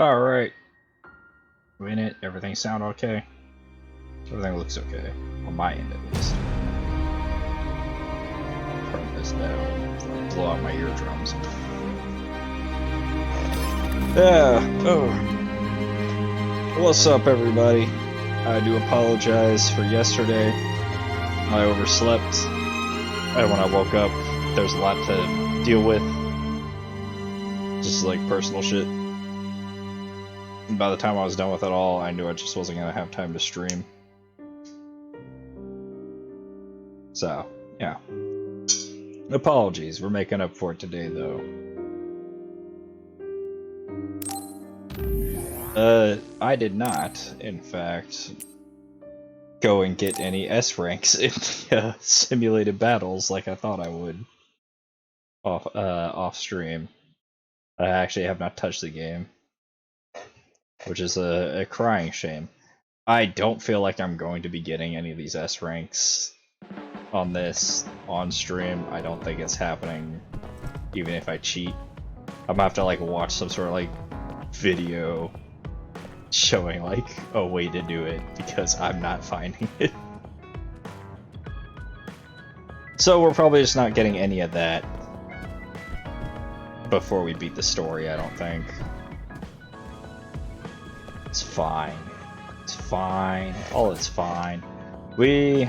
Alright. We in it? Everything sound okay? Everything looks okay. On my end, at least. Turn this down before I blow out my eardrums. Yeah. Oh. What's up, everybody? I do apologize for yesterday. I overslept. And when I woke up, there's a lot to deal with. Just like personal shit. And by the time I was done with it all, I knew I just wasn't gonna have time to stream. So, yeah. Apologies, we're making up for it today, though. I did not, in fact, go and get any S ranks in the simulated battles like I thought I would off stream. I actually have not touched the game, which is a crying shame. I don't feel like I'm going to be getting any of these S ranks on this on stream. I don't think it's happening, even if I cheat. I'm gonna have to like watch some sort of like video showing like a way to do it because I'm not finding it. So we're probably just not getting any of that before we beat the story, I don't think. It's fine. It's fine. Oh, it's fine. We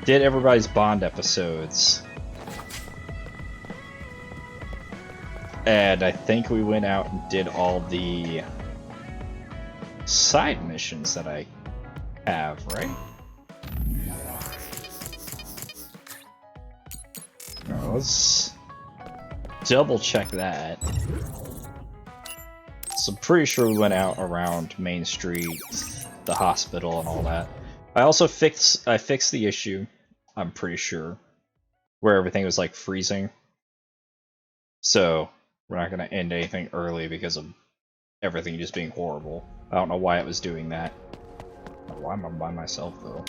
did everybody's Bond episodes. And I think we went out and did all the side missions that I have, right? Now, let's double check that. So I'm pretty sure we went out around Main Street, the hospital, and all that. I also fixed the issue, I'm pretty sure, where everything was like freezing. So we're not gonna end anything early because of everything just being horrible. I don't know why it was doing that. Why am I by myself though?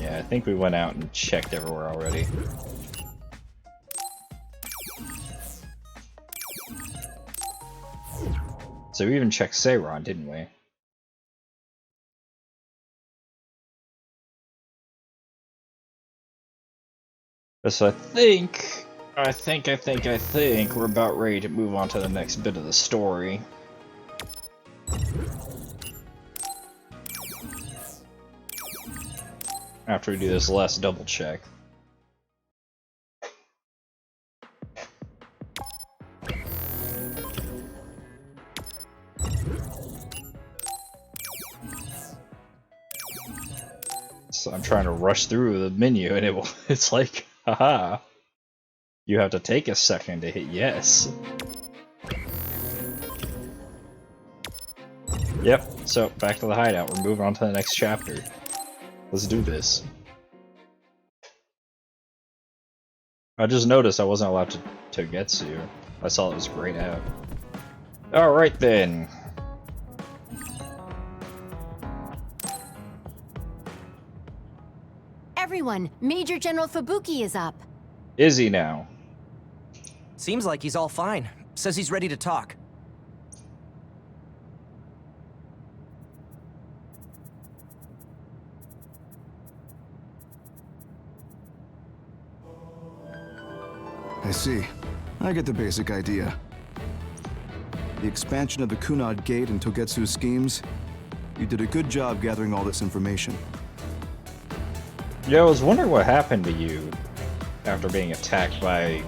Yeah, I think we went out and checked everywhere already. So we even checked Seiron, didn't we? So I think we're about ready to move on to the next bit of the story. After we do this last double check. So I'm trying to rush through the menu and it's like, haha, you have to take a second to hit yes. Yep, so back to the hideout. We're moving on to the next chapter. Let's do this. I just noticed I wasn't allowed to Getsu. I saw it was grayed out. Alright then. Everyone, Major General Fubuki is up. Is he now? Seems like he's all fine. Says he's ready to talk. I see. I get the basic idea. The expansion of the Kunad Gate and Togetsu's schemes. You did a good job gathering all this information. Yeah, I was wondering what happened to you after being attacked by...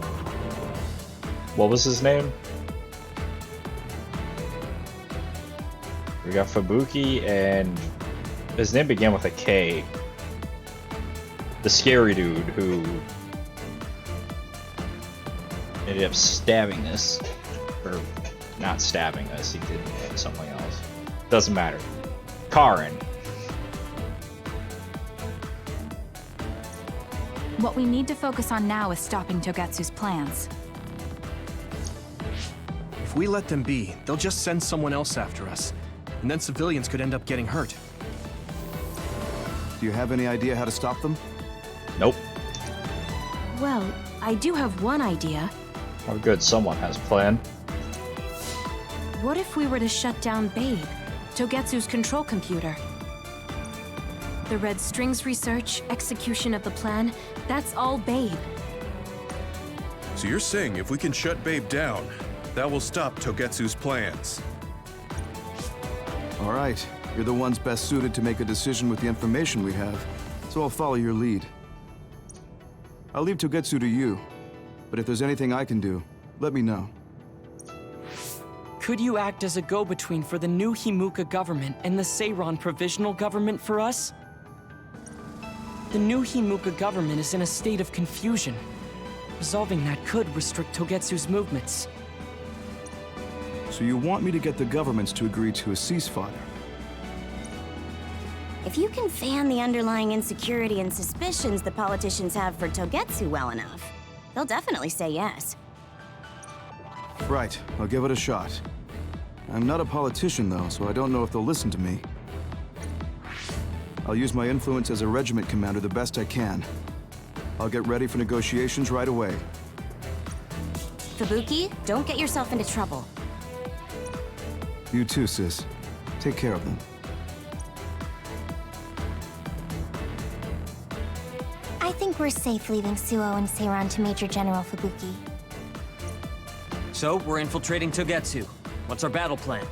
What was his name? We got Fubuki, and his name began with a K. The scary dude who ended up stabbing us. Or not stabbing us, he did something else. Doesn't matter. Karin. What we need to focus on now is stopping Togetsu's plans. If we let them be, they'll just send someone else after us. And then civilians could end up getting hurt. Do you have any idea how to stop them? Nope. Well, I do have one idea. Oh good, someone has a plan. What if we were to shut down Babe, Togetsu's control computer? The Red Strings research, execution of the plan, that's all Babe. So you're saying if we can shut Babe down, that will stop Togetsu's plans? All right, you're the ones best suited to make a decision with the information we have, so I'll follow your lead. I'll leave Togetsu to you, but if there's anything I can do, let me know. Could you act as a go-between for the new Himuka government and the Seiran provisional government for us? The new Himuka government is in a state of confusion. Resolving that could restrict Togetsu's movements. So you want me to get the governments to agree to a ceasefire? If you can fan the underlying insecurity and suspicions the politicians have for Togetsu well enough, they'll definitely say yes. Right, I'll give it a shot. I'm not a politician though, so I don't know if they'll listen to me. I'll use my influence as a regiment commander the best I can. I'll get ready for negotiations right away. Fubuki, don't get yourself into trouble. You too, sis. Take care of them. I think we're safe leaving Suo and Seiran to Major General Fubuki. So, we're infiltrating Togetsu. What's our battle plan?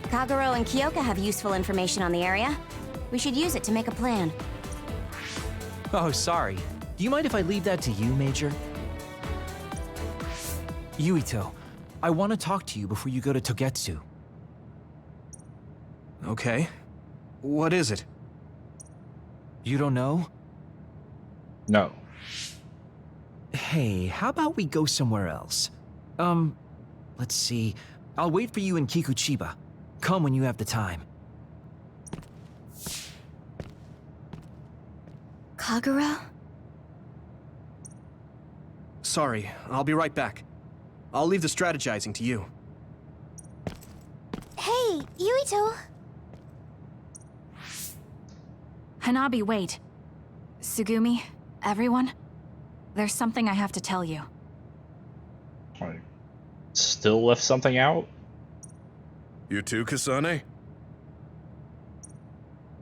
Kagero and Kyoka have useful information on the area. We should use it to make a plan. Oh, sorry. Do you mind if I leave that to you, Major? Yuito, I want to talk to you before you go to Togetsu. Okay. What is it? You don't know? No. Hey, how about we go somewhere else? Let's see. I'll wait for you in Kikuchiba. Come when you have the time. Kagero? Sorry, I'll be right back. I'll leave the strategizing to you. Hey, Yuito! Hanabi, wait. Sugumi, everyone, there's something I have to tell you. Like, still left something out? You too, Kasane?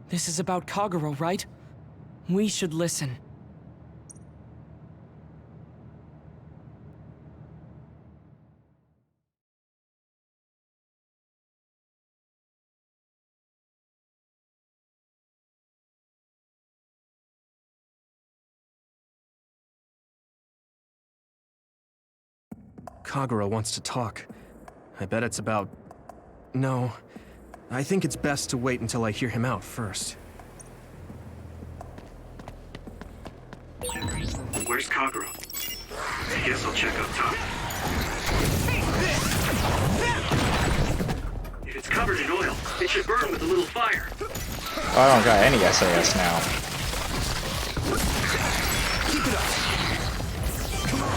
This is about Kagero, right? We should listen. Kagero wants to talk. I bet it's about... No. I think it's best to wait until I hear him out first. Where's Kagero? I guess I'll check up top. If it's covered in oil, it should burn with a little fire. Oh, I don't got any SAS now. Keep it up! Come on!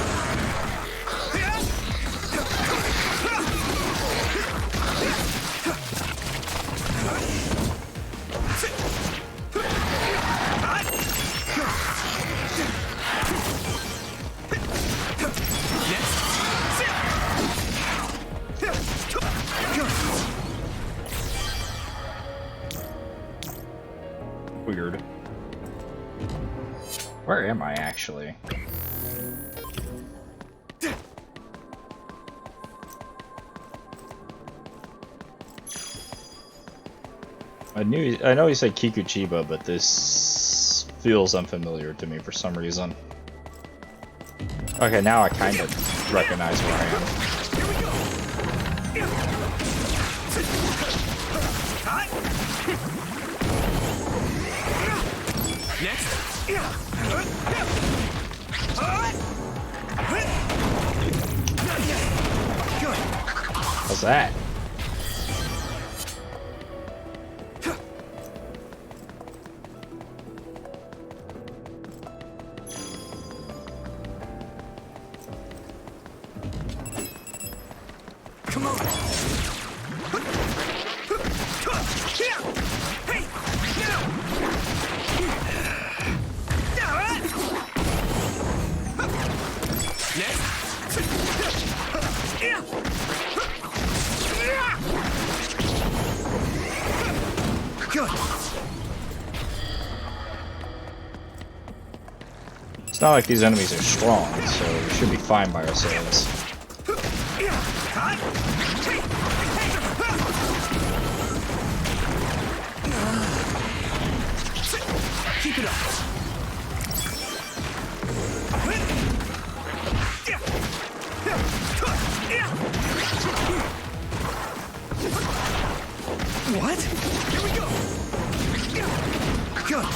Weird. Where am I actually? I know he said Kikuchiba, but this feels unfamiliar to me for some reason. Okay, now I kind of recognize where I am. What's that? Come on! Next! not like these enemies are strong, so we should be fine by ourselves. Keep it up. What? Here we go. Good.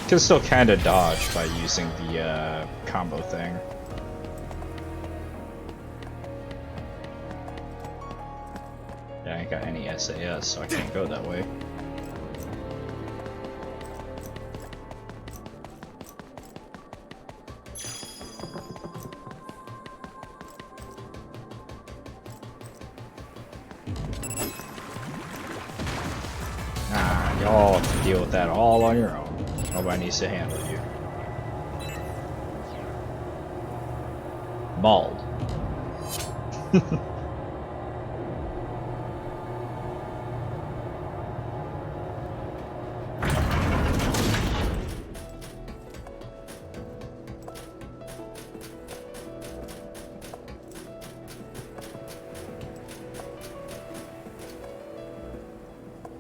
Can still kind of dodge by using the combo thing. Yeah, I ain't got any SAS, so I can't go that way. Y'all have to deal with that all on your own. Nobody needs to handle you. Mauled.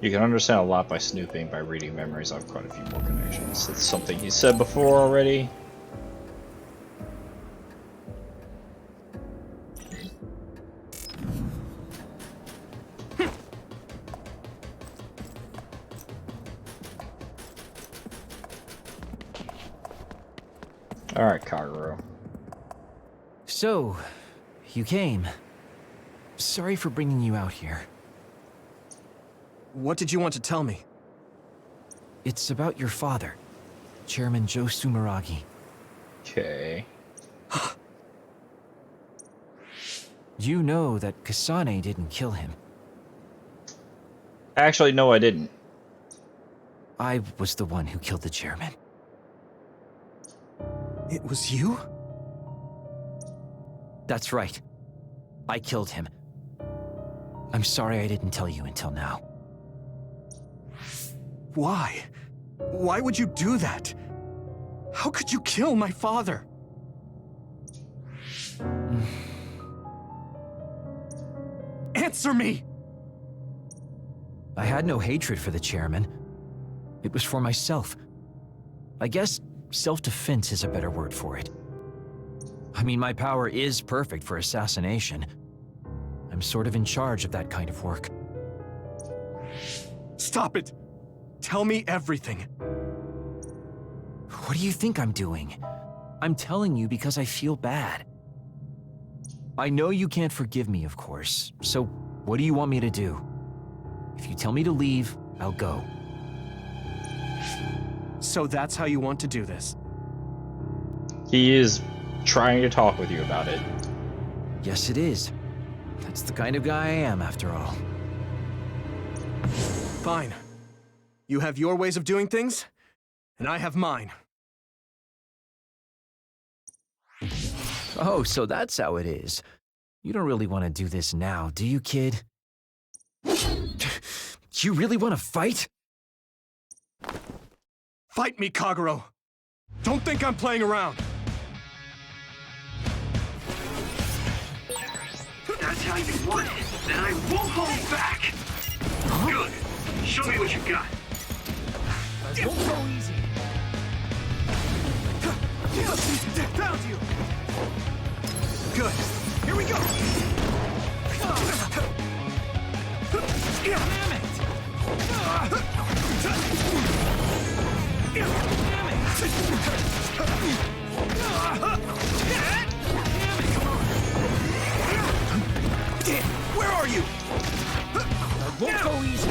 You can understand a lot by snooping by reading memories on quite a few more connections. That's something he said before already. Alright, Kagero. So, you came. Sorry for bringing you out here. What did you want to tell me? It's about your father, Chairman Joe Sumeragi. Okay. You know that Kasane didn't kill him. Actually, no, I didn't. I was the one who killed the chairman. It was you? That's right. I killed him. I'm sorry I didn't tell you until now. Why? Why would you do that? How could you kill my father? Answer me! I had no hatred for the chairman. It was for myself. I guess self-defense is a better word for it. I mean, my power is perfect for assassination. I'm sort of in charge of that kind of work. Stop it! Tell me everything. What do you think I'm doing? I'm telling you because I feel bad. I know you can't forgive me, of course, so what do you want me to do? If you tell me to leave, I'll go. So that's how you want to do this? He is trying to talk with you about it. Yes, it is. That's the kind of guy I am, after all. Fine. You have your ways of doing things, and I have mine. Oh, so that's how it is. You don't really want to do this now, do you, kid? You really want to fight? Fight me, Kagero! Don't think I'm playing around! That's how you want it. Then I won't hold back. Good. Show me what you got. I won't go easy. Found you! Good. Here we go! Damn it! Where are you? I won't go easy.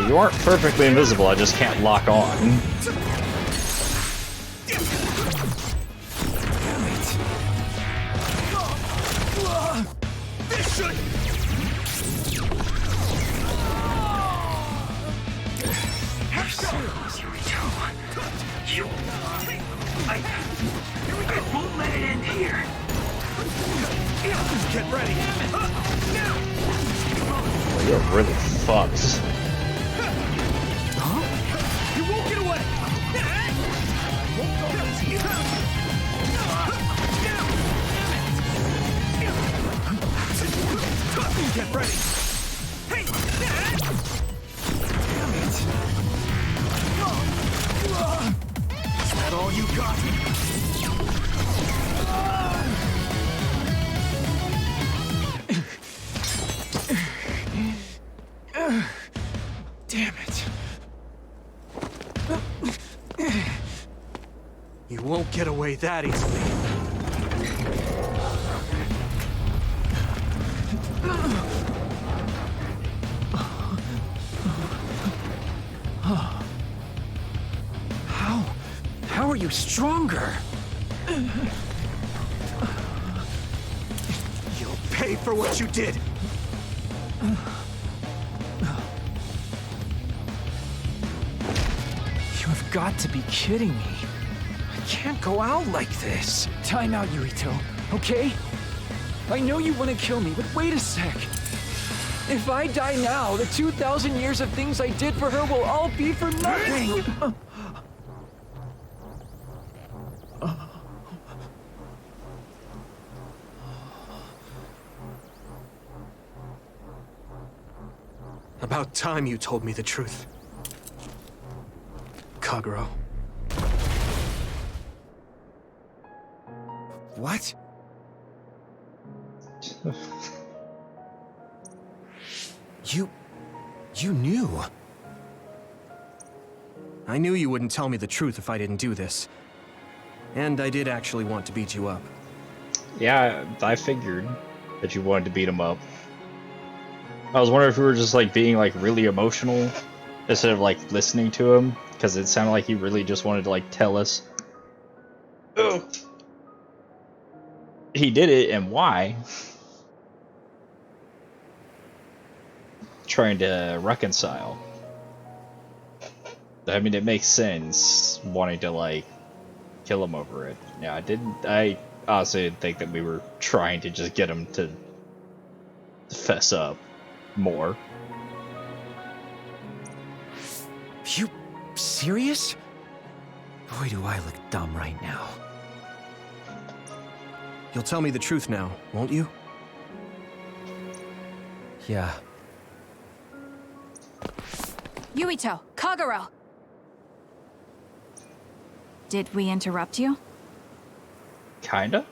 You aren't perfectly invisible, I just can't lock on. This should... I won't let it end here. Get ready. You're really fucked. You won't get away. away that easily. How are you stronger? You'll pay for what you did! You have got to be kidding me. I can't go out like this. Time out, Yurito, okay? I know you want to kill me, but wait a sec. If I die now, the 2,000 years of things I did for her will all be for nothing. About time you told me the truth. Kagero. What? You knew? I knew you wouldn't tell me the truth if I didn't do this. And I did actually want to beat you up. Yeah, I figured that you wanted to beat him up. I was wondering if we were just like being like really emotional instead of like listening to him, because it sounded like he really just wanted to like tell us, oh, he did it and why. Trying to reconcile. I mean, it makes sense wanting to like kill him over it. Yeah, I honestly didn't think that we were trying to just get him to fess up more. You serious? Boy, do I look dumb right now. You'll tell me the truth now, won't you? Yeah. Yuito, Kagero! Did we interrupt you? Kinda?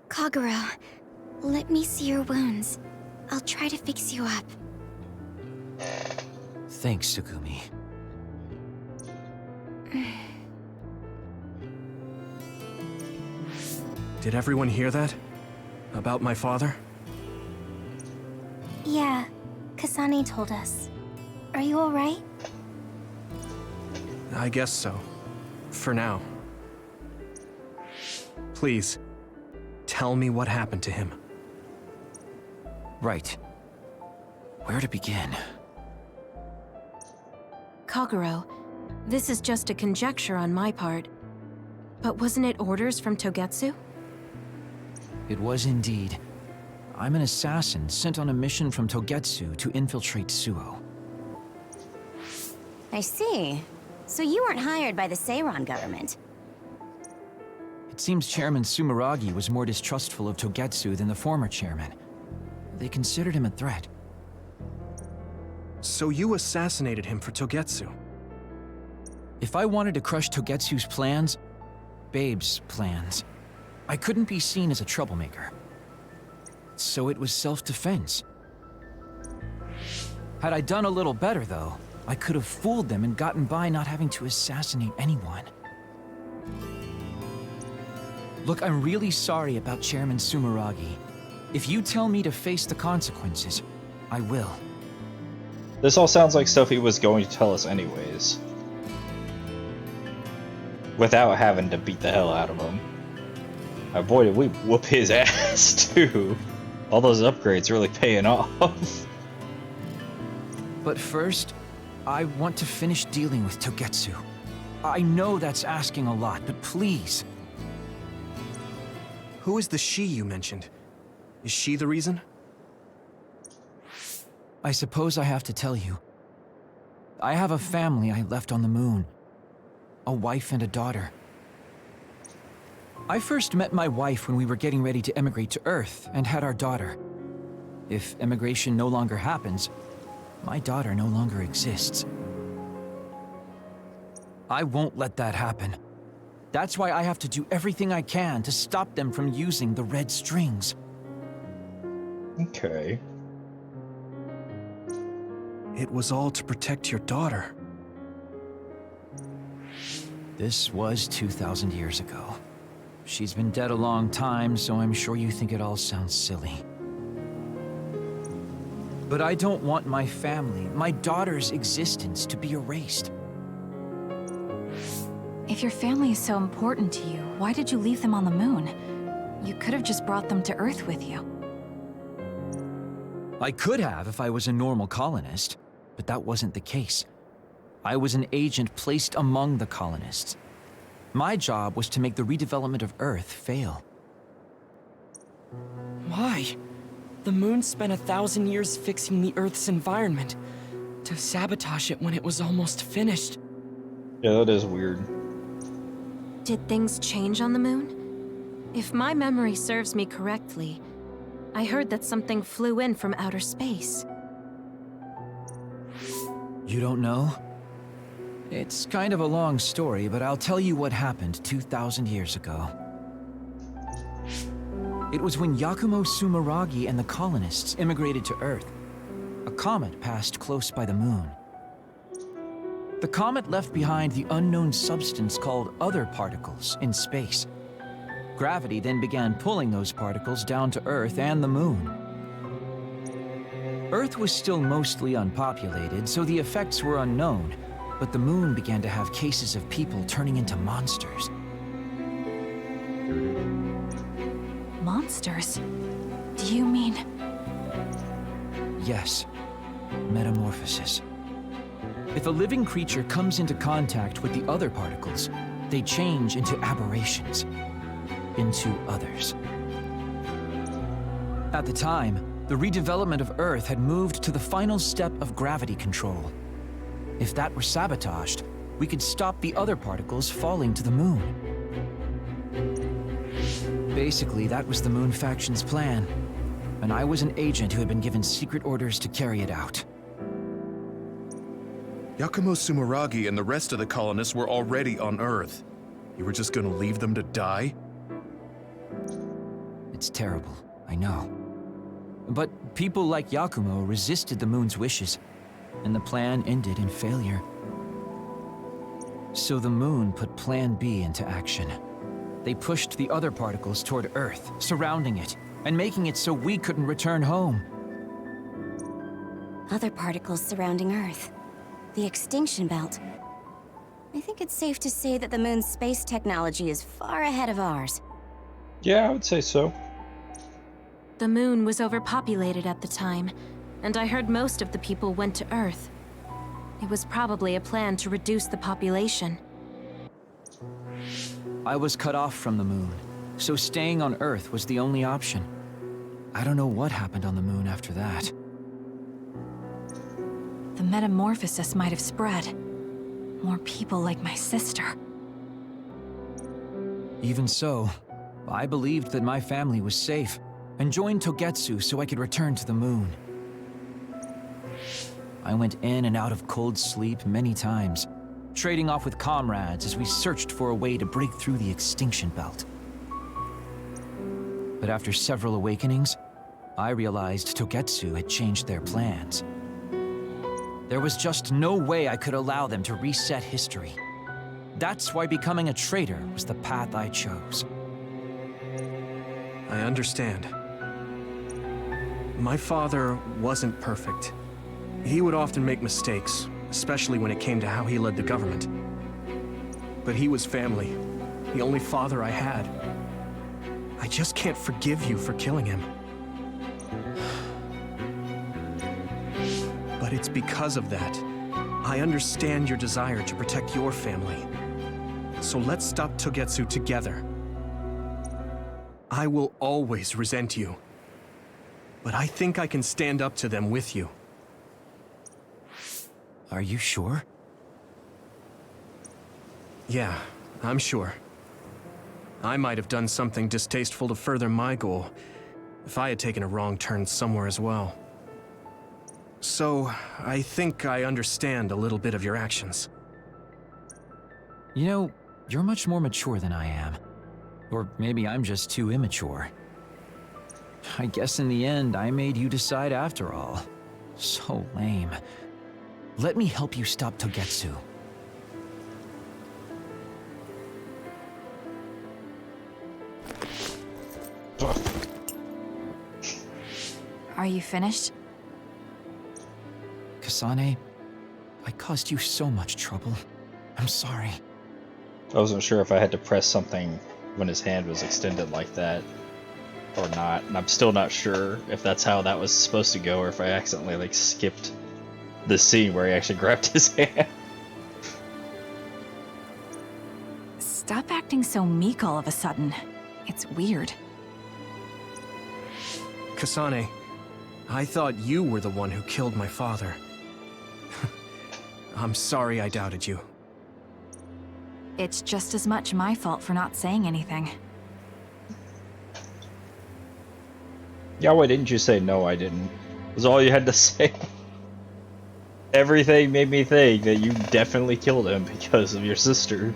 Kagero, let me see your wounds. I'll try to fix you up. Thanks, Tsugumi. Did everyone hear that? About my father? Yeah, Kasane told us. Are you alright? I guess so. For now. Please, tell me what happened to him. Right. Where to begin? Kagero, this is just a conjecture on my part. But wasn't it orders from Togetsu? It was indeed. I'm an assassin sent on a mission from Togetsu to infiltrate Suo. I see. So you weren't hired by the Seiran government. It seems Chairman Sumeragi was more distrustful of Togetsu than the former chairman. They considered him a threat. So you assassinated him for Togetsu? If I wanted to crush Togetsu's plans, Babe's plans, I couldn't be seen as a troublemaker. So it was self-defense. Had I done a little better, though, I could have fooled them and gotten by not having to assassinate anyone. Look, I'm really sorry about Chairman Sumeragi. If you tell me to face the consequences, I will. This all sounds like stuff he was going to tell us anyways. Without having to beat the hell out of him. Boy, did we whoop his ass, too. All those upgrades really paying off. But first, I want to finish dealing with Togetsu. I know that's asking a lot, but please. Who is the she you mentioned? Is she the reason? I suppose I have to tell you. I have a family I left on the moon. A wife and a daughter. I first met my wife when we were getting ready to emigrate to Earth and had our daughter. If emigration no longer happens, my daughter no longer exists. I won't let that happen. That's why I have to do everything I can to stop them from using the red strings. Okay. It was all to protect your daughter. This was 2,000 years ago. She's been dead a long time, so I'm sure you think it all sounds silly. But I don't want my family, my daughter's existence, to be erased. If your family is so important to you, why did you leave them on the moon? You could have just brought them to Earth with you. I could have if I was a normal colonist, but that wasn't the case. I was an agent placed among the colonists. My job was to make the redevelopment of Earth fail. Why? The moon spent 1,000 years fixing the Earth's environment. To sabotage it when it was almost finished. Yeah, that is weird. Did things change on the moon? If my memory serves me correctly, I heard that something flew in from outer space. You don't know? It's kind of a long story, but I'll tell you what happened 2,000 years ago. It was when Yakumo Sumeragi and the colonists immigrated to Earth. A comet passed close by the moon. The comet left behind the unknown substance called other particles in space. Gravity then began pulling those particles down to Earth and the moon. Earth was still mostly unpopulated, so the effects were unknown, but the moon began to have cases of people turning into monsters. Monsters? Do you mean... Yes. Metamorphosis. If a living creature comes into contact with the other particles, they change into aberrations. Into others. At the time, the redevelopment of Earth had moved to the final step of gravity control. If that were sabotaged, we could stop the other particles falling to the moon. Basically, that was the Moon Faction's plan, and I was an agent who had been given secret orders to carry it out. Yakumo Sumeragi and the rest of the colonists were already on Earth. You were just gonna leave them to die? It's terrible, I know. But people like Yakumo resisted the moon's wishes, and the plan ended in failure. So the moon put Plan B into action. They pushed the other particles toward Earth, surrounding it, and making it so we couldn't return home. Other particles surrounding Earth. The extinction belt. I think it's safe to say that the moon's space technology is far ahead of ours. Yeah, I would say so. The moon was overpopulated at the time, and I heard most of the people went to Earth. It was probably a plan to reduce the population. I was cut off from the moon, so staying on Earth was the only option. I don't know what happened on the moon after that. The metamorphosis might have spread. More people like my sister. Even so, I believed that my family was safe, and joined Togetsu so I could return to the moon. I went in and out of cold sleep many times, trading off with comrades as we searched for a way to break through the extinction belt. But after several awakenings, I realized Togetsu had changed their plans. There was just no way I could allow them to reset history. That's why becoming a traitor was the path I chose. I understand. My father wasn't perfect. He would often make mistakes, especially when it came to how he led the government. But he was family, the only father I had. I just can't forgive you for killing him. But it's because of that. I understand your desire to protect your family. So let's stop Togetsu together. I will always resent you. But I think I can stand up to them with you. Are you sure? Yeah, I'm sure. I might have done something distasteful to further my goal, if I had taken a wrong turn somewhere as well. So, I think I understand a little bit of your actions. You know, you're much more mature than I am. Or maybe I'm just too immature. I guess in the end, I made you decide after all. So lame. Let me help you stop Togetsu. Are you finished? Kasane, I caused you so much trouble. I'm sorry. I wasn't sure if I had to press something when his hand was extended like that or not, and I'm still not sure if that's how that was supposed to go or if I accidentally like skipped the scene where he actually grabbed his hand. Stop acting so meek all of a sudden. It's weird. Kasane, I thought you were the one who killed my father. I'm sorry I doubted you. It's just as much my fault for not saying anything. Yeah, why didn't you say no, I didn't? Was all you had to say. Everything made me think that you definitely killed him because of your sister.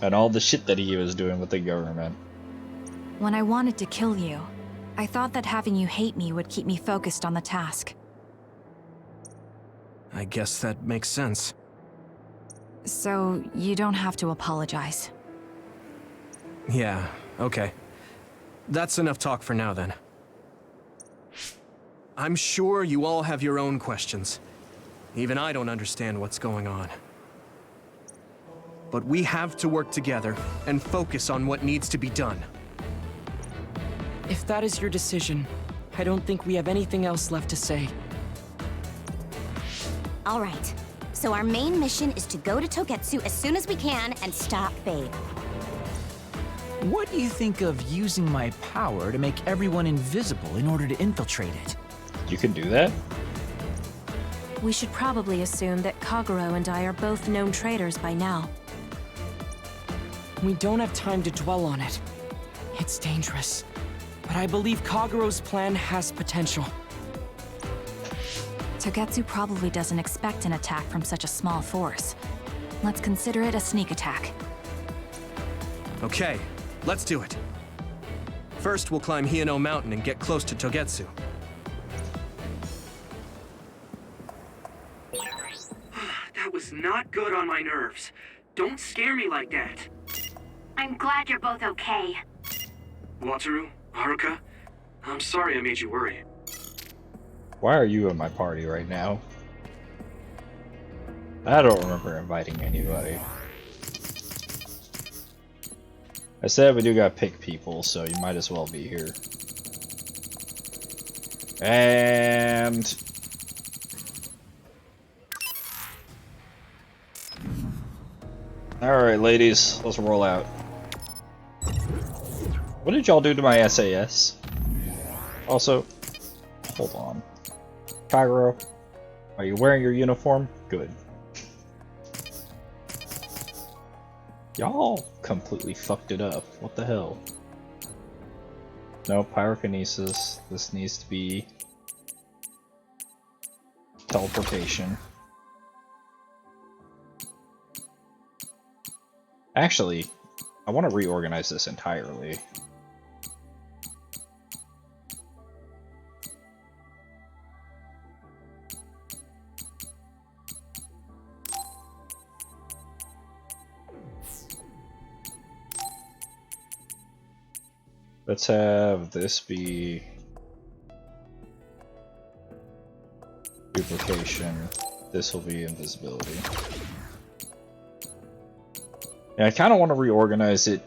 And all the shit that he was doing with the government. When I wanted to kill you, I thought that having you hate me would keep me focused on the task. I guess that makes sense. So, you don't have to apologize. Yeah, okay. That's enough talk for now, then. I'm sure you all have your own questions. Even I don't understand what's going on. But we have to work together and focus on what needs to be done. If that is your decision, I don't think we have anything else left to say. All right. So our main mission is to go to Togetsu as soon as we can and stop Babe. What do you think of using my power to make everyone invisible in order to infiltrate it? You can do that? We should probably assume that Kagero and I are both known traitors by now. We don't have time to dwell on it. It's dangerous. But I believe Kagero's plan has potential. Togetsu probably doesn't expect an attack from such a small force. Let's consider it a sneak attack. Okay, let's do it. First, we'll climb Hiyano Mountain and get close to Togetsu. That was not good on my nerves. Don't scare me like that. I'm glad you're both okay. Wataru, Haruka, I'm sorry I made you worry. Why are you in my party right now? I don't remember inviting anybody. I said we do gotta pick people, so you might as well be here. And... Alright, ladies, let's roll out. What did y'all do to my SAS? Also, hold on. Kagero, are you wearing your uniform? Good. Y'all completely fucked it up. What the hell? No, pyrokinesis. This needs to be teleportation. Actually, I want to reorganize this entirely. Let's have this be duplication. This will be invisibility. And I kind of want to reorganize it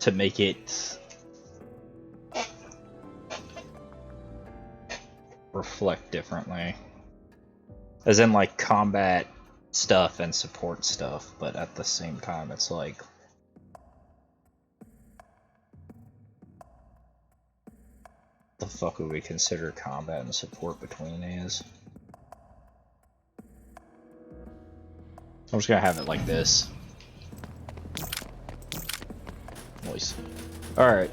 to make it reflect differently. As in like combat stuff and support stuff, but at the same time it's like the fuck would we consider combat and support between these? I'm just gonna have it like this. Voice. Alright.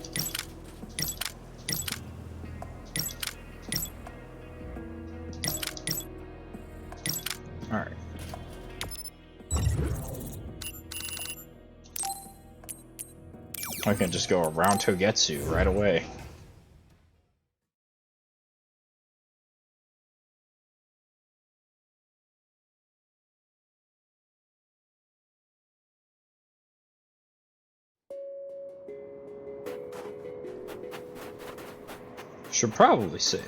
Alright. I can just go around Togetsu right away. Should probably save.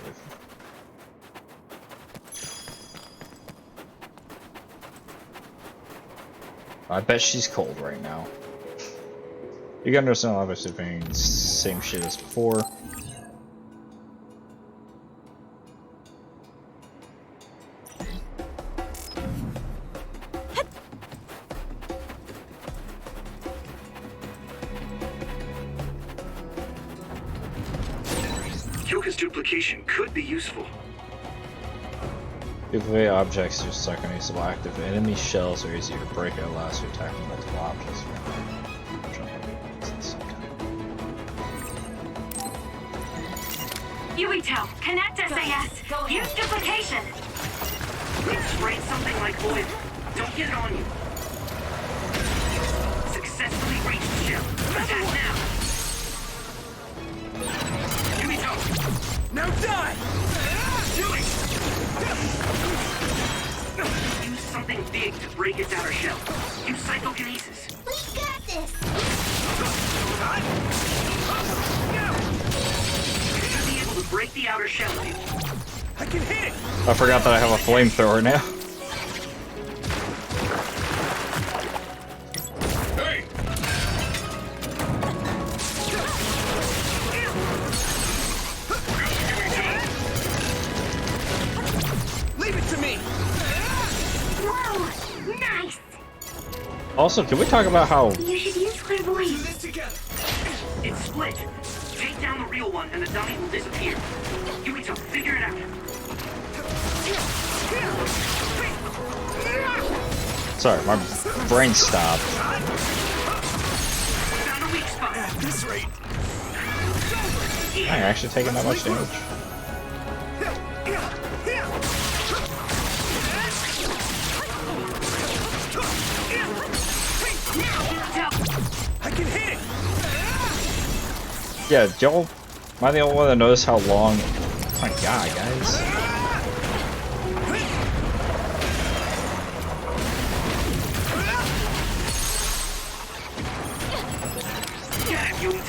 I bet she's cold right now. You gotta understand, obviously being same shit as before. Yoka's duplication could be useful. Duplicate objects are stuck on a still active. Enemy shells are easier to break and allows you to attack multiple objects. Yuito, connect SAS. Use duplication. It sprayed something like oil. Don't get it on you. Successfully reached the shell. Attack now. Yuito! Now die! Do it! Use something big to break its outer shell. Use psychokinesis. We got this! To break the outer shell. I can hit it! I forgot that I have a flamethrower now. Hey! Leave it to me! Whoa! Nice! Also, can we talk about how You should use clairvoyance. This together! It's split. Take down the real one and the dummy will disappear. Yuito, figure it out. sorry, my brain stopped. Found a weak spot. At this rate. I'm actually taking that much damage. I can hit it! Yeah, y'all. Am I the only one that noticed how long? Oh my god, guys.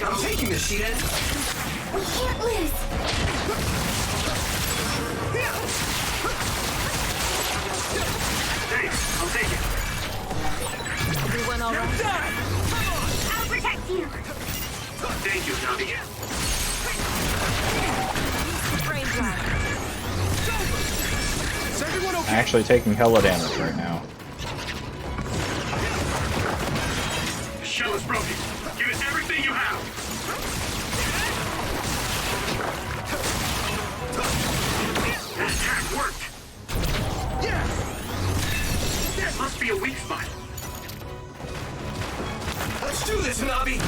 I'm taking this, Sheeta. We can't lose. Thanks, I'll take it. Everyone all right? I'll protect you. Thank you, Navi. Brain blast. Is everyone okay? I'm actually taking hella damage right now. The shell is broken. Give it everything you have. That attack worked. Yeah! There must be a weak spot. Let's do this, Navi!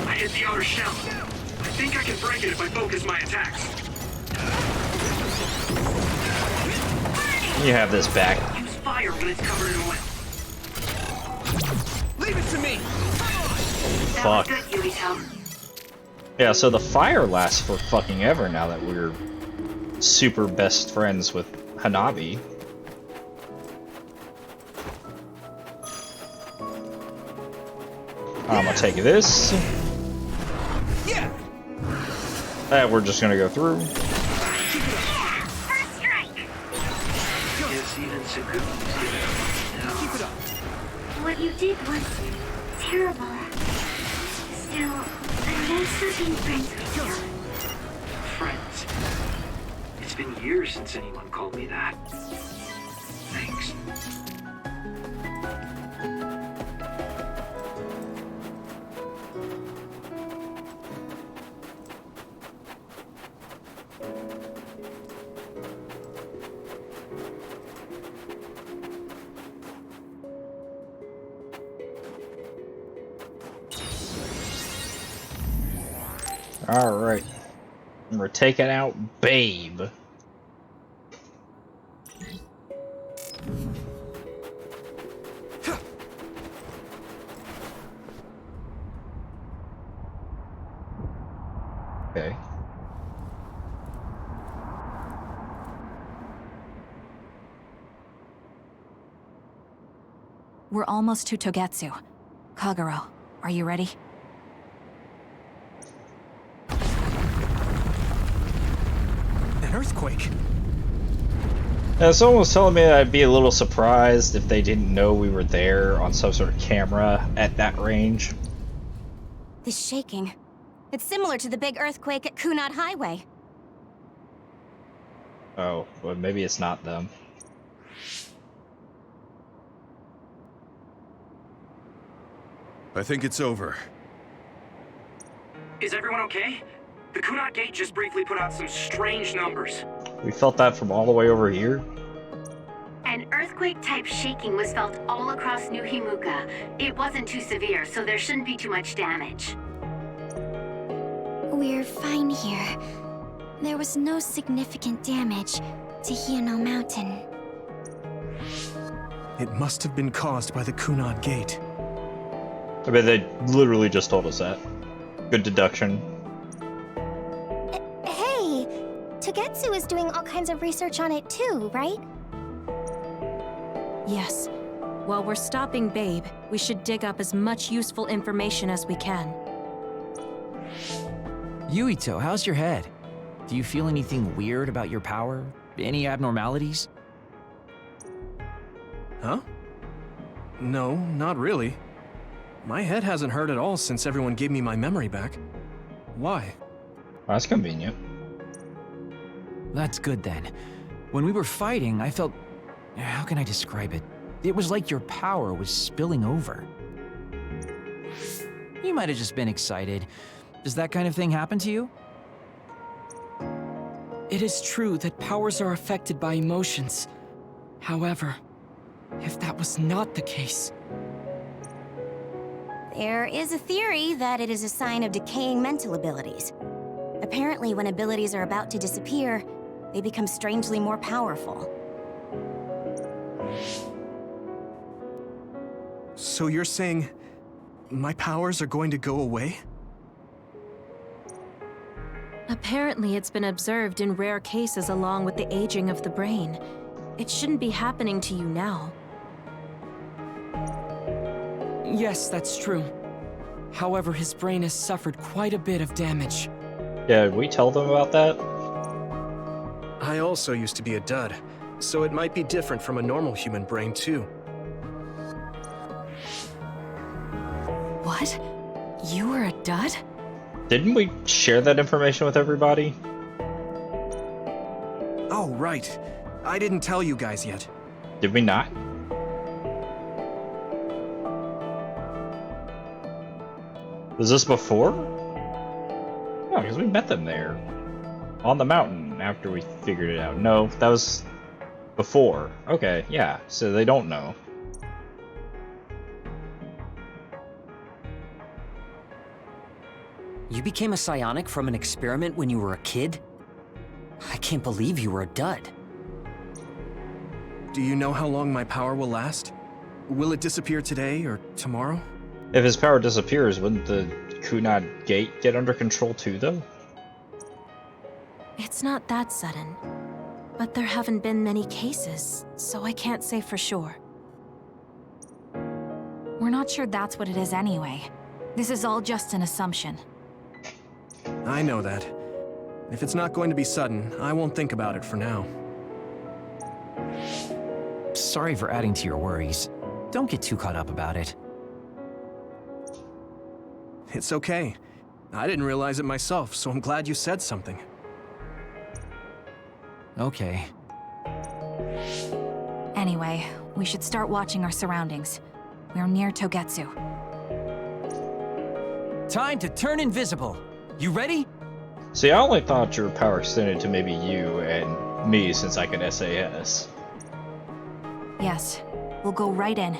I hit the outer shell. I think I can break it if I focus my attacks. You have this back. Use fire when it's covered in oil. Leave it to me! Fuck. Good, Yuito. Yeah, so the fire lasts for fucking ever now that we're super best friends with Hanabi. I'm gonna take this. Yeah! That we're just gonna go through. First strike. Yes, even Saku's Keep it up. What you did was terrible. Still, I'm gonna start being friends with you. friends. It's been years since anyone called me that. Thanks. Alright. We're taking out Babe. Okay. We're almost to Togetsu. Kagero, are you ready? earthquake. Someone was telling me that I'd be a little surprised if they didn't know we were there on some sort of camera at that range. This shaking. It's similar to the big earthquake at Kunad Highway. Oh, well, maybe it's not them. I think it's over. Is everyone okay? The Kunad Gate just briefly put out some strange numbers. We felt that from all the way over here. An earthquake-type shaking was felt all across New Himuka. It wasn't too severe, so there shouldn't be too much damage. We're fine here. There was no significant damage to Hino Mountain. It must have been caused by the Kunad Gate. I mean, they literally just told us that. Good deduction. Hey! Togetsu is doing all kinds of research on it too, right? Yes. While we're stopping Babe, we should dig up as much useful information as we can. Yuito, how's your head? Do you feel anything weird about your power? Any abnormalities? Huh? No, not really. My head hasn't hurt at all since everyone gave me my memory back. Why? That's convenient. That's good then. When we were fighting, I felt... How can I describe it? It was like your power was spilling over. You might have just been excited. Does that kind of thing happen to you? It is true that powers are affected by emotions. However, if that was not the case... There is a theory that it is a sign of decaying mental abilities. Apparently, when abilities are about to disappear, they become strangely more powerful. So you're saying my powers are going to go away? Apparently, it's been observed in rare cases along with the aging of the brain. It shouldn't be happening to you now. Yes, that's true. However, his brain has suffered quite a bit of damage. Yeah, did we tell them about that? I also used to be a dud, so it might be different from a normal human brain too. What? You were a dud? Didn't we share that information with everybody? Oh, right. I didn't tell you guys yet. Did we not? Was this before? No, because we met them there. On the mountain after we figured it out. No, that was before. Okay, yeah, so they don't know. You became a psionic from an experiment when you were a kid? I can't believe you were a dud. Do you know how long my power will last? Will it disappear today or tomorrow? If his power disappears, wouldn't the Kunad Gate get under control too, though? It's not that sudden. But there haven't been many cases, so I can't say for sure. We're not sure that's what it is anyway. This is all just an assumption. I know that. If it's not going to be sudden, I won't think about it for now. Sorry for adding to your worries. Don't get too caught up about it. It's okay. I didn't realize it myself, so I'm glad you said something. Okay. Anyway, we should start watching our surroundings. We're near Togetsu. Time to turn invisible. You ready? See, I only thought your power extended to maybe you and me since I can SAS. Yes, we'll go right in.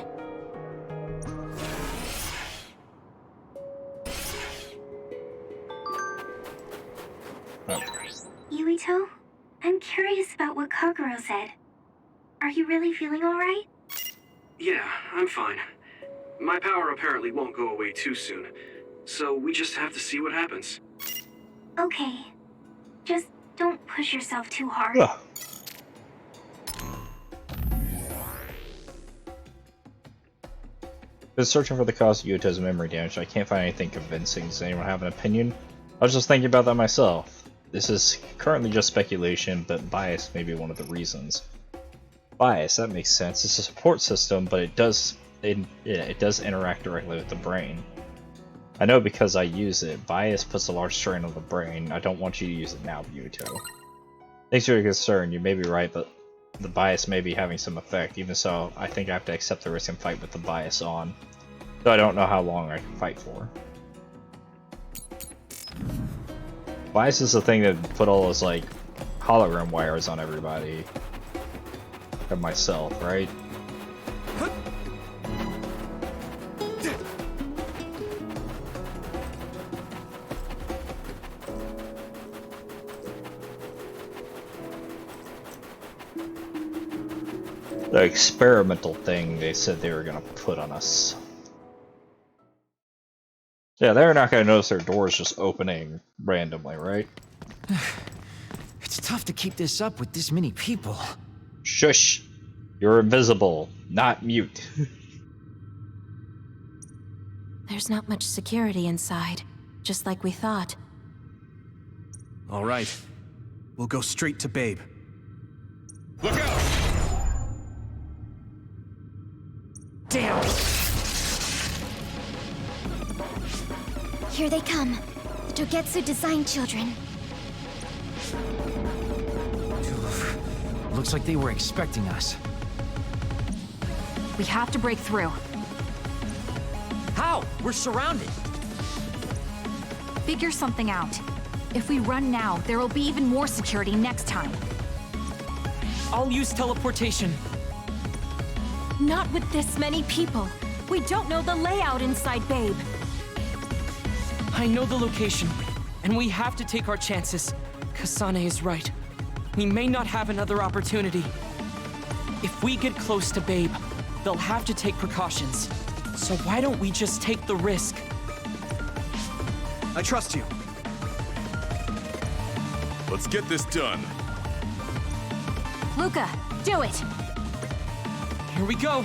Yuito, I'm curious about what Kaguro said. Are you really feeling alright? Yeah, I'm fine. My power apparently won't go away too soon, so we just have to see what happens. Okay. Just don't push yourself too hard. Ugh. Been searching for the cause of Yuto's memory damage. I can't find anything convincing. Does anyone have an opinion? I was just thinking about that myself. This is currently just speculation, but bias may be one of the reasons. Bias, that makes sense. It's a support system, but it does interact directly with the brain. I know because I use it. Bias puts a large strain on the brain. I don't want you to use it now, Yuto. Thanks for your concern. You may be right, but the bias may be having some effect. Even so, I think I have to accept the risk and fight with the bias on. So I don't know how long I can fight for. Bias is the thing that put all those like hologram wires on everybody. And myself, right? The experimental thing they said they were gonna put on us. Yeah, they're not gonna notice their doors just opening randomly, right? It's tough to keep this up with this many people. Shush! You're invisible, not mute. There's not much security inside, just like we thought. All right. We'll go straight to Babe. Look out! Damn! Here they come. The Togetsu design children. Looks like they were expecting us. We have to break through. How? We're surrounded. Figure something out. If we run now, there will be even more security next time. I'll use teleportation. Not with this many people. We don't know the layout inside Babe. I know the location, and we have to take our chances. Kasane is right. We may not have another opportunity. If we get close to Babe, they'll have to take precautions. So why don't we just take the risk? I trust you. Let's get this done. Luca, do it! Here we go!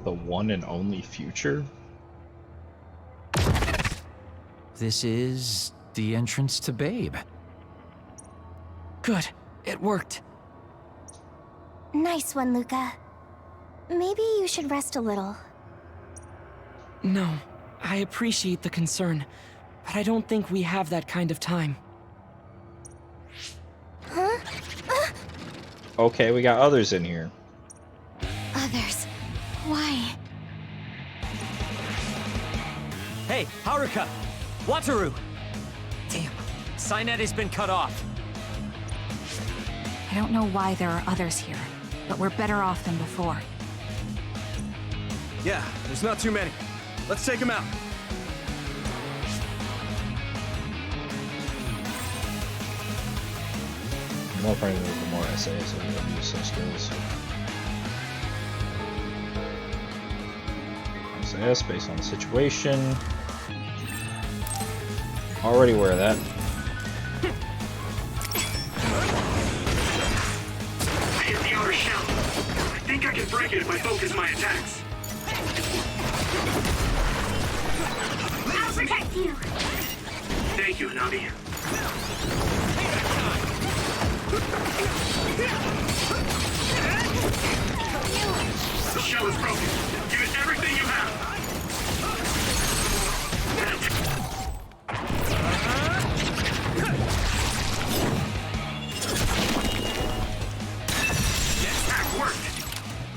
The one and only future? This is the entrance to Babe. Good. It worked. Nice one, Luca. Maybe you should rest a little. No, I appreciate the concern, but I don't think we have that kind of time. Huh? Okay, we got others in here. Others. Why? Hey, Haruka! Wataru! Damn, Cynet has been cut off. I don't know why there are others here, but we're better off than before. Yeah, there's not too many. Let's take them out. More probably the more essays, so we don't use some skills. SAS based on the situation. Already aware of that. I hit the outer shell. I think I can break it if I focus my attacks. I'll protect you. Thank you, Navi. The shell is broken. Give it everything you have. That attack worked.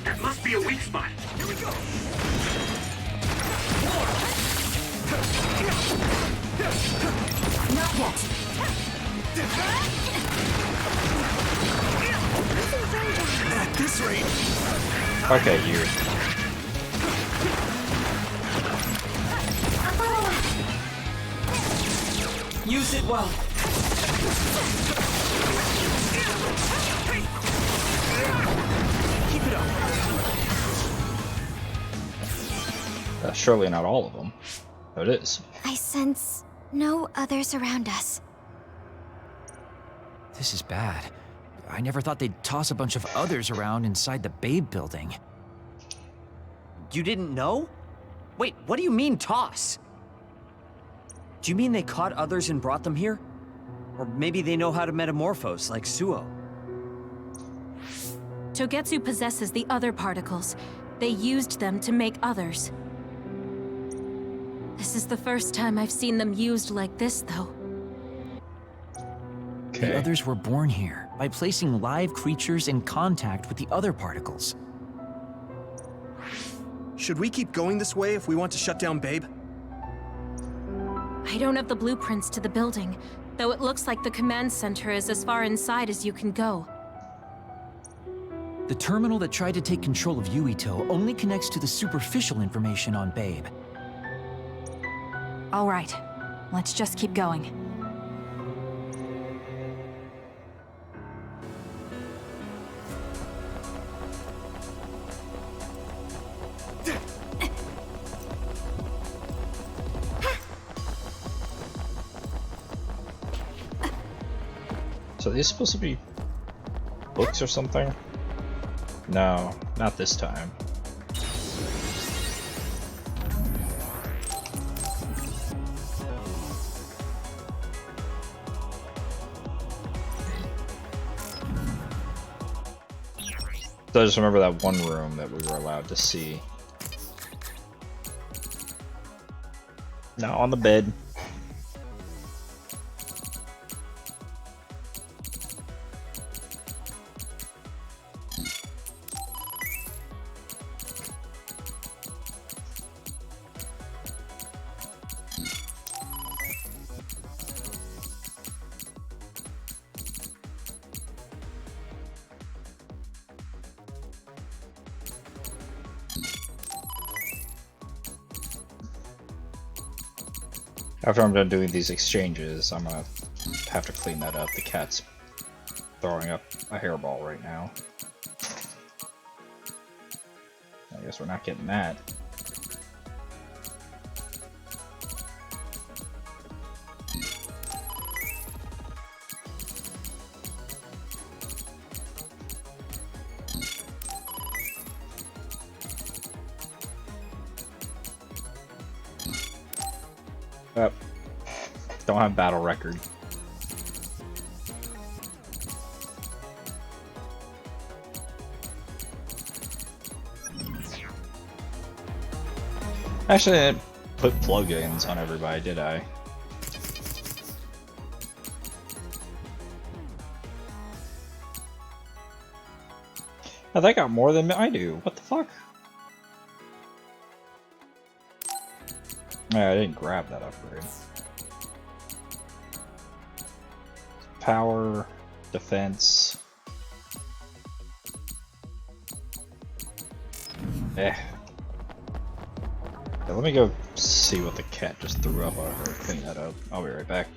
That must be a weak spot. Here we go. Not yet. At this rate. Okay, you. Use it well. Keep it up. surely not all of them. Oh, it is. I sense no others around us. This is bad. I never thought they'd toss a bunch of others around inside the Babe building. You didn't know? Wait, what do you mean, toss? Do you mean they caught others and brought them here? Or maybe they know how to metamorphose, like Suo? Togetsu possesses the other particles. They used them to make others. This is the first time I've seen them used like this, though. Okay. The others were born here, by placing live creatures in contact with the other particles. Should we keep going this way if we want to shut down Babe? I don't have the blueprints to the building, though it looks like the command center is as far inside as you can go. The terminal that tried to take control of Yuito only connects to the superficial information on Babe. All right, let's just keep going. So are these supposed to be books or something? No, not this time. So I just remember that one room that we were allowed to see. Now on the bed. After I'm done doing these exchanges, I'm gonna have to clean that up. The cat's throwing up a hairball right now. I guess we're not getting that. Yep. Don't have battle record. Actually, I didn't put plugins on everybody, did I? Oh, they got more than I do. What the fuck? Yeah, I didn't grab that upgrade. Power, defense. Yeah, let me go see what the cat just threw up. I'll clean that up. I'll be right back.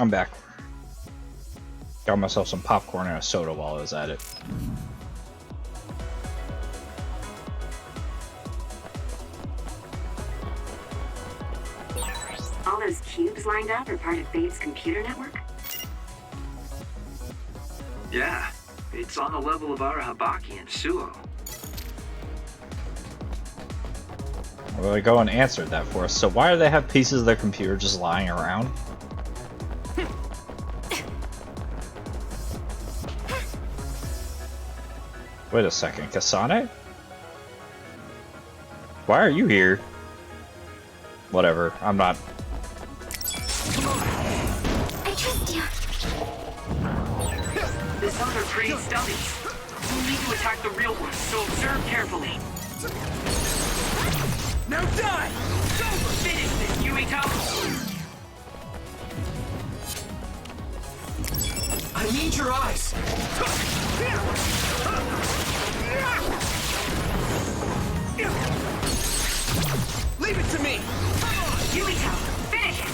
I'm back. Got myself some popcorn and a soda while I was at it. All those cubes lined up are part of Babe's computer network? Yeah, it's on the level of Arahabaki and Suo. Well, they go and answered that for us. So why do they have pieces of their computer just lying around? Wait a second, Kasane? Why are you here? Whatever, I'm not. I trust you. The Zone are creates dummies. We need to attack the real ones, so observe carefully. Now die! Finish this, Yuito! I need your eyes! Leave it to me! Yuito, finish it!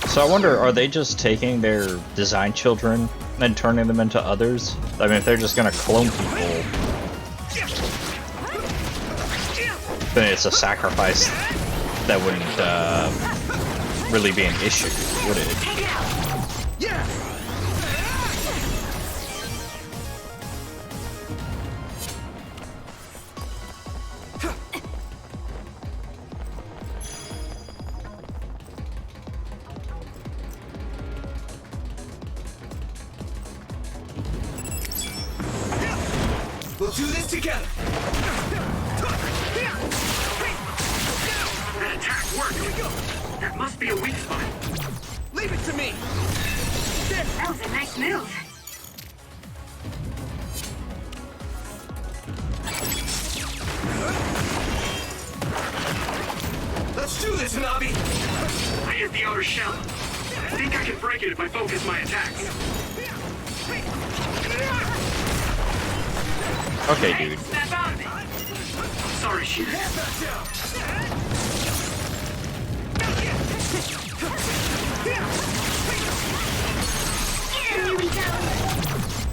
So I wonder, are they just taking their design children and turning them into others? I mean, if they're just gonna clone people, then it's a sacrifice that wouldn't really be an issue, would it? Yeah! We'll do this together! That attack worked! Here we go! That must be a weak spot. Leave it to me! That was a nice move. Let's do this, Hanabi! I hit the outer shell. I think I can break it if I focus my attacks. Okay, dude. Snap out of it! Sorry, Shooter.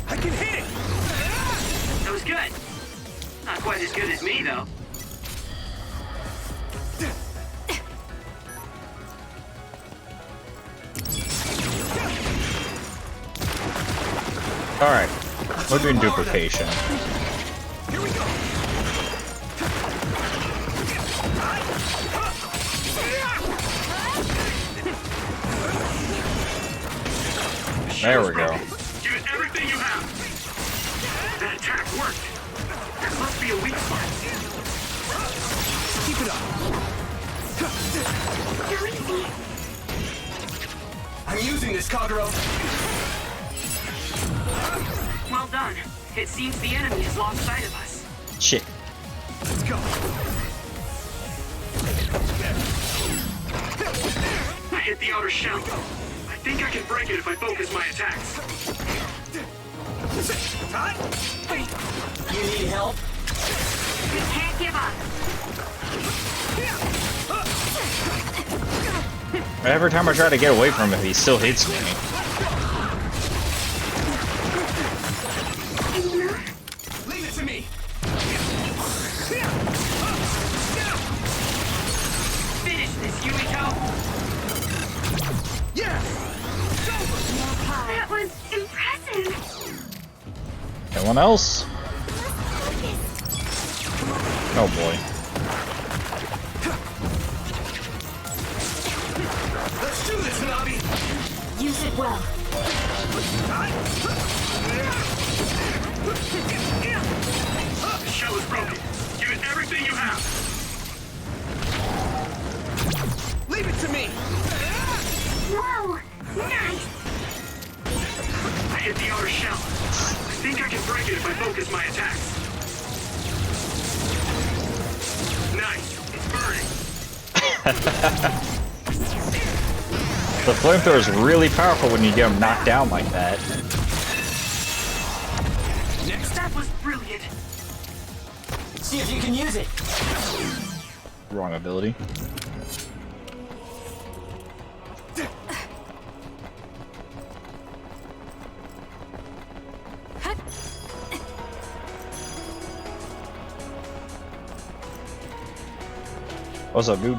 I can hit it! That was good. Not quite as good as me, though. Alright, we're doing duplication. Here we go! There we go. Give it everything you have. That attack worked. There must be a weak spot. Keep it up. I'm using this, Kagero. Well done. It seems the enemy has lost sight of us. Shit. Let's go. I hit the outer shell. I think I can break it if I focus my attacks. You need help? We can't give up. Every time I try to get away from him, he still hits me. Leave it to me. Finish this, Yuito! Yeah! That was impressive. Anyone else? Oh boy. Let's do this, Hanabi! Use it well. The shell is broken. Give it everything you have. Leave it to me! Whoa, nice. I hit the outer shell. I think I can break it if I focus my attacks. Nice. It's burning. The flamethrower is really powerful when you get them knocked down like that. That was brilliant. See if you can use it. Wrong ability. What's up, dude?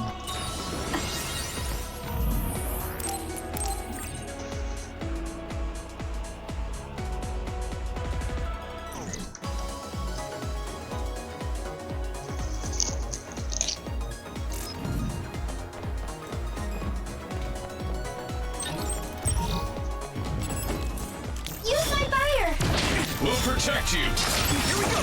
Use my fire! We'll protect you. Here we go!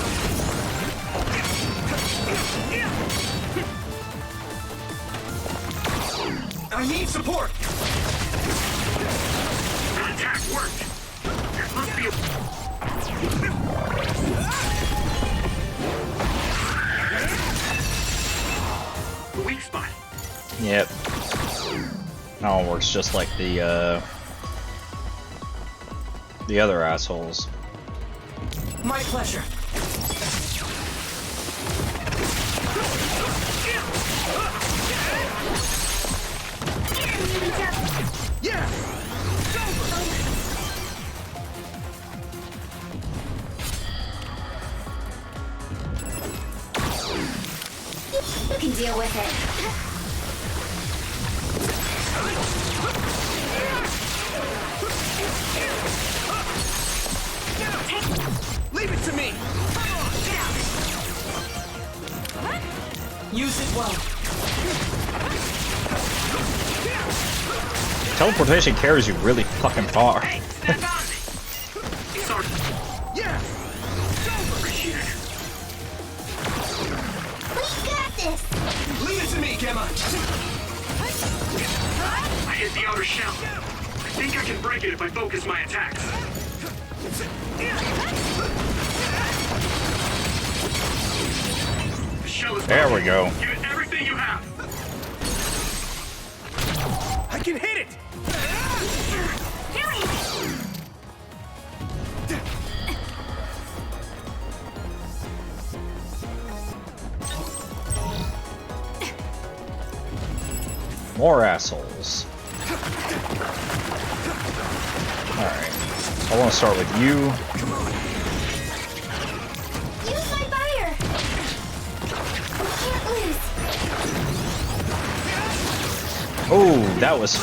I need support! That attack worked! There must be a weak spot. Yep. That one works just like the other assholes. My pleasure. Yeah! You can deal with it. Leave it to me! Use it well. Teleportation carries you really fucking far. Sorry. Yeah! Appreciate it. We got this! Leave it to me, Gemma! I hit the outer shell. I think I can break it if I focus my attacks. The shell is There we go. Give it everything you have. I can hit it! More assholes. Alright. I want to start with you. Use my fire! We can't lose! Oh, that was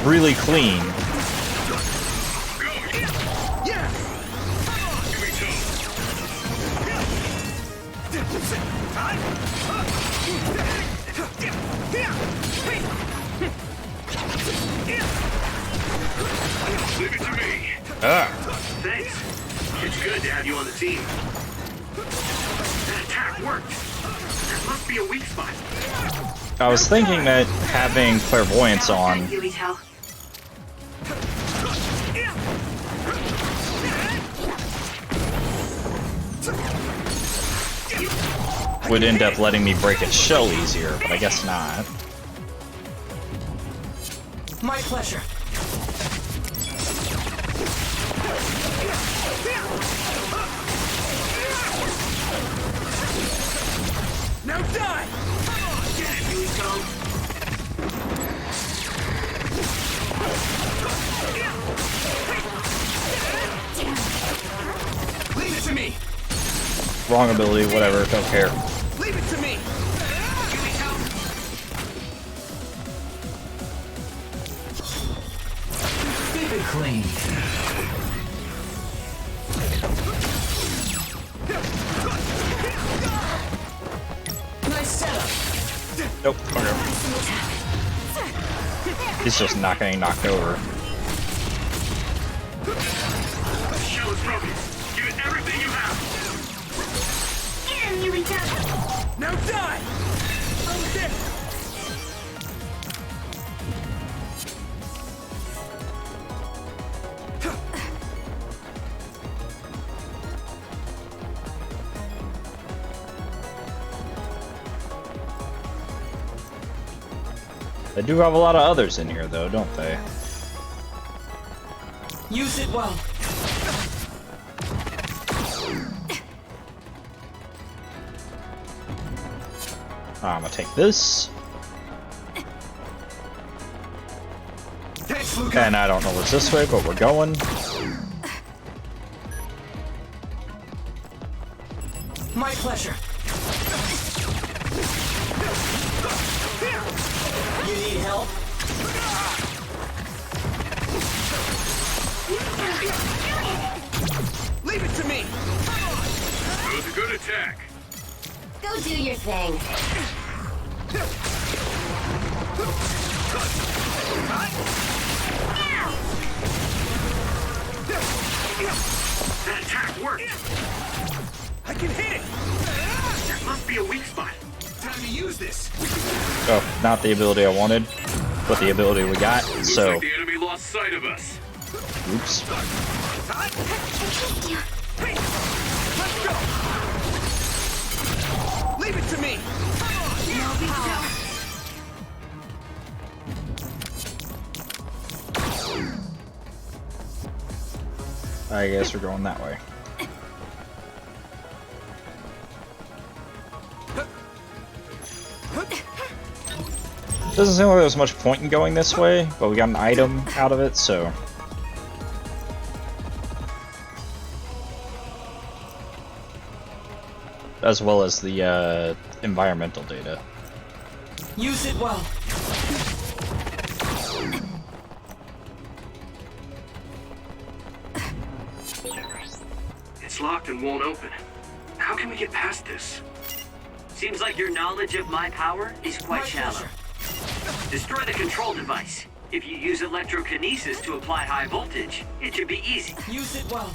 really clean. Yeah! Leave it to me. Ah. Thanks. It's good to have you on the team. That attack worked. There must be a weak spot. I was thinking that having clairvoyance on would end up letting me break its shell easier, but I guess not. My pleasure. Now die! Here we go. Leave it to me! Wrong ability, whatever, don't care. Leave it to me! Keep it clean. Nice setup. Nope, okay. He's just not getting knocked over. The shell is broken. Give it everything you have. And here we go! Now die! Okay. They do have a lot of others in here, though, don't they? Use it well. I'm gonna take this. Thanks, Luca. And I don't know what's this way, but we're going. My pleasure. You need help? Leave it to me! That was a good attack. Go do your thing. That attack worked. I can hit it! That must be a weak spot. Time to use this! Oh, not the ability I wanted, but the ability we got, Looks so... like the enemy lost sight of us. Oops. Hey, let's go! Leave it to me! I guess we're going that way. Doesn't seem like there's much point in going this way, but we got an item out of it, so... As well as the environmental data. Use it well. It's locked and won't open. How can we get past this? Seems like your knowledge of my power is quite shallow. Destroy the control device. If you use electrokinesis to apply high voltage, it should be easy. Use it well.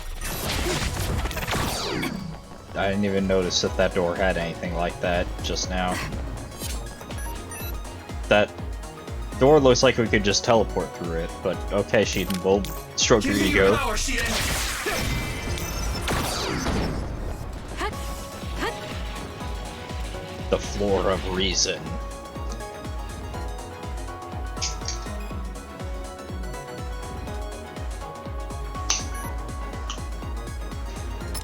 I didn't even notice that that door had anything like that just now. That door looks like we could just teleport through it, but okay, Sheetan, we'll stroke your ego. The floor of reason.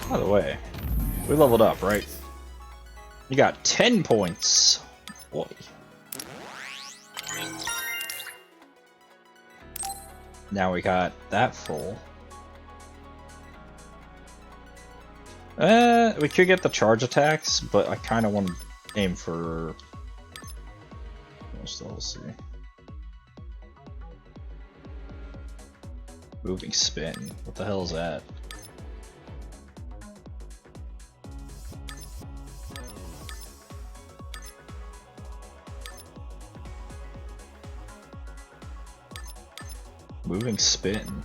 By the way, we leveled up, right? You got 10 points. Boy. Now we got that full. We could get the charge attacks, but I kind of want to aim for... Let's see. Moving spin. What the hell is that? Moving spin.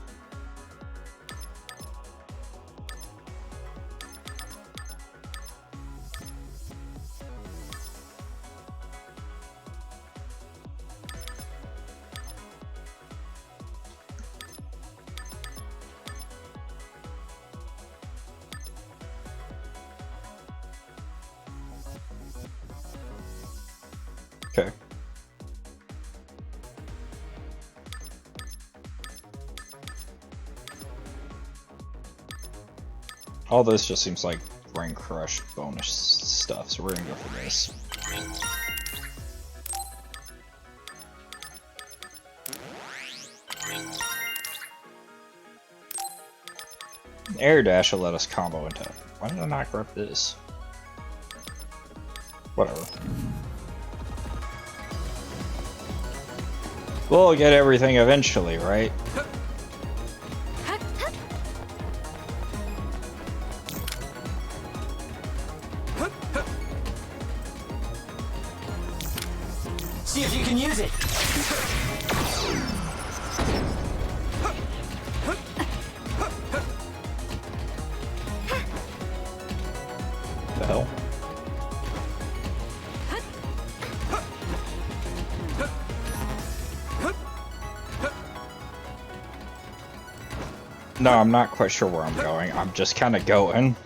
Okay. All this just seems like Brain Crush bonus stuff, so we're gonna go for this. Air Dash will let us combo into it. Why did I not grab this? Whatever. We'll get everything eventually, right? See if you can use it. The hell? No, I'm not quite sure where I'm going. I'm just kind of going.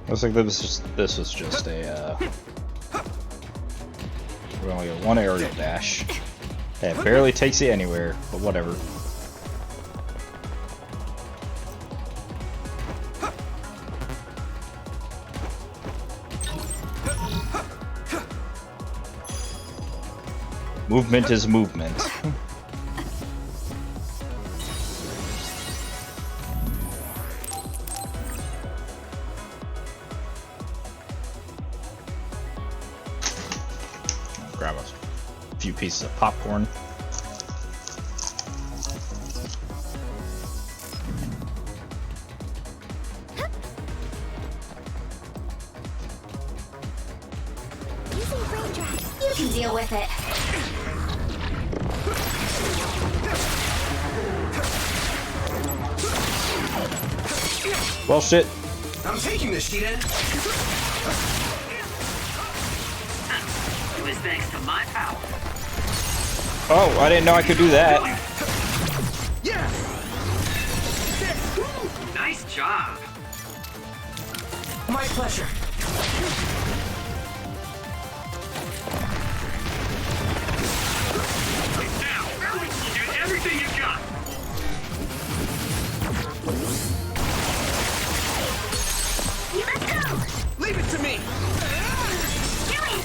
Looks like this was just a we only got one aerial dash. It barely takes you anywhere, but whatever. Movement is movement. Grab a few pieces of popcorn. You can deal with it. Well, shit. I'm taking this, Sheeta. It was thanks to my power. Oh, I didn't know I could do that. Yeah. Nice job. My pleasure. Now, do everything you've got. Let's go! Leave it to me. Do it!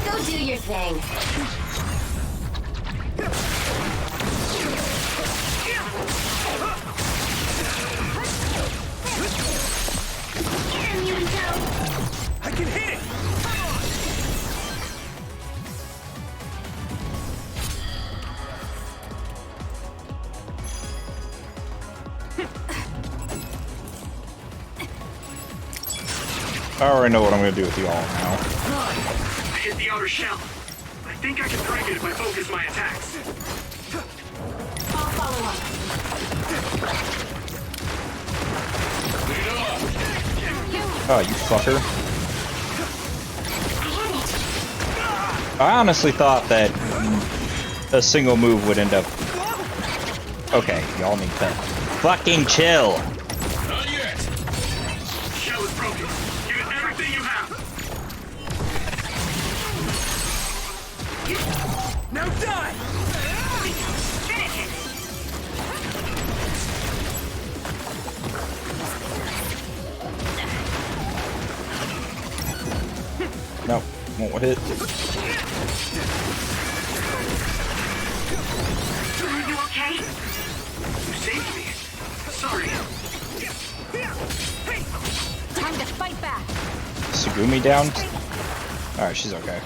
Go do your thing. I can hit it. I already know what I'm gonna do with you all now. I hit the outer shell. I think I can break it if I focus my attacks. I'll follow up. Oh, you fucker. I honestly thought that a single move would end up... Okay, y'all need to fucking chill. Not yet. Shell is broken. Give it everything you have. Now die. Finish it! No, won't hit. Are you okay? You saved me. Sorry. Time to fight back. Sugumi down? Alright, she's okay.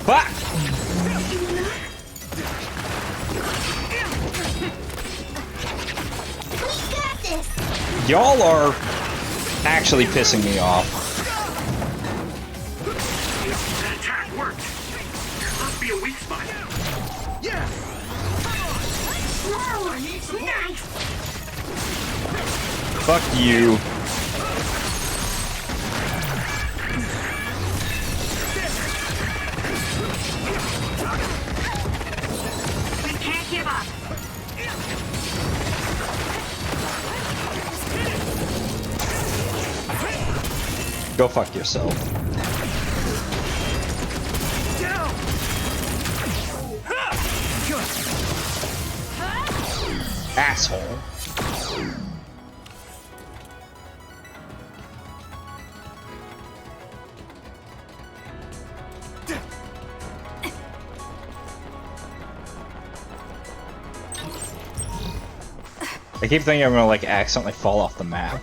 Fuck! We got this! Y'all are actually pissing me off. That attack worked. There must be a weak spot. Yeah. Whoa! Nice! Fuck you. We can't give up. Go fuck yourself. Down. Asshole. I keep thinking I'm gonna like accidentally fall off the map.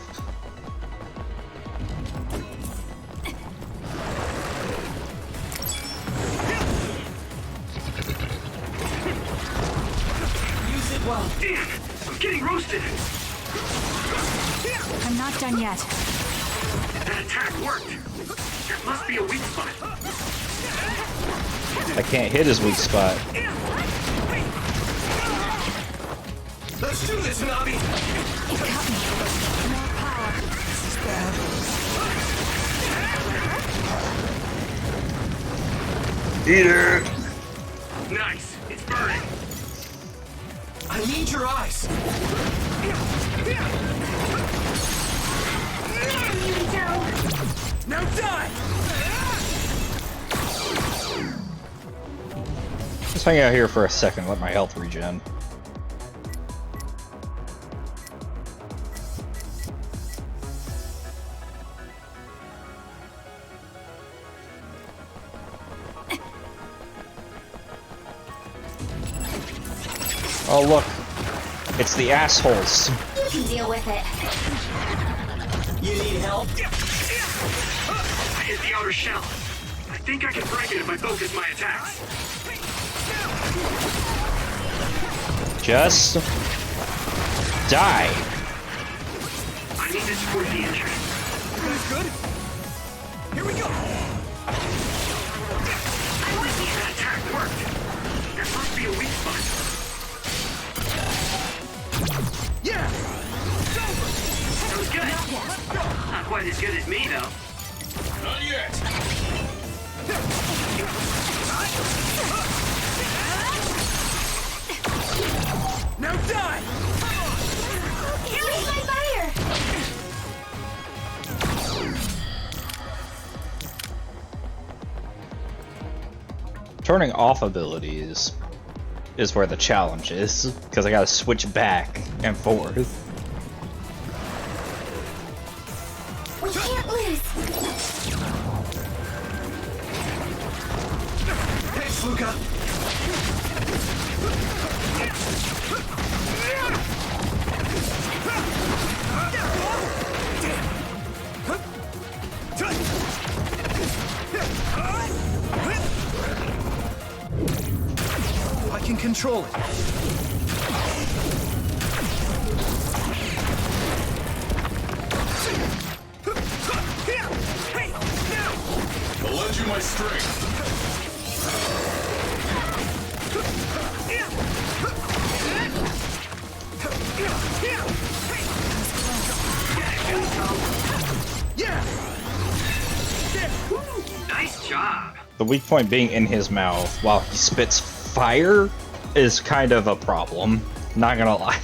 Use it well. Damn, I'm getting roasted. I'm not done yet. That attack worked. There must be a weak spot. I can't hit his weak spot. Let's do this, Nabi. It got me. More power. This is bad. Eat it! Nice, it's burning. I need your eyes. Now die. Just hang out here for a second, let my health regen. Oh look, it's the assholes. You can deal with it. You need help? I hit the outer shell. I think I can break it if I focus my attacks. Just die. I need to support the injury. That's good. Here we go. I'm with you. That attack worked. There must be a weak spot. Yeah. That was good. Not quite as good as me, though. Not yet. Now die. Kill me by fire! Turning off abilities is where the challenge is, because I gotta switch back and forth. We can't lose! Thanks, Luca. I can control it. I'll lend you my strength. Nice job. The weak point being in his mouth while he spits fire is kind of a problem. Not gonna lie.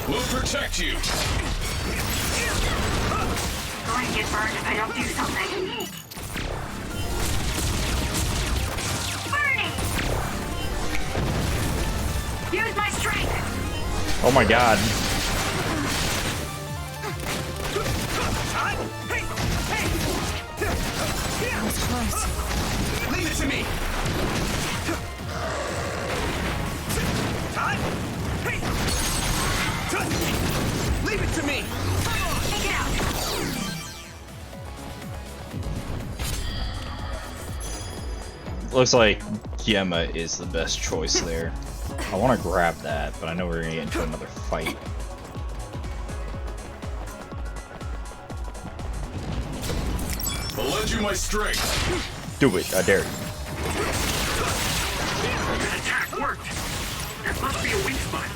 We'll protect you. Going to get burned if I don't do something. Burning! Use my strength! Oh my god. That was close. Leave it to me. Leave it to me. Take it out! Looks like Gemma is the best choice there. I want to grab that, but I know we're gonna get into another fight. I'll lend you my strength. Do it, I dare you. That attack worked. There must be a weak spot.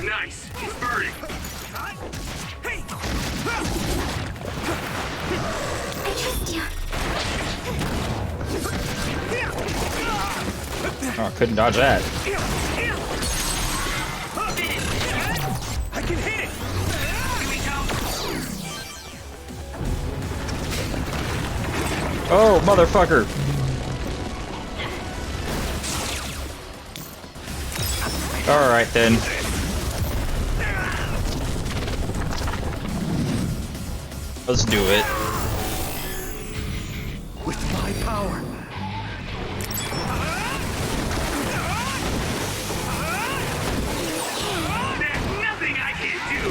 Nice. He's burning. I trust you. Oh, I couldn't dodge that. I can hit it. Here we go. Oh, motherfucker! Alright then. Let's do it. With my power. There's nothing I can't do.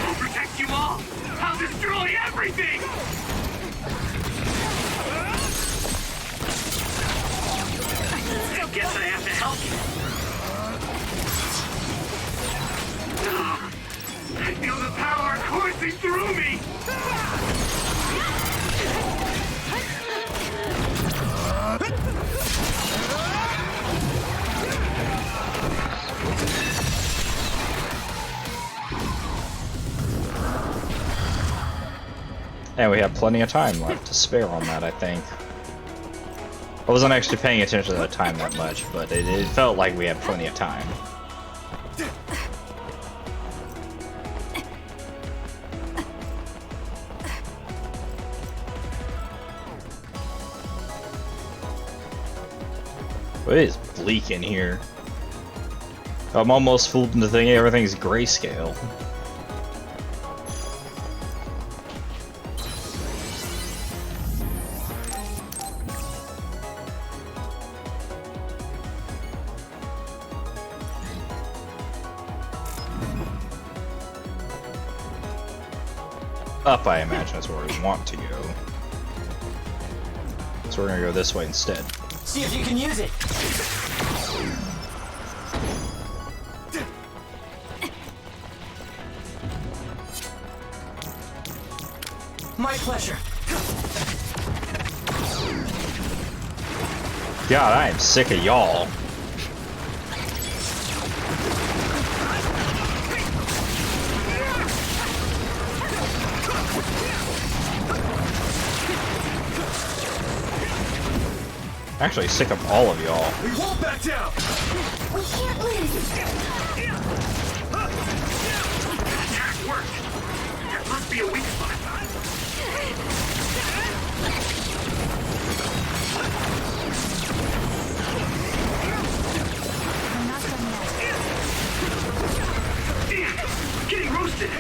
I'll protect you all. I'll destroy everything. I guess I have to help you. I feel the power coursing through me! And we have plenty of time left to spare on that, I think. I wasn't actually paying attention to the time that much, but it felt like we had plenty of time. It is bleak in here. I'm almost fooled into thinking everything's grayscale. Up, I imagine, is where we want to go. So we're gonna go this way instead. See if you can use it. My pleasure. God, I am sick of y'all. Actually, sick of all of y'all. We won't back down! We can't lose! Attack worked! There must be a weak spot. I'm not done yet. Damn! Getting roasted!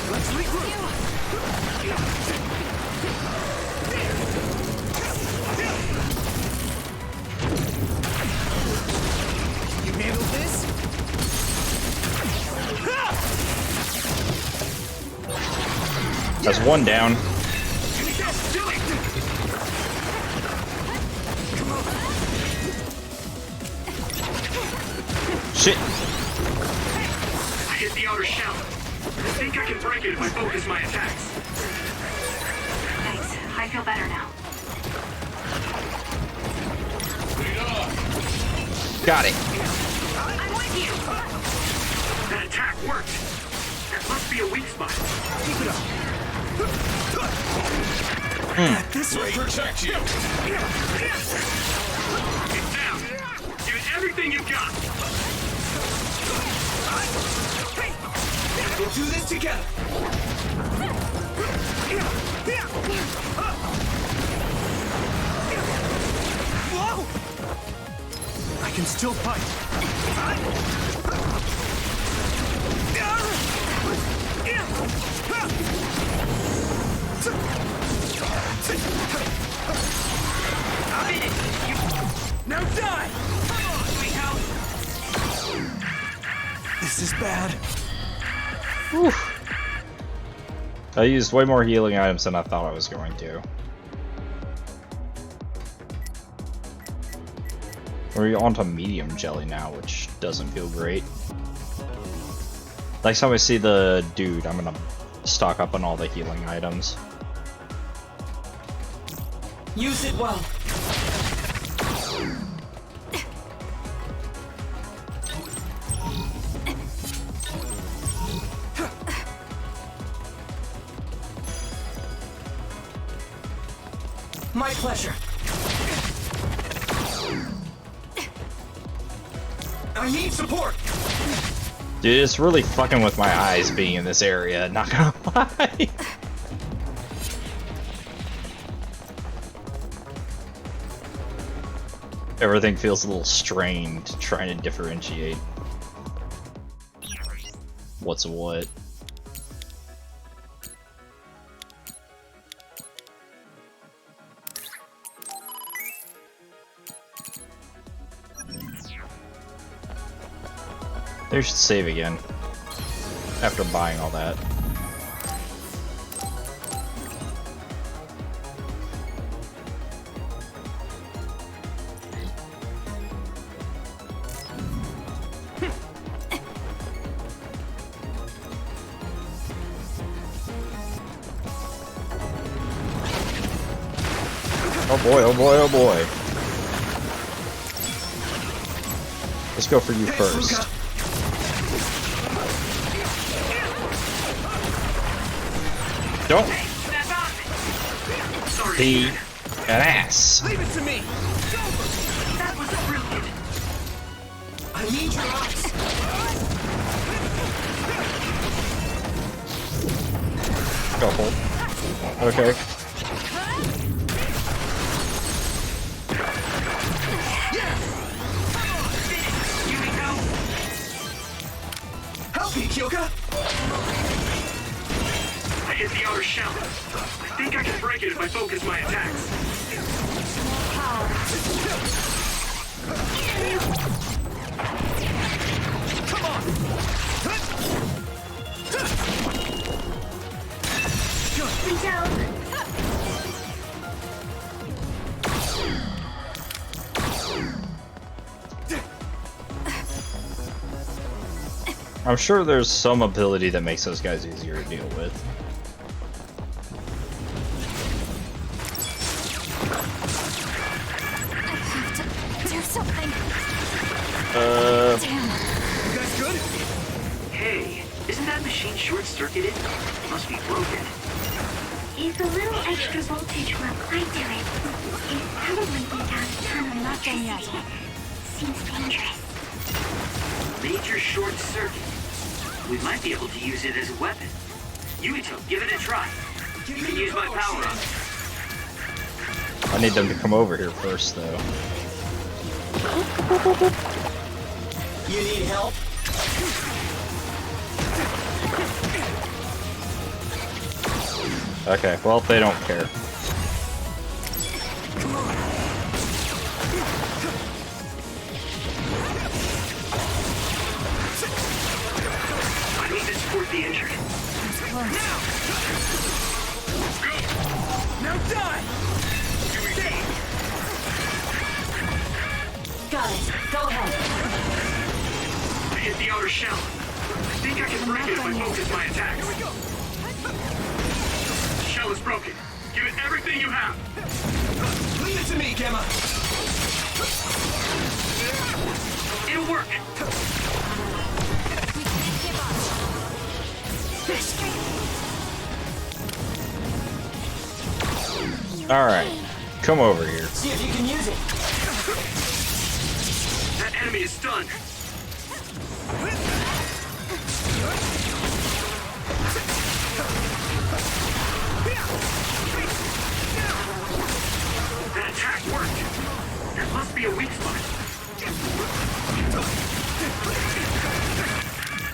Let's regroup! You handle this? That's one down. Shit. I hit the outer shell. I think I can break it if I focus my attacks. Thanks. I feel better now. Got it. I'm with you! That attack worked. There must be a weak spot. Keep it up. This way. Protect you. Get down. Give it everything you've got. We'll do this together. Whoa! I can still fight. I'm in it. Now die! Come on, sweetheart. This is bad. Whew. I used way more healing items than I thought I was going to. We're onto medium jelly now, which doesn't feel great. Next time I see the dude, I'm gonna stock up on all the healing items. Use it well. My pleasure. I need support. Dude, it's really fucking with my eyes being in this area, not gonna lie. Everything feels a little strained, trying to differentiate what's what. They should save again after buying all that. Oh boy, oh boy, oh boy. Let's go for you first. Don't. Sorry. An ass. Leave it to me! That was brilliant. I need your eyes! Go hold. Okay. Help me, Kyoka! I hit the outer shell. I think I can break it if I focus my attacks. Come on! Reach out. I'm sure there's some ability that makes those guys easier to deal with. Do something. You guys good? Hey, isn't that machine short-circuited? It must be broken. If a little extra voltage will apply to it, it'd probably be down a ton of electricity. Seems dangerous. Major short circuit. We might be able to use it as a weapon. Yuito, give it a try. You can use my power-up. I need them to come over here first, though. You need help? Okay, well, they don't care. I need to support the injured. Now die! Got it. Go ahead. I hit the outer shell. I think I can break it if I focus my attacks. The shell is broken. Give it everything you have. Leave it to me, Gemma! It'll work. Alright, come over here. See if you can use it. That enemy is stunned. That attack worked. There must be a weak spot.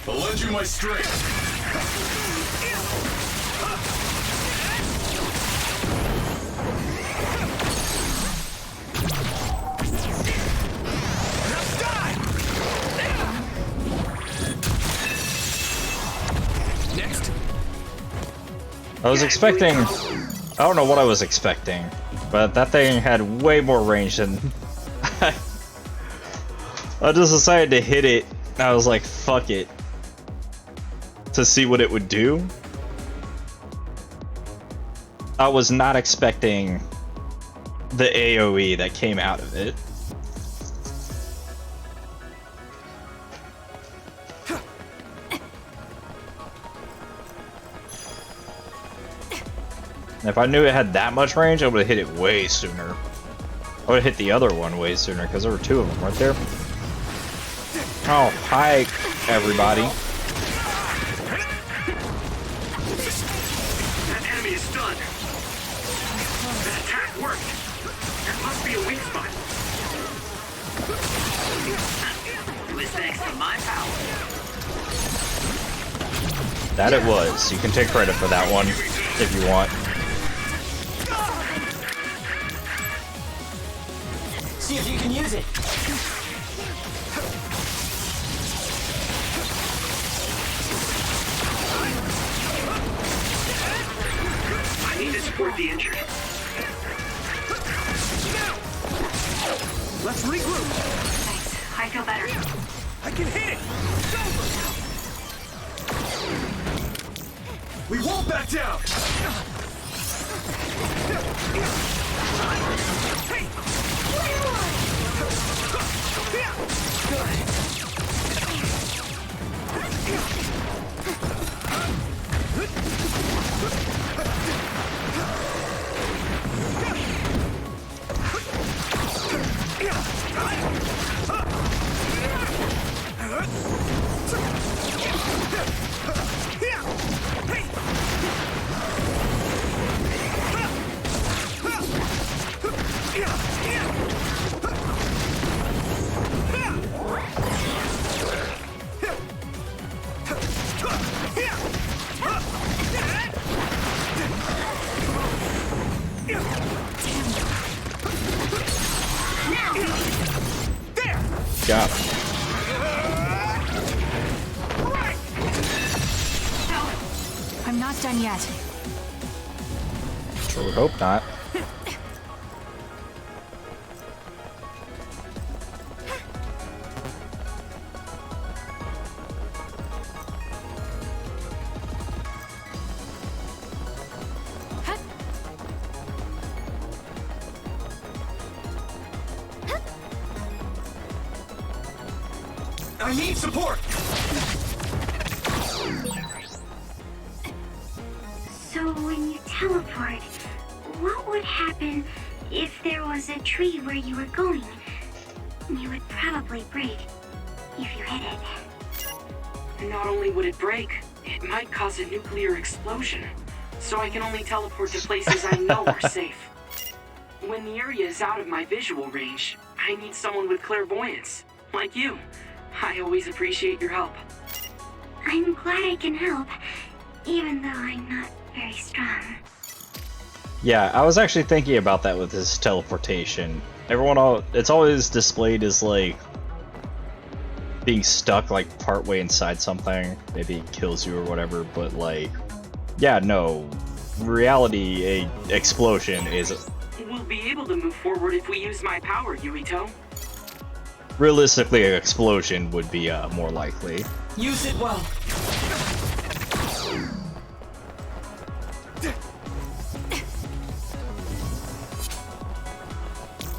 I'll lend you my strength. Next. I was expecting... I don't know what I was expecting, but that thing had way more range than... I just decided to hit it, and I was like, fuck it. To see what it would do. I was not expecting the AoE that came out of it. If I knew it had that much range, I would have hit it way sooner. I would have hit the other one way sooner, because there were two of them, weren't there? Oh, hi, everybody. That enemy is stunned. That attack worked. There must be a weak spot. It was thanks to my power. That it was. You can take credit for that one, if you want. See if you can use it. I need to support the injured. Let's regroup. Thanks. I feel better. I can hit it. We won't back down. Hey. Got him. I'm not done yet. Sure would hope not. I need support! So when you teleport, what would happen if there was a tree where you were going? You would probably break if you hit it. Not only would it break, it might cause a nuclear explosion. So I can only teleport to places I know are safe. When the area is out of my visual range, I need someone with clairvoyance, like you. I always appreciate your help. I'm glad I can help, even though I'm not very strong. Yeah, I was actually thinking about that with his teleportation. It's always displayed as like being stuck like partway inside something, maybe it kills you or whatever, but like, yeah, no, reality, a explosion is... We'll be able to move forward if we use my power, Yuito. Realistically, an explosion would be more likely. Use it well.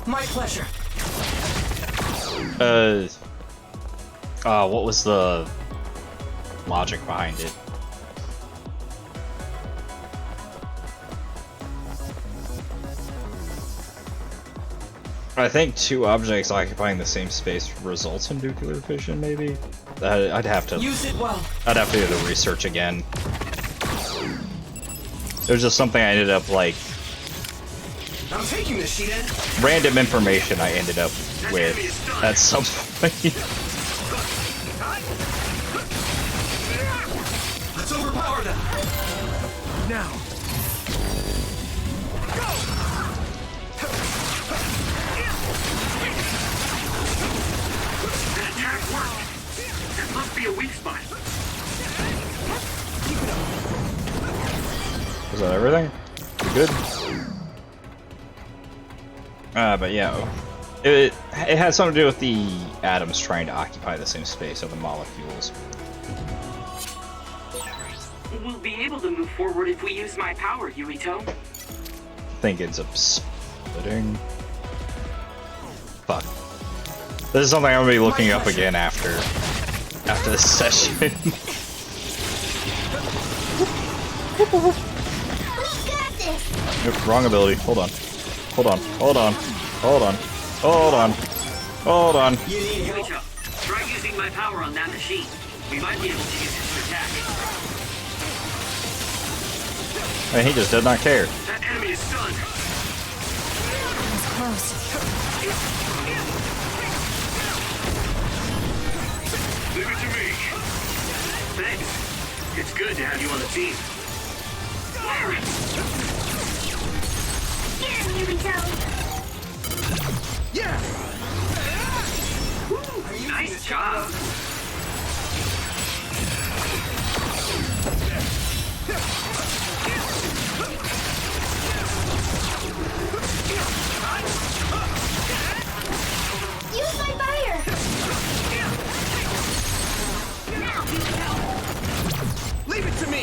My pleasure. What was the logic behind it? I think two objects occupying the same space results in nuclear fission, maybe? I'd have to... Use it well. I'd have to do the research again. It was just something I ended up, like... I'm taking this sheet in. Random information I ended up with at some point. Let's overpower them. Now. That attack worked. That must be a weak spot. Was that everything? You good? But yeah, it had something to do with the atoms trying to occupy the same space of the molecules. We'll be able to move forward if we use my power, Yuito. I think it's a splitting. Fuck. This is something I'm gonna be looking up again after this session. Nope, wrong ability. Hold on. Hold on. Hold on. Hold on. Hold on. Hold on. Yuito, try using my power on that machine. We might be able to use it to attack. And he just did not care. That enemy is stunned. It's close. Leave it to me. Thanks. It's good to have you on the team. Get him, Yuito! Yeah! Nice job. Use my fire! Now, Yuito! Leave it to me!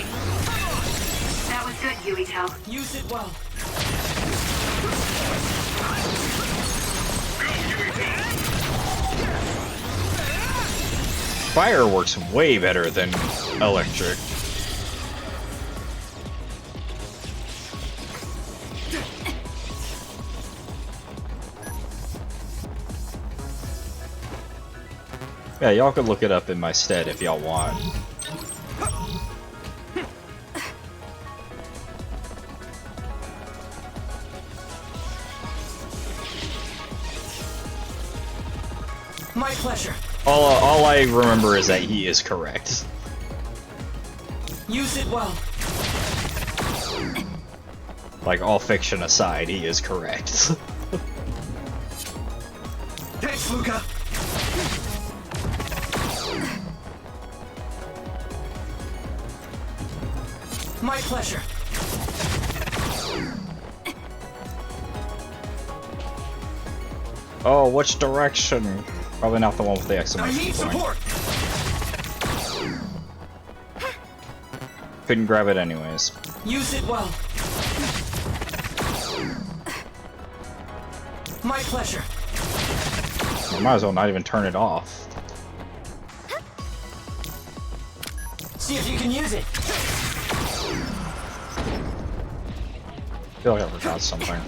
That was good, Yuito. Use it well. Fire works way better than electric. Yeah, y'all could look it up in my stead if y'all want. My pleasure. All I remember is that he is correct. Use it well. Like, all fiction aside, he is correct. Thanks, Luca. My pleasure. Oh, which direction? Probably not the one with the I exclamation need point. support. Couldn't grab it anyways. Use it well. My pleasure. I might as well not even turn it off. See if you can use it. I feel like I forgot something.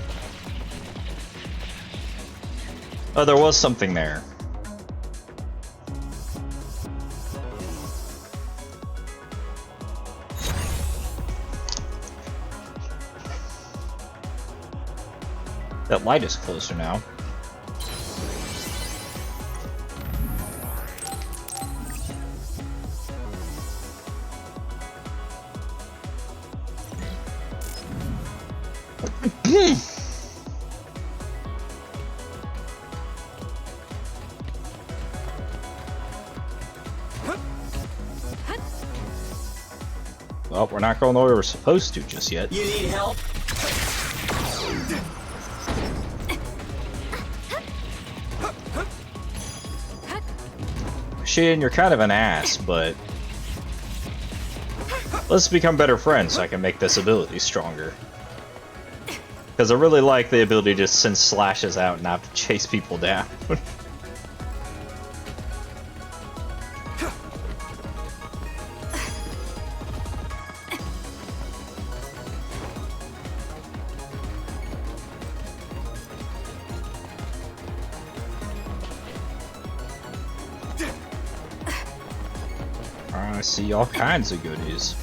Oh, there was something there. That light is closer now. Well, we're not going the way we're supposed to just yet. You need help? Shin, you're kind of an ass, but let's become better friends so I can make this ability stronger. Because I really like the ability to just send slashes out and not have to chase people down. I see all kinds of goodies.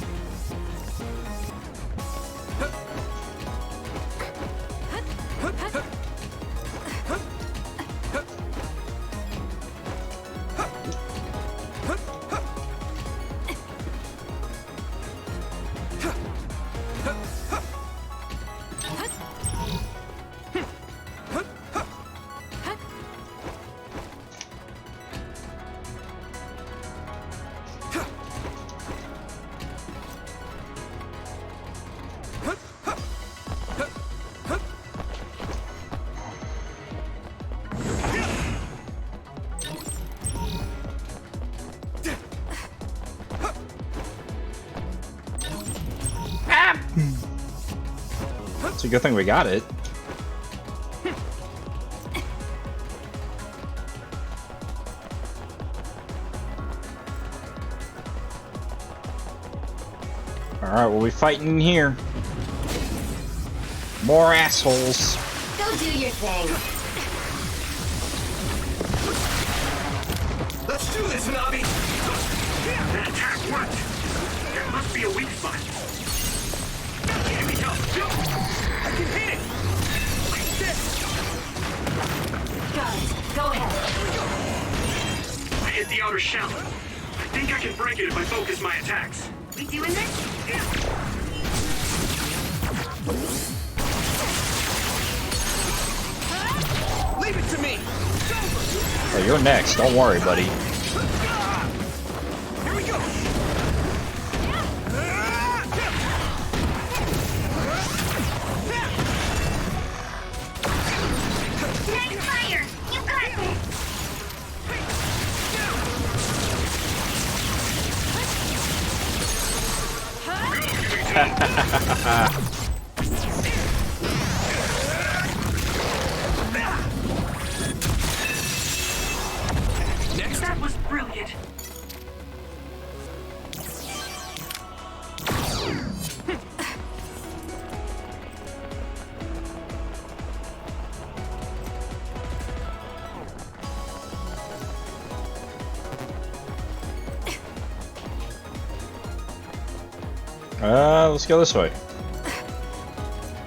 It's a good thing we got it. Alright, we'll be fighting in here. More assholes. Go do your thing. Let's do this, Navi! That attack worked! There must be a weak spot. Here we go! I can hit it! Like this! Guys, go ahead. I hit the outer shell. I think I can break it if I focus my attacks. We doing this? Leave it to me! Oh, you're next. Don't worry, buddy. Here we go! Nice fire! You got this! That was brilliant. Let's go this way.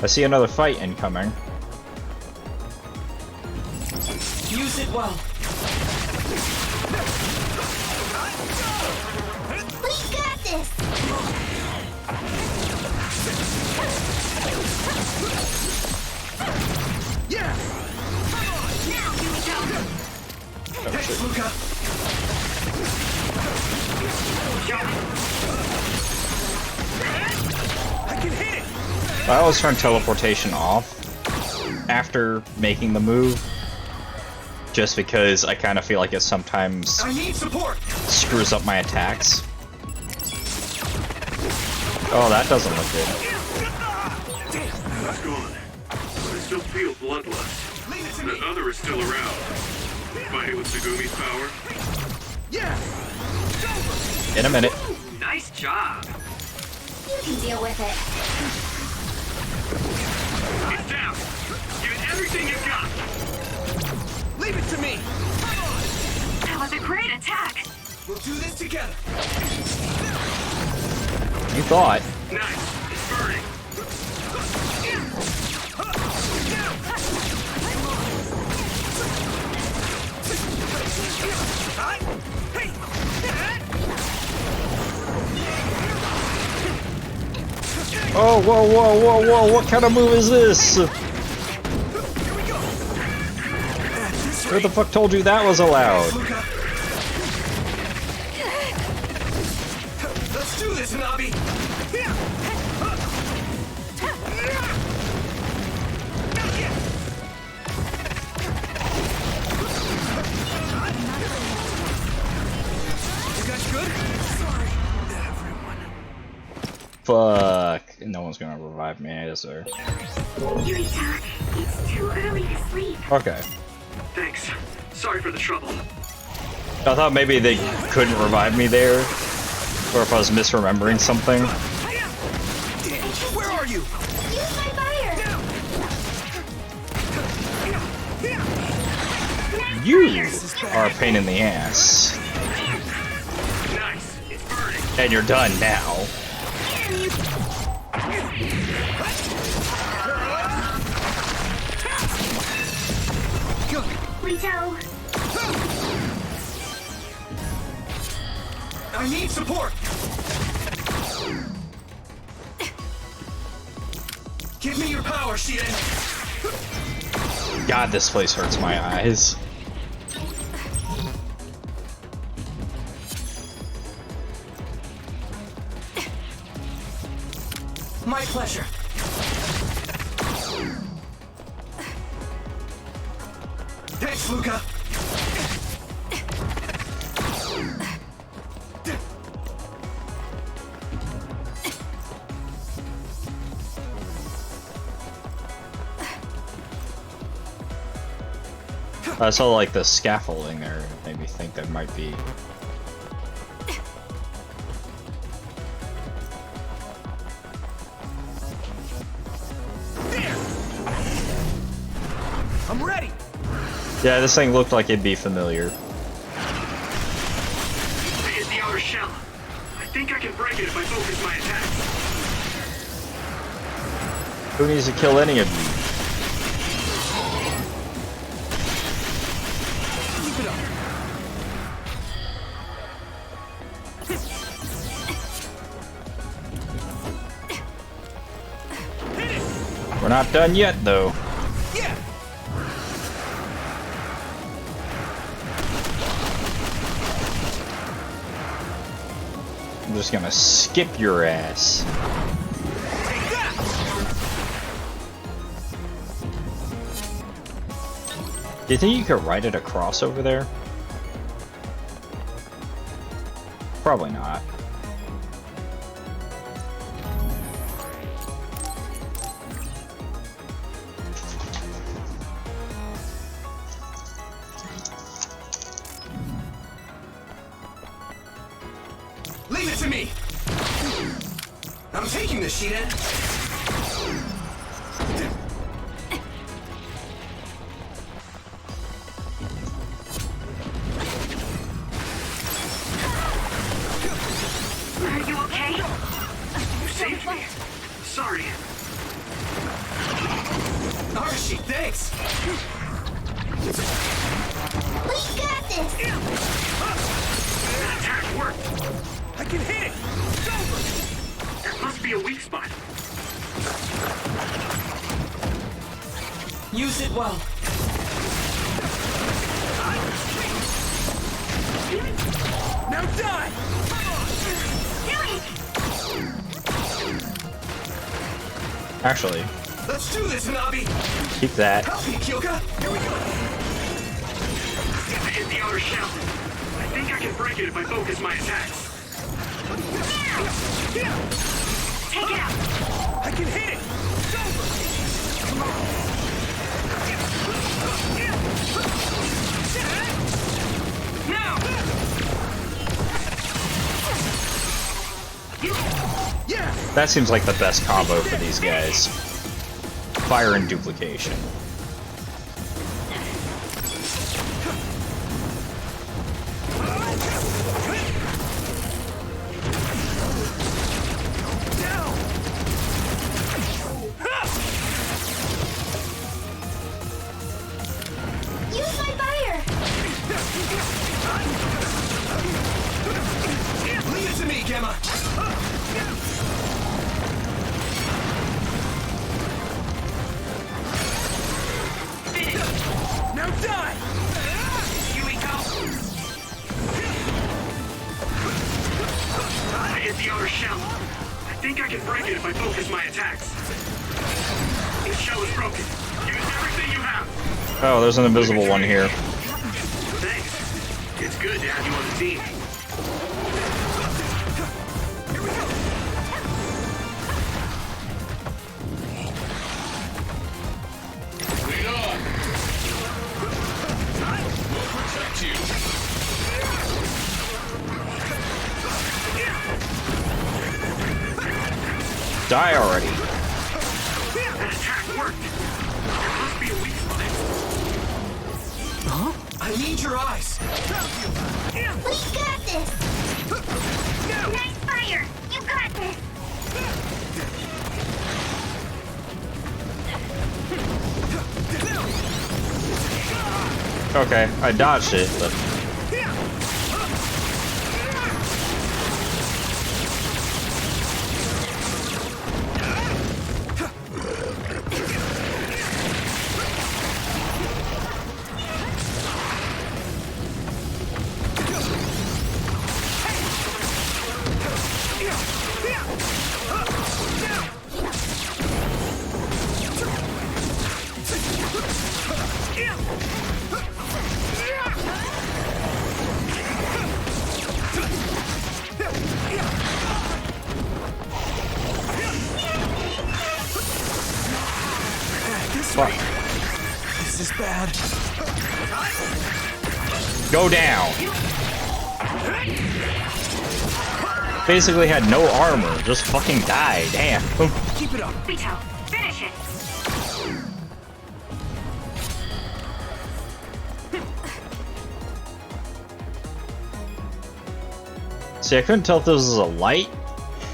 I see another fight incoming. Use it well. We got this! Yeah! Now, here we go! Thanks, Luca! I always turn teleportation off after making the move, just because I kind of feel like it sometimes screws up my attacks. Oh, that doesn't look good. It's gone. I still feel bloodlust. The other is still around. Fighting with Segumi's power? Yeah! In a minute. Nice job. You can deal with it. It's down. Give it everything you've got. Leave it to me! That was a great attack. We'll do this together. You thought. Nice. It's burning. Oh, whoa, whoa, whoa, whoa, what kind of move is this? Who the fuck told you that was allowed? Let's do this, Nabi! You guys good? Sorry, everyone. Fuck. No one's gonna revive me, is there? Yurita, it's too early to sleep. Okay. Thanks. Sorry for the trouble. I thought maybe they couldn't revive me there, or if I was misremembering something. Where are you? Use my fire! You are a pain in the ass. Nice. It's burning. And you're done now. Rito! I need support! Give me your power, Shiden! God, this place hurts my eyes. My pleasure. Thanks, Luca. I saw like the scaffolding there. It made me think there might be. I'm ready. Yeah, this thing looked like it'd be familiar. I hit the outer shell. I think I can break it if I focus my attack. Who needs to kill any of you? We're not done yet, though. Yeah. I'm just gonna skip your ass. Do you think you could ride it across over there? Probably not. Leave it to me. I'm taking this, Shiden. Are you okay? You saved me. Sorry. Arashi, thanks. We got this! That attack worked. I can hit it. There must be a weak spot. Use it well. Now die. Actually, Let's do this, Nabi! keep that. Help me, Kyoka! Here we go! I hit the outer shell. I think I can break it if I focus my attacks. Take it out! I can hit it! Now! Yeah! That seems like the best combo for these guys. Fire and duplication. Use my fire! Leave it to me, Gemma! Now die! Here we go. I hit the outer shell. I think I can break it if I focus my attacks. The shell is broken. Use everything you have. Oh, there's an invisible one here. Thanks. It's good to have you on the team. Lead on! We'll protect you! Die already. That attack worked. There must be a weak spot. Huh? I need your eyes! We got this! Nice fire! You got this! Okay, I dodged it, but fuck. This is bad. Go down. Basically had no armor, just fucking died. Damn. Keep it up. Vito, finish it! See, I couldn't tell if this was a light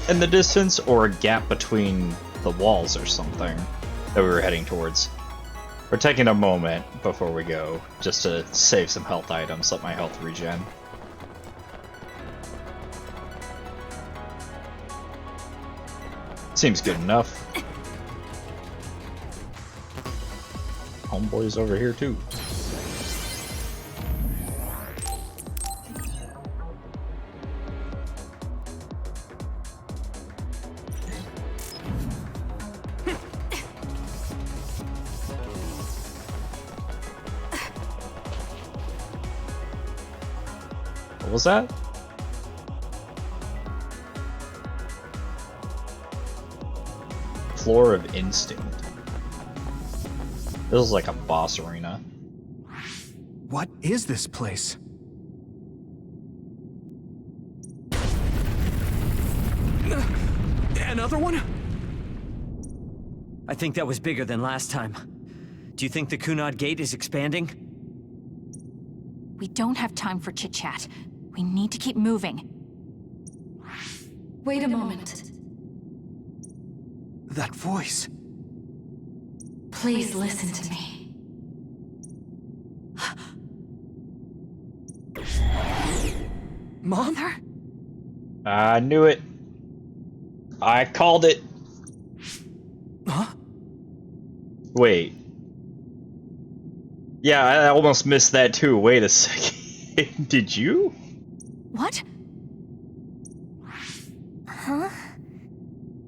in the distance or a gap between the walls or something that we were heading towards. We're taking a moment before we go, just to save some health items, let my health regen. Seems good enough. Homeboy's over here too. What was that? Floor of Instinct. This is like a boss arena. What is this place? Another one? I think that was bigger than last time. Do you think the Kunad Gate is expanding? We don't have time for chit-chat. We need to keep moving. Wait a moment. That voice. Please listen to me. Mother? I knew it. I called it. Huh? Wait. Yeah, I almost missed that too. Wait a second. Did you? What? Huh?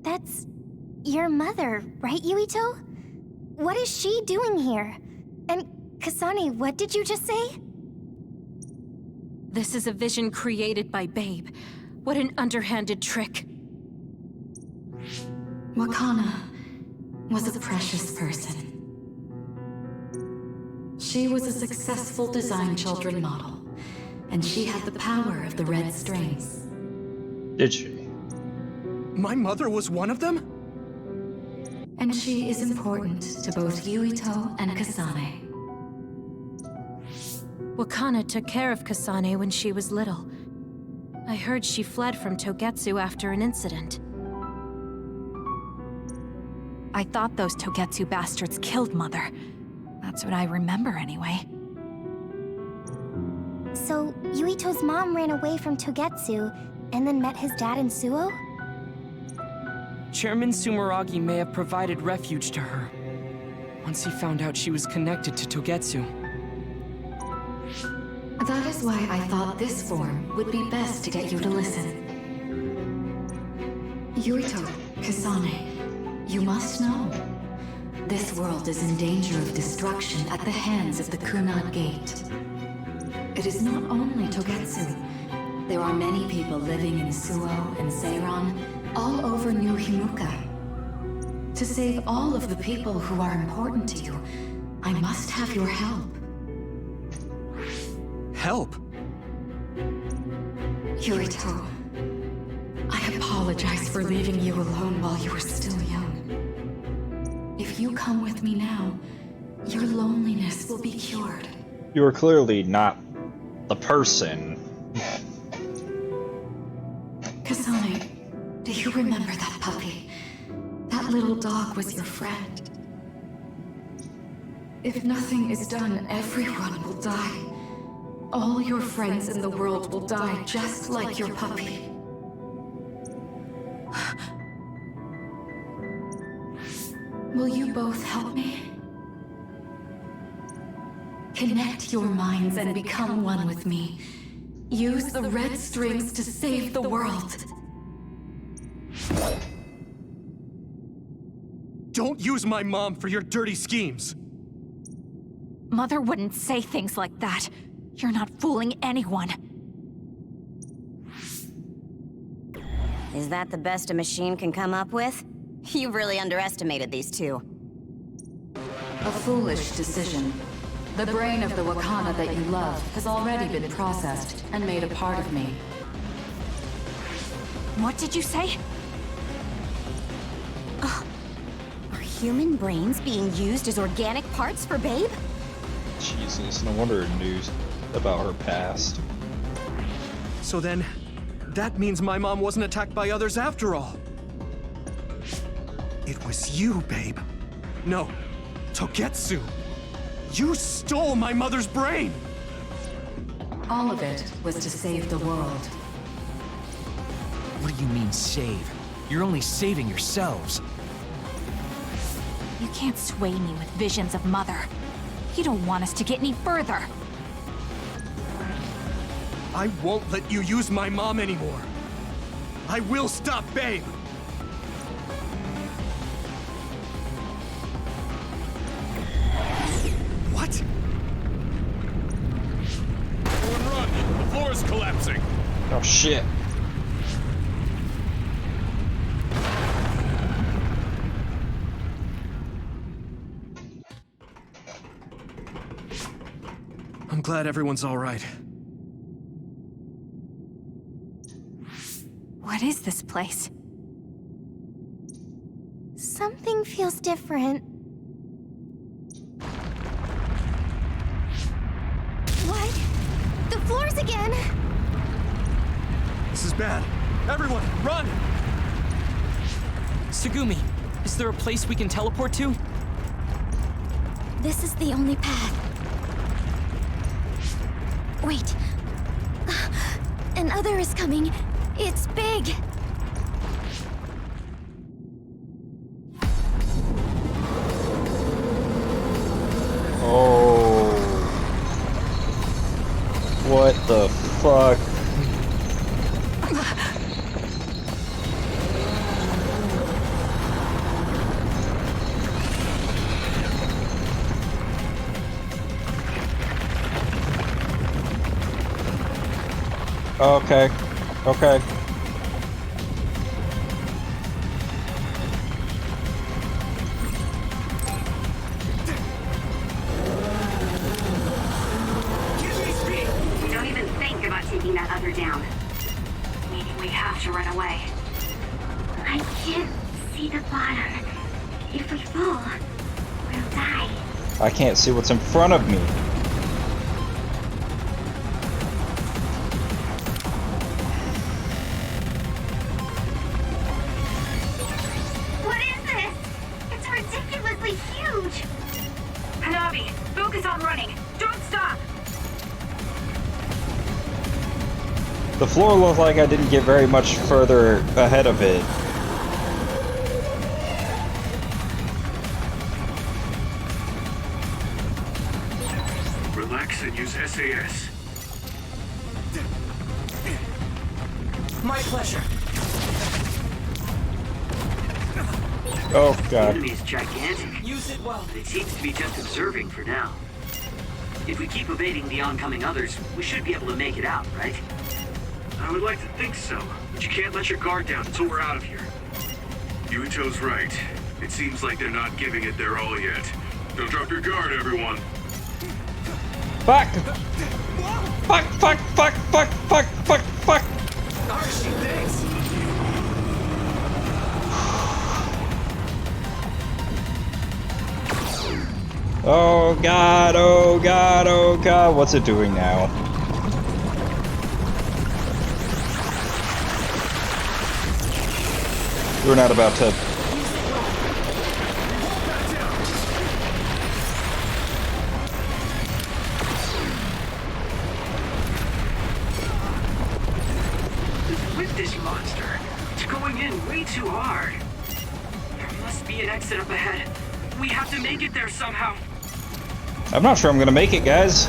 That's Your mother, right, Yuito? What is she doing here? And Kasane, what did you just say? This is a vision created by Babe. What an underhanded trick. Wakana was a precious person. She was a successful design children model, and she had the power of the red strings. Did she? My mother was one of them? And she is important to both Yuito and Kasane. Wakana took care of Kasane when she was little. I heard she fled from Togetsu after an incident. I thought those Togetsu bastards killed Mother. That's what I remember anyway. So, Yuito's mom ran away from Togetsu and then met his dad in Suo? Chairman Sumeragi may have provided refuge to her. Once he found out she was connected to Togetsu. That is why I thought this form would be best to get you to listen. Yuito, Kasane, you must know. This world is in danger of destruction at the hands of the Kunad Gate. It is not only Togetsu. There are many people living in Suo and Seiron, all over New Himuka. To save all of the people who are important to you, I must have your help. Help? Yuito, I apologize for leaving you alone while you were still young. If you come with me now, your loneliness will be cured. You are clearly not the person. Kasane, do you remember that puppy? That little dog was your friend. If nothing is done, everyone will die. All your friends in the world will die just like your puppy. Will you both help me? Connect your minds and become one with me. Use the red strings to save the world. Don't use my mom for your dirty schemes! Mother wouldn't say things like that. You're not fooling anyone. Is that the best a machine can come up with? You've really underestimated these two. A foolish decision. The brain of the Wakana that you love has already been processed and made a part of me. What did you say? Are human brains being used as organic parts for Babe? Jesus, no wonder news about her past. So then, that means my mom wasn't attacked by others after all. It was you, Babe. No, Togetsu. You stole my mother's brain! All of it was to save the world. What do you mean, save? You're only saving yourselves. You can't sway me with visions of Mother. You don't want us to get any further. I won't let you use my mom anymore. I will stop Babe! What? Everyone run! The floor is collapsing! Oh shit. I'm glad everyone's all right. What is this place? Something feels different. What? The floors again! This is bad. Everyone, run! Tsugumi, is there a place we can teleport to? This is the only path. Wait. Another is coming. It's big. Oh. What the fuck? Okay. Okay. Don't even think about taking that other down. Meaning we have to run away. I can't see the bottom. If we fall, we'll die. I can't see what's in front of me. What is this? It's ridiculously huge! Hanabi, focus on running. Don't stop! The floor looked like I didn't get very much further ahead of it. Relax and use SAS. My pleasure. Oh The god. enemy is gigantic. Use it well. But it seems to be just observing for now. If we keep evading the oncoming others, we should be able to make it out, right? I would like to think so, but you can't let your guard down until we're out of here. Yuito's right. It seems like they're not giving it their all yet. Don't drop your guard, everyone. Fuck! Fuck, fuck, fuck, fuck, fuck, fuck, fuck! Archie, thanks. Oh god, oh god, oh god. What's it doing now? We're not about to... With this monster, it's going in way too hard. There must be an exit up ahead. We have to make it there somehow. I'm not sure I'm gonna make it, guys.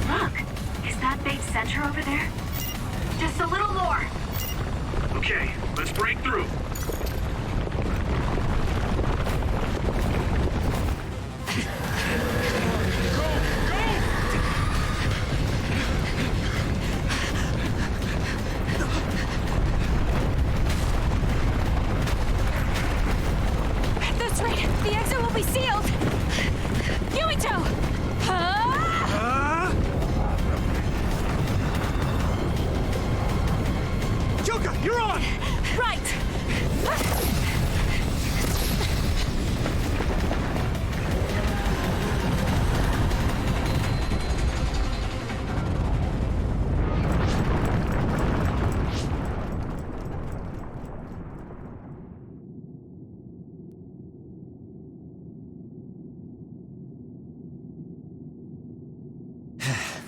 Look, is that big center over there? Just a little more. Okay, let's break through. That's right! The exit will be sealed! Yuito! Joker, you're on! Right!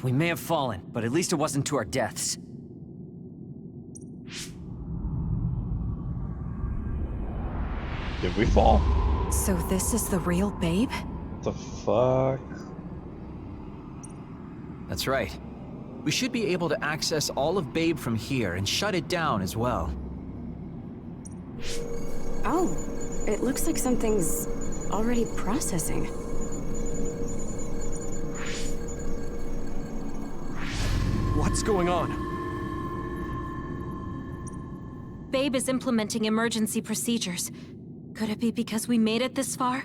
We may have fallen, but at least it wasn't to our deaths. Did we fall? So this is the real Babe? The fuck? That's right. We should be able to access all of Babe from here and shut it down as well. Oh, it looks like something's already processing. What's going on? Babe is implementing emergency procedures. Could it be because we made it this far?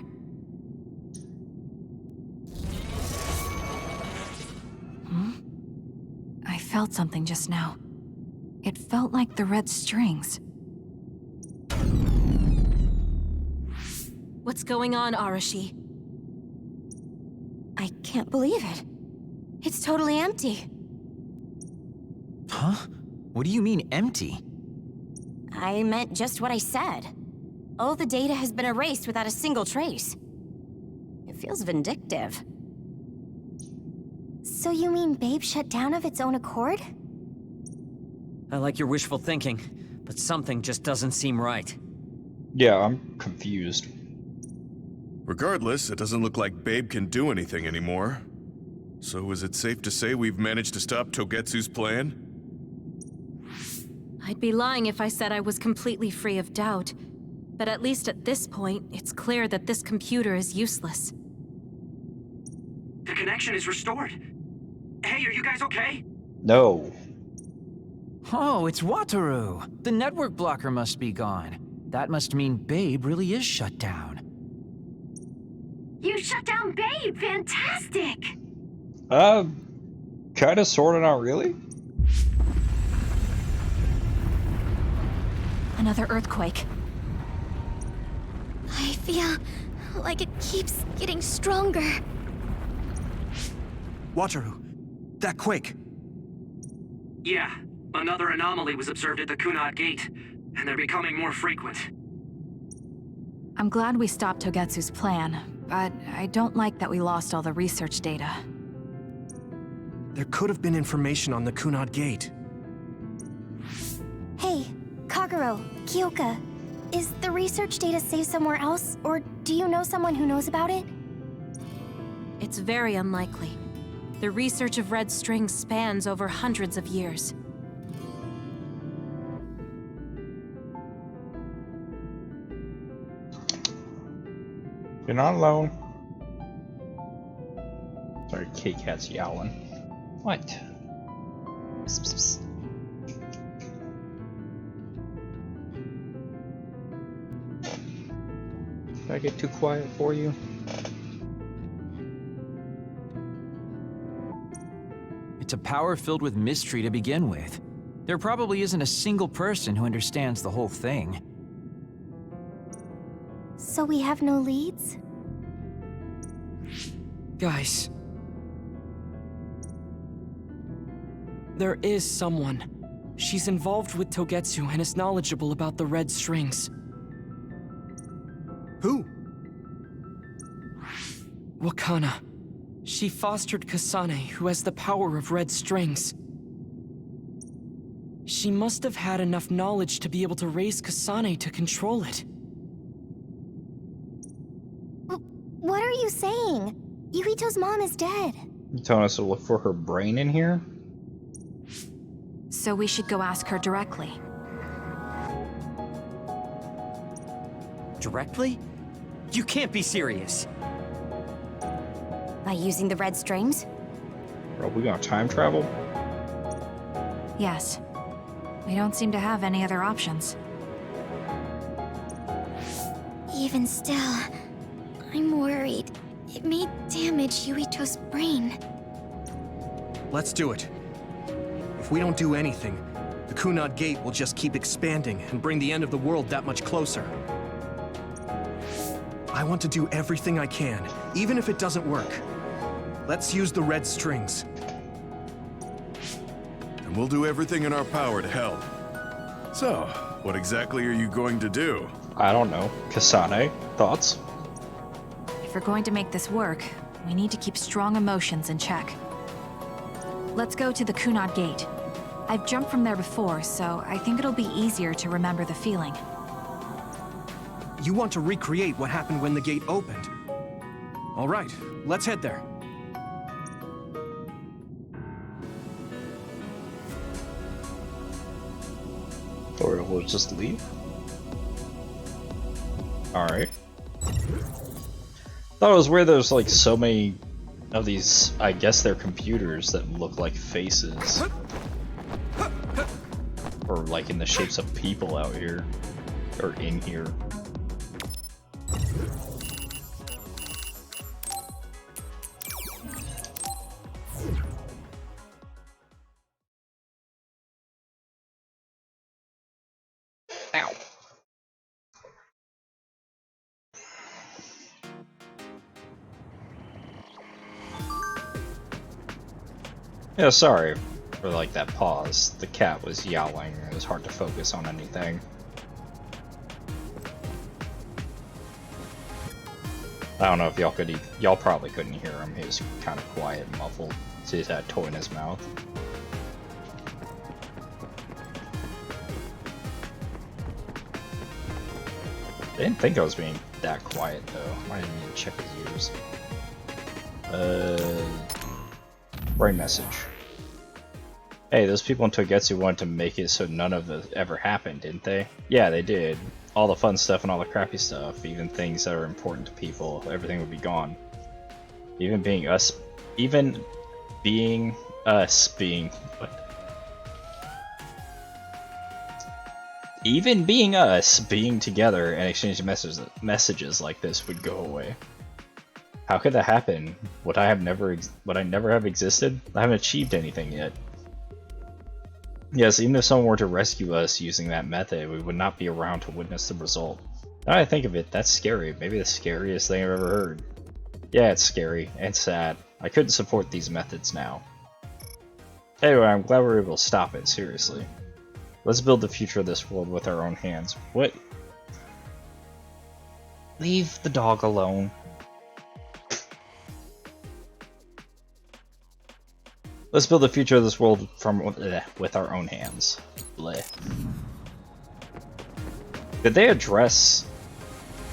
I felt something just now. It felt like the red strings. What's going on, Arashi? I can't believe it. It's totally empty. Huh? What do you mean, empty? I meant just what I said. All the data has been erased without a single trace. It feels vindictive. So you mean Babe shut down of its own accord? I like your wishful thinking, but something just doesn't seem right. Yeah, I'm confused. Regardless, it doesn't look like Babe can do anything anymore. So is it safe to say we've managed to stop Togetsu's plan? I'd be lying if I said I was completely free of doubt. But at least at this point, it's clear that this computer is useless. The connection is restored. Hey, are you guys okay? No. Oh, it's Wataru. The network blocker must be gone. That must mean Babe really is shut down. You shut down Babe! Fantastic! Kinda, sorta, not really. Another earthquake. I feel like it keeps getting stronger. Wataru, that quake. Yeah, another anomaly was observed at the Kunad Gate, and they're becoming more frequent. I'm glad we stopped Togetsu's plan, but I don't like that we lost all the research data. There could have been information on the Kunad Gate. Hey, Kagero, Kyoka, is the research data saved somewhere else, or do you know someone who knows about it? It's very unlikely. The research of red strings spans over hundreds of years. You're not alone. Sorry, Kit Kat's yowling. What? Psst, psst, psst. Did I get too quiet for you? It's a power filled with mystery to begin with. There probably isn't a single person who understands the whole thing. So we have no leads? Guys. There is someone. She's involved with Togetsu and is knowledgeable about the red strings. Who? Wakana. She fostered Kasane, who has the power of red strings. She must have had enough knowledge to be able to raise Kasane to control it. What are you saying? Yuito's mom is dead. You telling us to look for her brain in here? So we should go ask her directly. Directly? You can't be serious. By using the red strings? Are we gonna time travel? Yes. We don't seem to have any other options. Even still, I'm worried. It may damage Yuito's brain. Let's do it. If we don't do anything, the Kunad Gate will just keep expanding and bring the end of the world that much closer. I want to do everything I can, even if it doesn't work. Let's use the red strings. And we'll do everything in our power to help. So, what exactly are you going to do? I don't know. Kasane, thoughts? If we're going to make this work, we need to keep strong emotions in check. Let's go to the Kunad Gate. I've jumped from there before, so I think it'll be easier to remember the feeling. You want to recreate what happened when the gate opened? All right, let's head there. Or we'll just leave? Alright. Thought it was weird there's like so many of these, I guess they're computers that look like faces. Or like in the shapes of people out here. Or in here. Ow. Yeah, sorry for like that pause. The cat was yowling and it was hard to focus on anything. I don't know if y'all could, y'all probably couldn't hear him. He was kind of quiet and muffled. So he's had a toy in his mouth. I didn't think I was being that quiet though. I didn't even check his ears. Brain message. Hey, those people in Togetsu wanted to make it so none of it ever happened, didn't they? Yeah, they did. All the fun stuff and all the crappy stuff, even things that are important to people, everything would be gone. Even being us even being us being even being us being together and exchanging messages like this would go away. How could that happen? Would I never have existed? I haven't achieved anything yet. Yes, even if someone were to rescue us using that method, we would not be around to witness the result. Now that I think of it, that's scary. Maybe the scariest thing I've ever heard. Yeah, it's scary and sad. I couldn't support these methods now. Anyway, I'm glad we were able to stop it, seriously. Let's build the future of this world with our own hands. What? Leave the dog alone. Let's build the future of this world with our own hands. Bleh. Did they address...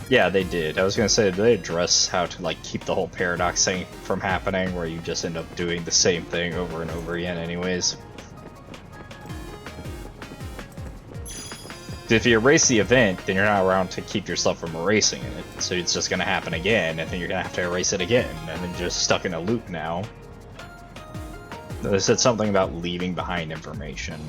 Yeah, they did. I was gonna say, did they address how to like keep the whole paradox thing from happening, where you just end up doing the same thing over and over again anyways? If you erase the event, then you're not around to keep yourself from erasing it. So it's just gonna happen again, and then you're gonna have to erase it again, and then you're just stuck in a loop now. They said something about leaving behind information.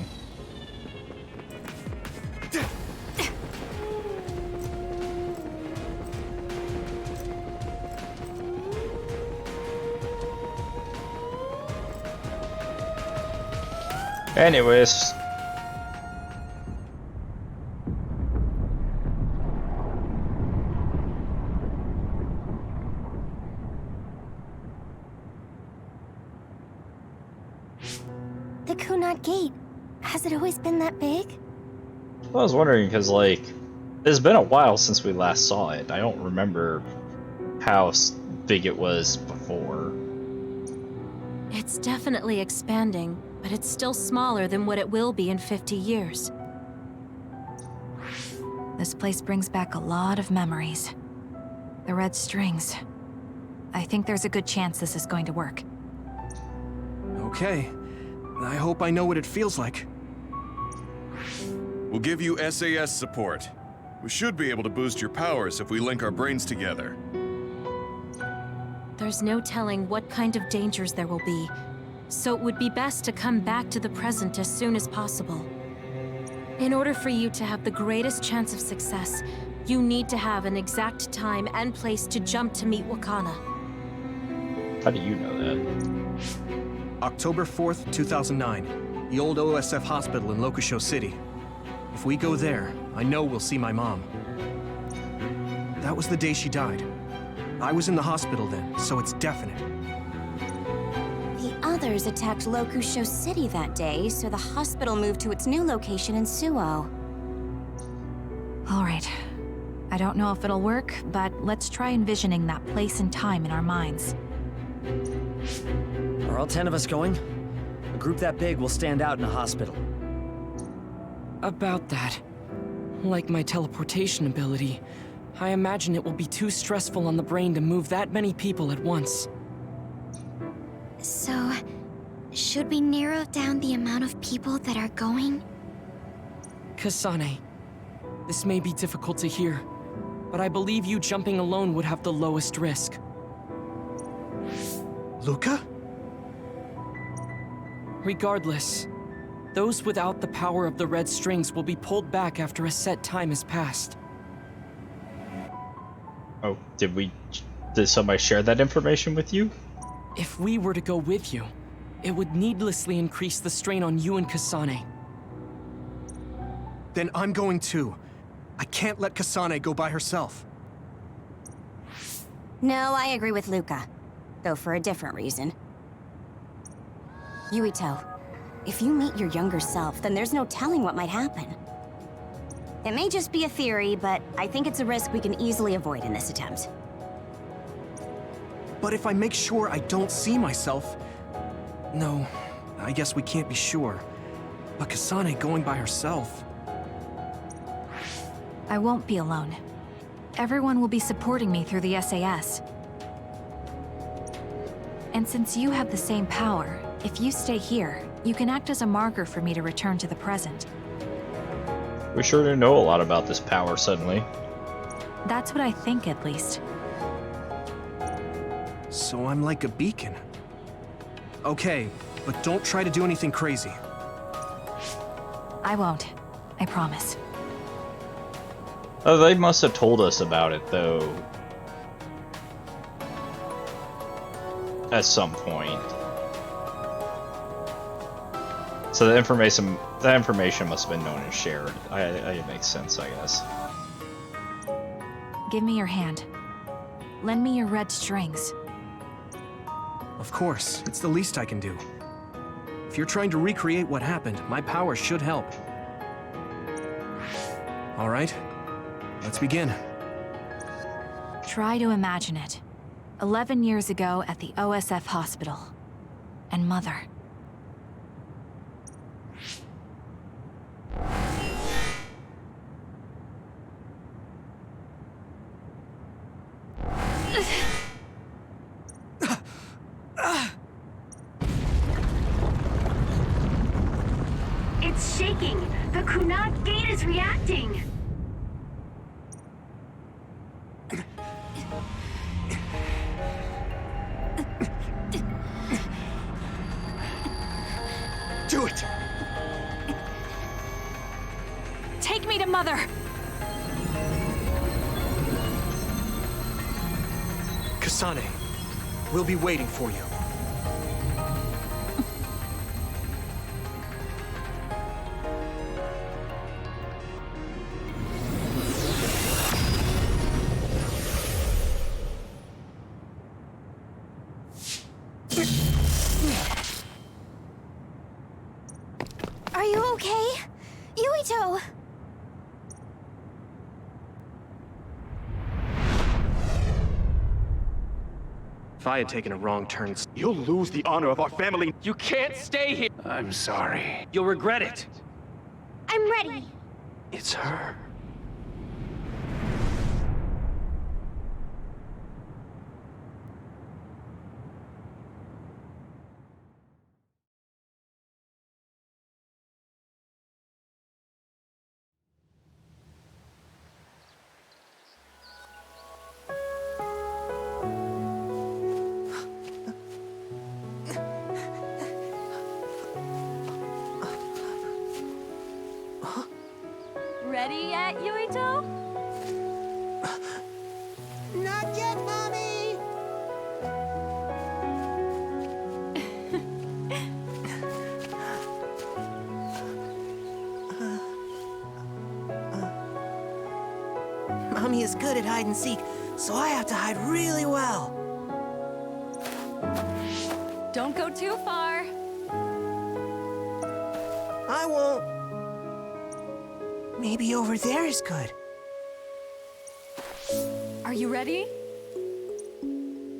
Anyways. The Kunad Gate. Has it always been that big? Well, I was wondering, because, like, it's been a while since we last saw it. I don't remember how big it was before. It's definitely expanding, but it's still smaller than what it will be in 50 years. This place brings back a lot of memories. The red strings. I think there's a good chance this is going to work. Okay. I hope I know what it feels like. We'll give you SAS support. We should be able to boost your powers if we link our brains together. There's no telling what kind of dangers there will be, so it would be best to come back to the present as soon as possible. In order for you to have the greatest chance of success, you need to have an exact time and place to jump to meet Wakana. How do you know that? October 4th, 2009. The old OSF hospital in Lokusho City. If we go there, I know we'll see my mom. That was the day she died. I was in the hospital then, so it's definite. The others attacked Lokusho City that day, so the hospital moved to its new location in Suo. All right. I don't know if it'll work, but let's try envisioning that place and time in our minds. Are all 10 of us going? A group that big will stand out in a hospital. About that. Like my teleportation ability, I imagine it will be too stressful on the brain to move that many people at once. So, should we narrow down the amount of people that are going? Kasane, this may be difficult to hear, but I believe you jumping alone would have the lowest risk. Luca? Regardless, those without the power of the red strings will be pulled back after a set time has passed. Oh, did somebody share that information with you? If we were to go with you, it would needlessly increase the strain on you and Kasane. Then I'm going too. I can't let Kasane go by herself. No, I agree with Luca. Though for a different reason. Yuito, if you meet your younger self, then there's no telling what might happen. It may just be a theory, but I think it's a risk we can easily avoid in this attempt. But if I make sure I don't see myself... No, I guess we can't be sure. But Kasane going by herself... I won't be alone. Everyone will be supporting me through the SAS. And since you have the same power, if you stay here, you can act as a marker for me to return to the present. We sure do know a lot about this power suddenly. That's what I think, at least. So I'm like a beacon. Okay, but don't try to do anything crazy. I won't. I promise. Oh, they must have told us about it, though. At some point. So the information must have been known and shared. It makes sense, I guess. Give me your hand. Lend me your red strings. Of course, it's the least I can do. If you're trying to recreate what happened, my power should help. All right, let's begin. Try to imagine it. 11 years ago at the OSF hospital. And Mother. It's shaking! The Kunad gate is reacting! Do it! Take me to Mother! Kasane, we'll be waiting for you. Are you okay? Yuito! If I had taken a wrong turn, You'll lose the honor of our family. You can't stay here! I'm sorry. You'll regret it. I'm ready! It's her. Ready yet, Yuito? Not yet, Mommy! Mommy is good at hide and seek, so I have to hide really well. Don't go too far. I won't. Maybe over there is good. Are you ready?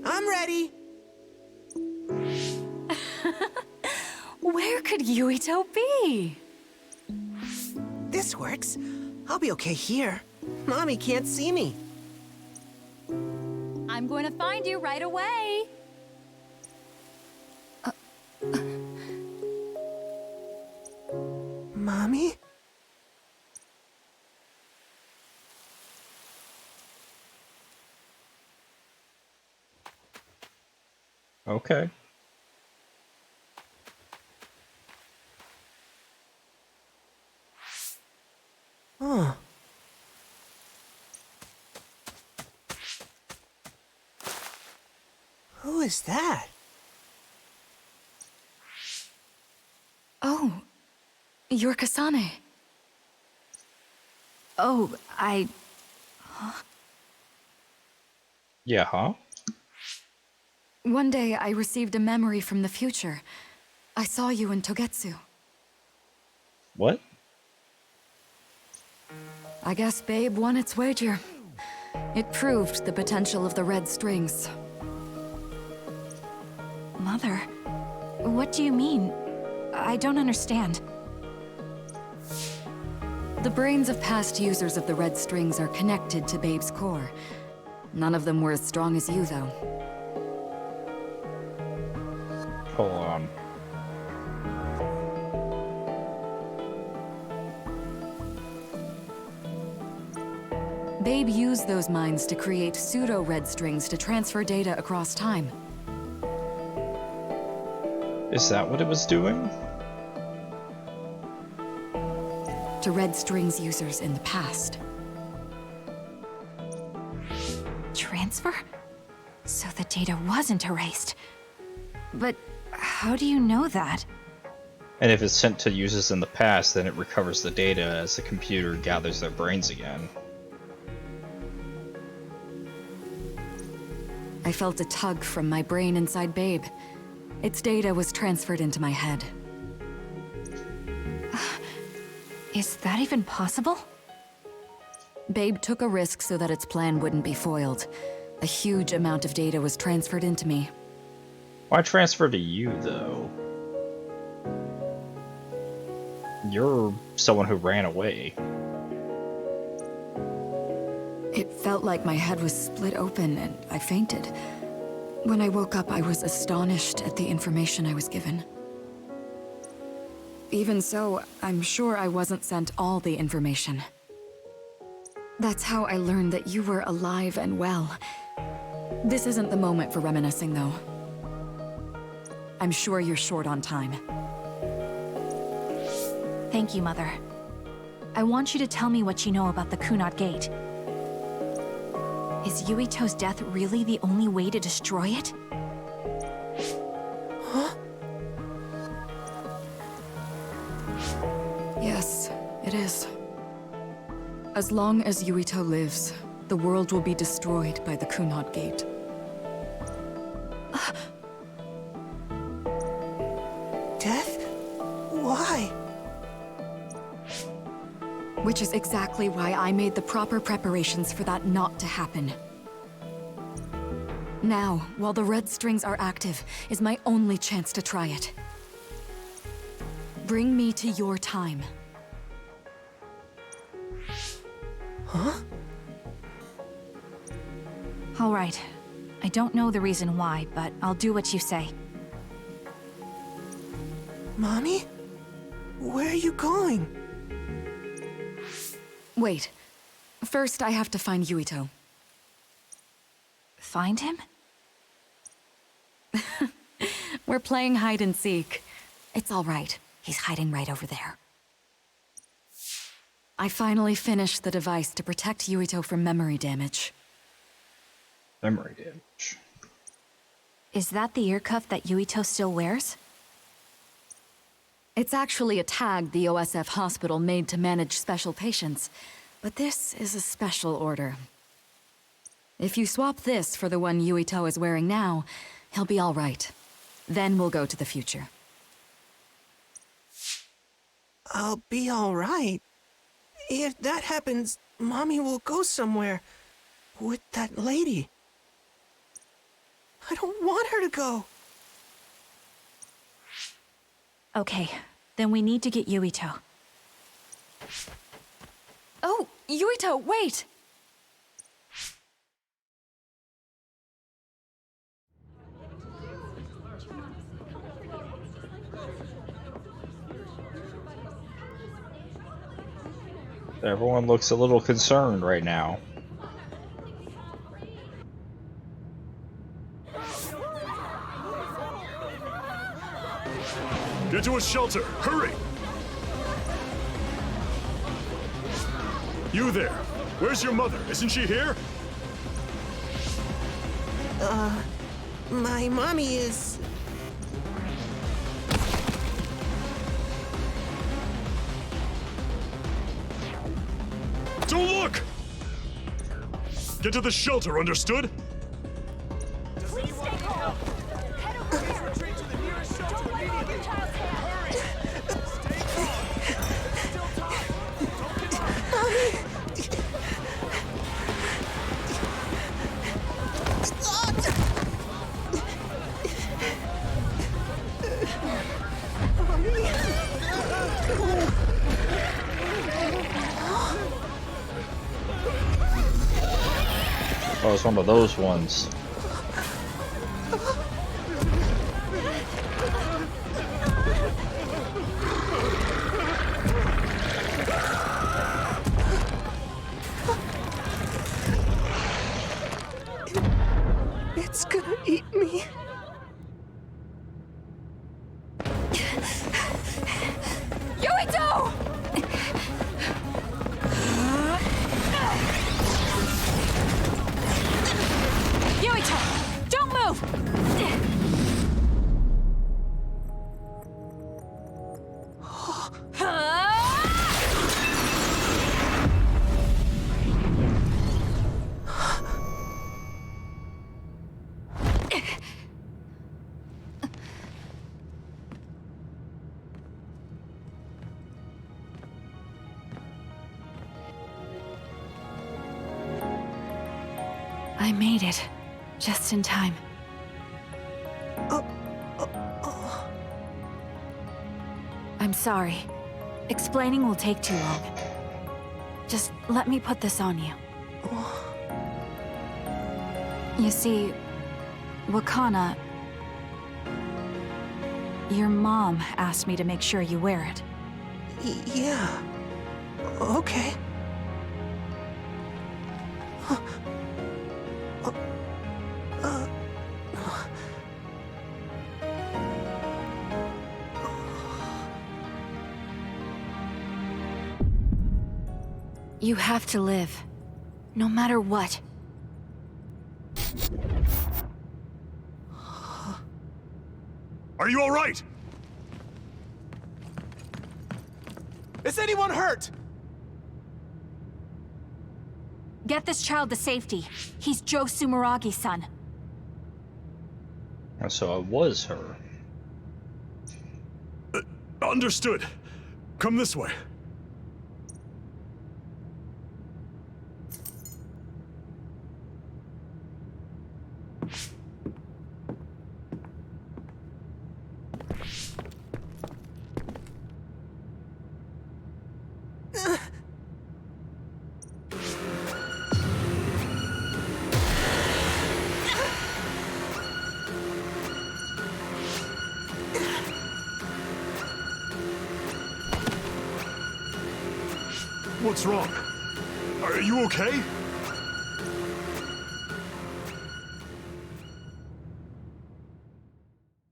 I'm ready. Where could Yuito be? This works. I'll be okay here. Mommy can't see me. I'm going to find you right away. Mommy? Okay. Huh. Who is that? Oh, you're Kasane. Oh, Yeah, huh? One day I received a memory from the future. I saw you in Togetsu. What? I guess Babe won its wager. It proved the potential of the red strings. Mother, what do you mean? I don't understand. The brains of past users of the red strings are connected to Babe's core. None of them were as strong as you, though. Hold on. Babe used those minds to create pseudo-red strings to transfer data across time. Is that what it was doing? To Red Strings users in the past. Transfer? So the data wasn't erased. But how do you know that? And if it's sent to users in the past, then it recovers the data as the computer gathers their brains again. I felt a tug from my brain inside Babe. Its data was transferred into my head. Is that even possible? Babe took a risk so that its plan wouldn't be foiled. A huge amount of data was transferred into me. Why transfer to you, though? You're someone who ran away. It felt like my head was split open and I fainted. When I woke up, I was astonished at the information I was given. Even so, I'm sure I wasn't sent all the information. That's how I learned that you were alive and well. This isn't the moment for reminiscing, though. I'm sure you're short on time. Thank you, Mother. I want you to tell me what you know about the Kunad Gate. Is Yuito's death really the only way to destroy it? Huh? Yes, it is. As long as Yuito lives, the world will be destroyed by the Kunad Gate. Death? Why? Which is exactly why I made the proper preparations for that not to happen. Now, while the red strings are active, is my only chance to try it. Bring me to your time. Huh? All right. I don't know the reason why, but I'll do what you say. Mommy? Where are you going? Wait. First, I have to find Yuito. Find him? We're playing hide and seek. It's all right. He's hiding right over there. I finally finished the device to protect Yuito from memory damage. Memory damage. Is that the ear cuff that Yuito still wears? It's actually a tag the OSF hospital made to manage special patients, but this is a special order. If you swap this for the one Yuito is wearing now, he'll be all right. Then we'll go to the future. I'll be all right. If that happens, Mommy will go somewhere. With that lady. I don't want her to go. Okay, then we need to get Yuito. Oh, Yuito, wait! Everyone looks a little concerned right now. Get to a shelter! Hurry! You there! Where's your mother? Isn't she here? My mommy is... Don't look! Get to the shelter, understood? Please stay calm. Head over there. Retreat to the nearest shelter. Don't let on your child's hand. Hurry. Stay calm. There's still time. Don't give up. Oh, it's one of those ones. It's gonna eat me. I made it. Just in time. I'm sorry. Explaining will take too long. Just let me put this on you. You see, Wakana... Your mom asked me to make sure you wear it. Yeah. Okay. You have to live. No matter what. Are you all right? Is anyone hurt? Get this child to safety. He's Joe Sumeragi's son. So it was her. Understood. Come this way. What's wrong? Are you okay?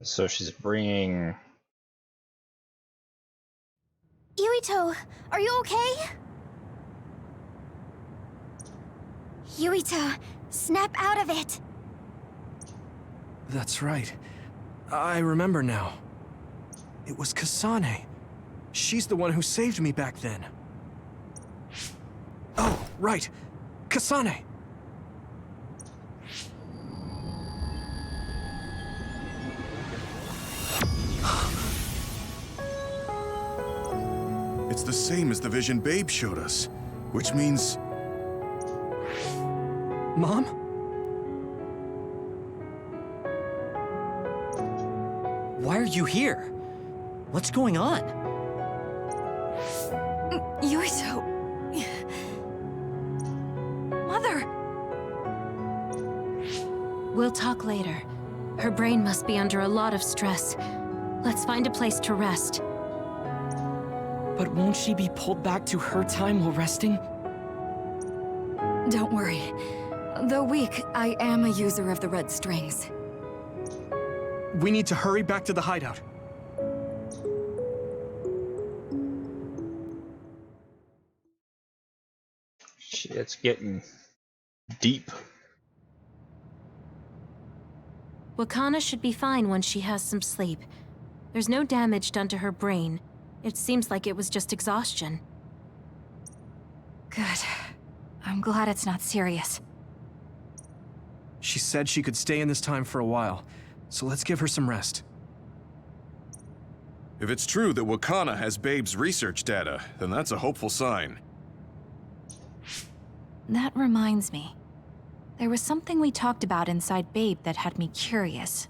So she's bringing... Yuito, are you okay? Yuito, snap out of it! That's right. I remember now. It was Kasane. She's the one who saved me back then. Oh, right. Kasane! It's the same as the vision Babe showed us, which means... Mom? Why are you here? What's going on? Yuito... Mother! We'll talk later. Her brain must be under a lot of stress. Let's find a place to rest. But won't she be pulled back to her time while resting? Don't worry. Though weak, I am a user of the red strings. We need to hurry back to the hideout. It's getting deep. Wakana should be fine when she has some sleep. There's no damage done to her brain. It seems like it was just exhaustion. Good. I'm glad it's not serious. She said she could stay in this time for a while, so let's give her some rest. If it's true that Wakana has Babe's research data, then that's a hopeful sign. That reminds me. There was something we talked about inside Babe that had me curious.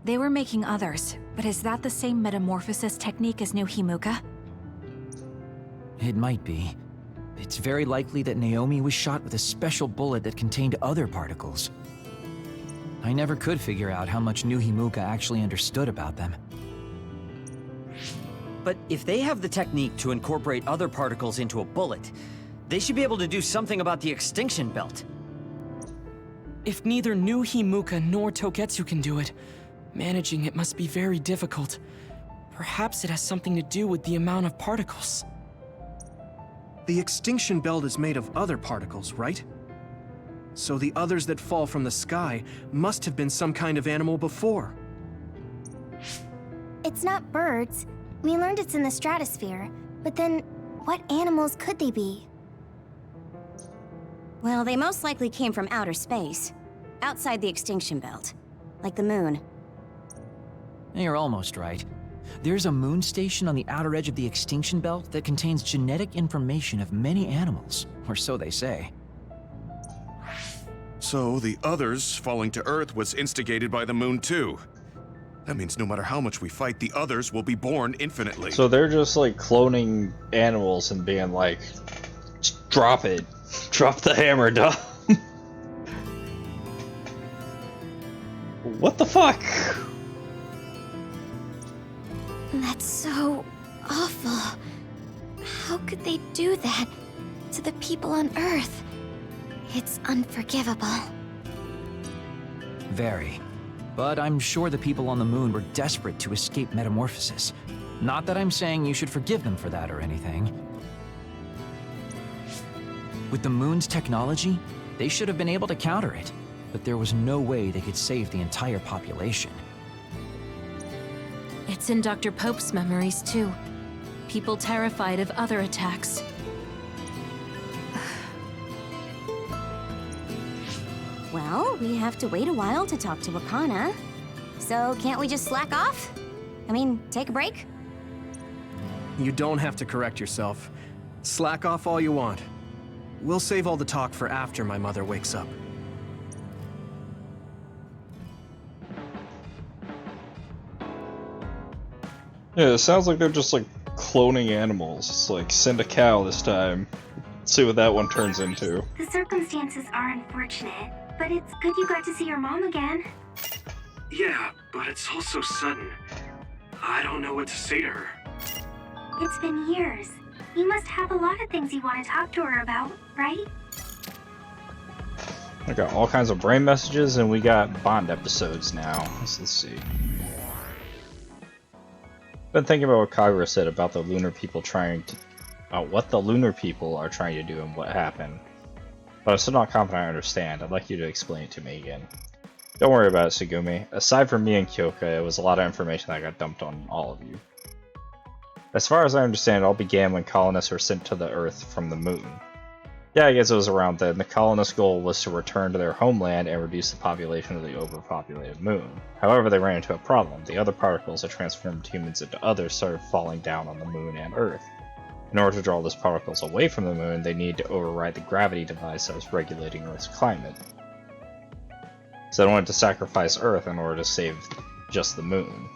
They were making others, but is that the same metamorphosis technique as New Himuka? It might be. It's very likely that Naomi was shot with a special bullet that contained other particles. I never could figure out how much New Himuka actually understood about them. But if they have the technique to incorporate other particles into a bullet, they should be able to do something about the extinction belt. If neither New Himuka nor Togetsu can do it, managing it must be very difficult. Perhaps it has something to do with the amount of particles. The extinction belt is made of other particles, right? So the others that fall from the sky must have been some kind of animal before. It's not birds. We learned it's in the stratosphere. But then, what animals could they be? Well, they most likely came from outer space. Outside the extinction belt. Like the moon. You're almost right. There's a moon station on the outer edge of the extinction belt that contains genetic information of many animals, or so they say. So the others falling to Earth was instigated by the moon too. That means no matter how much we fight, the others will be born infinitely. So they're just like cloning animals and being like, drop it. Drop the hammer, dog. What the fuck? That's so awful. How could they do that to the people on Earth? It's unforgivable. Very. But I'm sure the people on the moon were desperate to escape metamorphosis. Not that I'm saying you should forgive them for that or anything. With the moon's technology, they should have been able to counter it, but there was no way they could save the entire population. It's in Dr. Pope's memories, too. People terrified of other attacks. Well, we have to wait a while to talk to Wakana. So can't we just slack off? I mean, take a break? You don't have to correct yourself. Slack off all you want. We'll save all the talk for after my mother wakes up. Yeah, it sounds like they're just like cloning animals. It's like, send a cow this time. See what that one turns into. The circumstances are unfortunate, but it's good you got to see your mom again. Yeah, but it's all so sudden. I don't know what to say to her. It's been years. You must have a lot of things you want to talk to her about, right? I got all kinds of brain messages, and we got Bond episodes now. Let's see. Been thinking about what Kagura said about the lunar people what the lunar people are trying to do and what happened. But I'm still not confident I understand. I'd like you to explain it to me again. Don't worry about it, Tsugumi. Aside from me and Kyoka, it was a lot of information that got dumped on all of you. As far as I understand, it all began when colonists were sent to the Earth from the moon. Yeah, I guess it was around then. The colonists' goal was to return to their homeland and reduce the population of the overpopulated moon. However, they ran into a problem. The other particles that transformed humans into others started falling down on the moon and Earth. In order to draw those particles away from the moon, they needed to override the gravity device that was regulating Earth's climate. So they wanted to sacrifice Earth in order to save just the moon.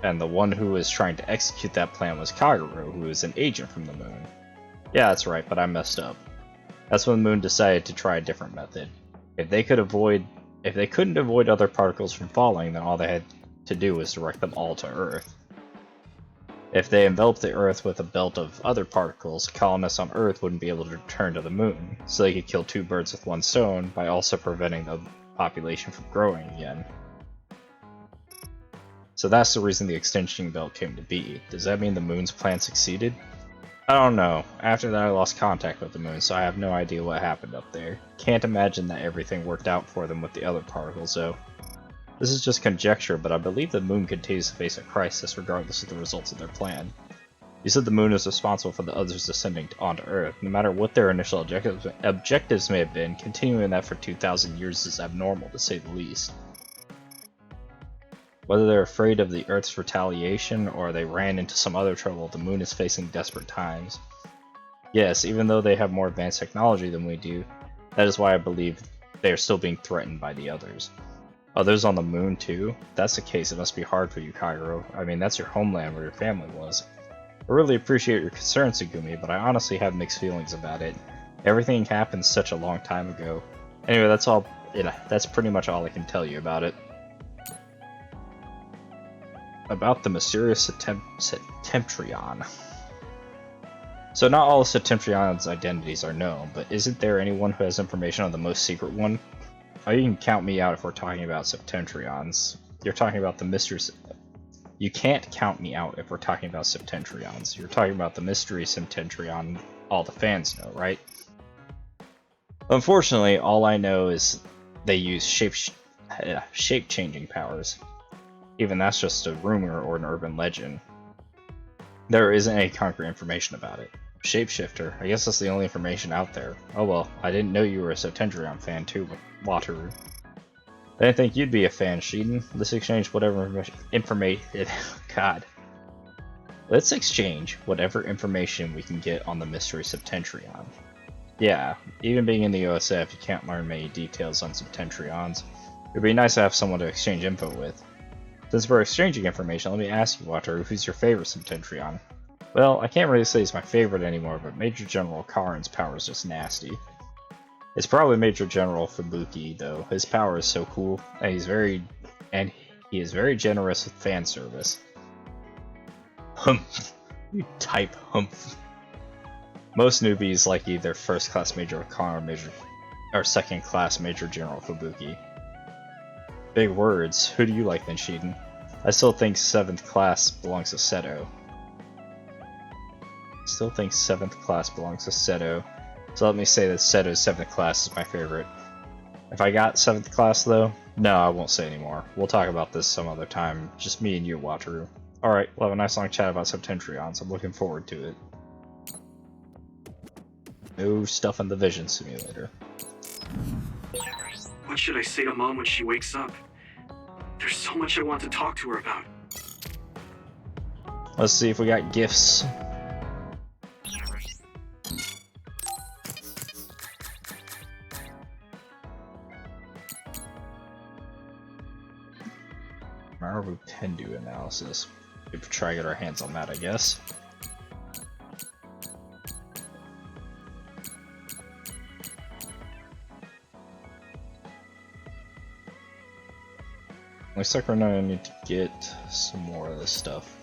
And the one who was trying to execute that plan was Kagura, who is an agent from the moon. Yeah, that's right, but I messed up. That's when the moon decided to try a different method. If they couldn't avoid other particles from falling, then all they had to do was direct them all to Earth. If they enveloped the Earth with a belt of other particles, colonists on Earth wouldn't be able to return to the moon, so they could kill two birds with one stone by also preventing the population from growing again. So that's the reason the extinction belt came to be. Does that mean the moon's plan succeeded? I don't know. After that I lost contact with the moon, so I have no idea what happened up there. Can't imagine that everything worked out for them with the other particles, though. This is just conjecture, but I believe the moon continues to face a crisis regardless of the results of their plan. You said the moon is responsible for the others descending onto Earth. No matter what their initial objectives may have been, continuing that for 2,000 years is abnormal, to say the least. Whether they're afraid of the Earth's retaliation or they ran into some other trouble, the moon is facing desperate times. Yes, even though they have more advanced technology than we do, that is why I believe they are still being threatened by the others. Others on the moon too? If that's the case, it must be hard for you, Kagura. I mean, that's your homeland where your family was. I really appreciate your concern, Tsugumi, but I honestly have mixed feelings about it. Everything happened such a long time ago. Anyway, that's pretty much all I can tell you about it. About the mysterious Septemtrion. So not all of Septemtrion's identities are known, but isn't there anyone who has information on the most secret one? Oh, you can count me out if we're talking about Septentrions. You're talking about the mystery... You can't count me out if we're talking about Septentrions. You're talking about the mystery Septentrion all the fans know, right? Unfortunately, all I know is they use shape-changing powers. Even that's just a rumor or an urban legend. There isn't any concrete information about it. Shapeshifter, I guess that's the only information out there. Oh well, I didn't know you were a Septentrion fan too, Wataru. I didn't think you'd be a fan, Shiden. Let's exchange whatever information... God. Let's exchange whatever information we can get on the mystery Septentrion. Yeah, even being in the OSF, you can't learn many details on Septentrions. It'd be nice to have someone to exchange info with. Since we're exchanging information, let me ask you, Wataru, who's your favorite Septentrion? Well, I can't really say he's my favorite anymore, but Major General Karin's power is just nasty. It's probably Major General Fubuki, though. His power is so cool, and he is very generous with fan service. Humph. You type humph. Most newbies like either first class Major Karin or second class Major General Fubuki. Big words. Who do you like then, Shiden? I still think 7th class belongs to Seto. So let me say that Seto's 7th class is my favorite. If I got 7th class though, no, I won't say anymore. We'll talk about this some other time. Just me and you, Wataru. Alright, we'll have a nice long chat about Septentrions. I'm looking forward to it. No stuff in the Vision Simulator. What should I say to Mom when she wakes up? There's so much I want to talk to her about. Let's see if we got gifts. Maru Tendu analysis. We could try to get our hands on that, I guess. Looks like we're gonna need to get some more of this stuff.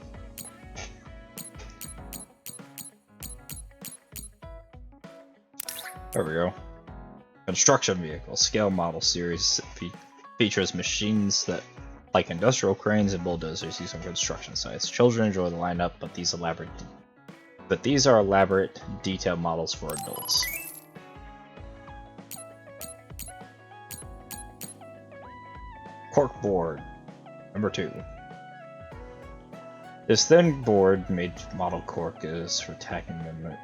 There we go. Construction vehicle scale model series features machines that, like industrial cranes and bulldozers, used on construction sites. Children enjoy the lineup, but these are elaborate, detailed models for adults. Corkboard, number 2. This thin board made model cork is for tacking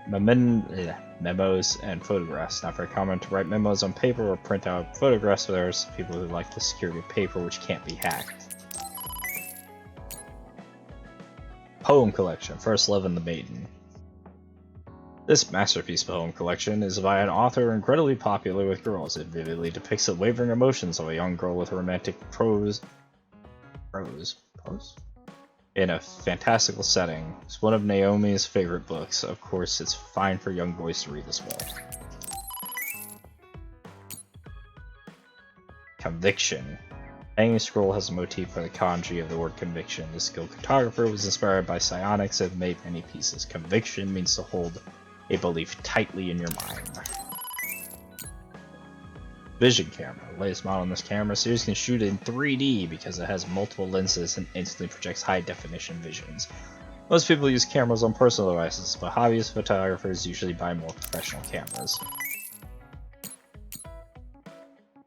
memos and photographs. Not very common to write memos on paper or print out photographs, but there are some people who like the security of paper which can't be hacked. Poem collection, First Love and the Maiden. This masterpiece poem collection is by an author incredibly popular with girls. It vividly depicts the wavering emotions of a young girl with romantic prose in a fantastical setting. It's one of Naomi's favorite books. Of course, it's fine for young boys to read as well. Conviction. Hanging Scroll has a motif for the kanji of the word conviction. The skilled cartographer was inspired by psionics and made many pieces. Conviction means to hold a belief tightly in your mind. Vision camera. The latest model in this camera series can shoot in 3D because it has multiple lenses and instantly projects high definition visions. Most people use cameras on personal devices, but hobbyist photographers usually buy more professional cameras.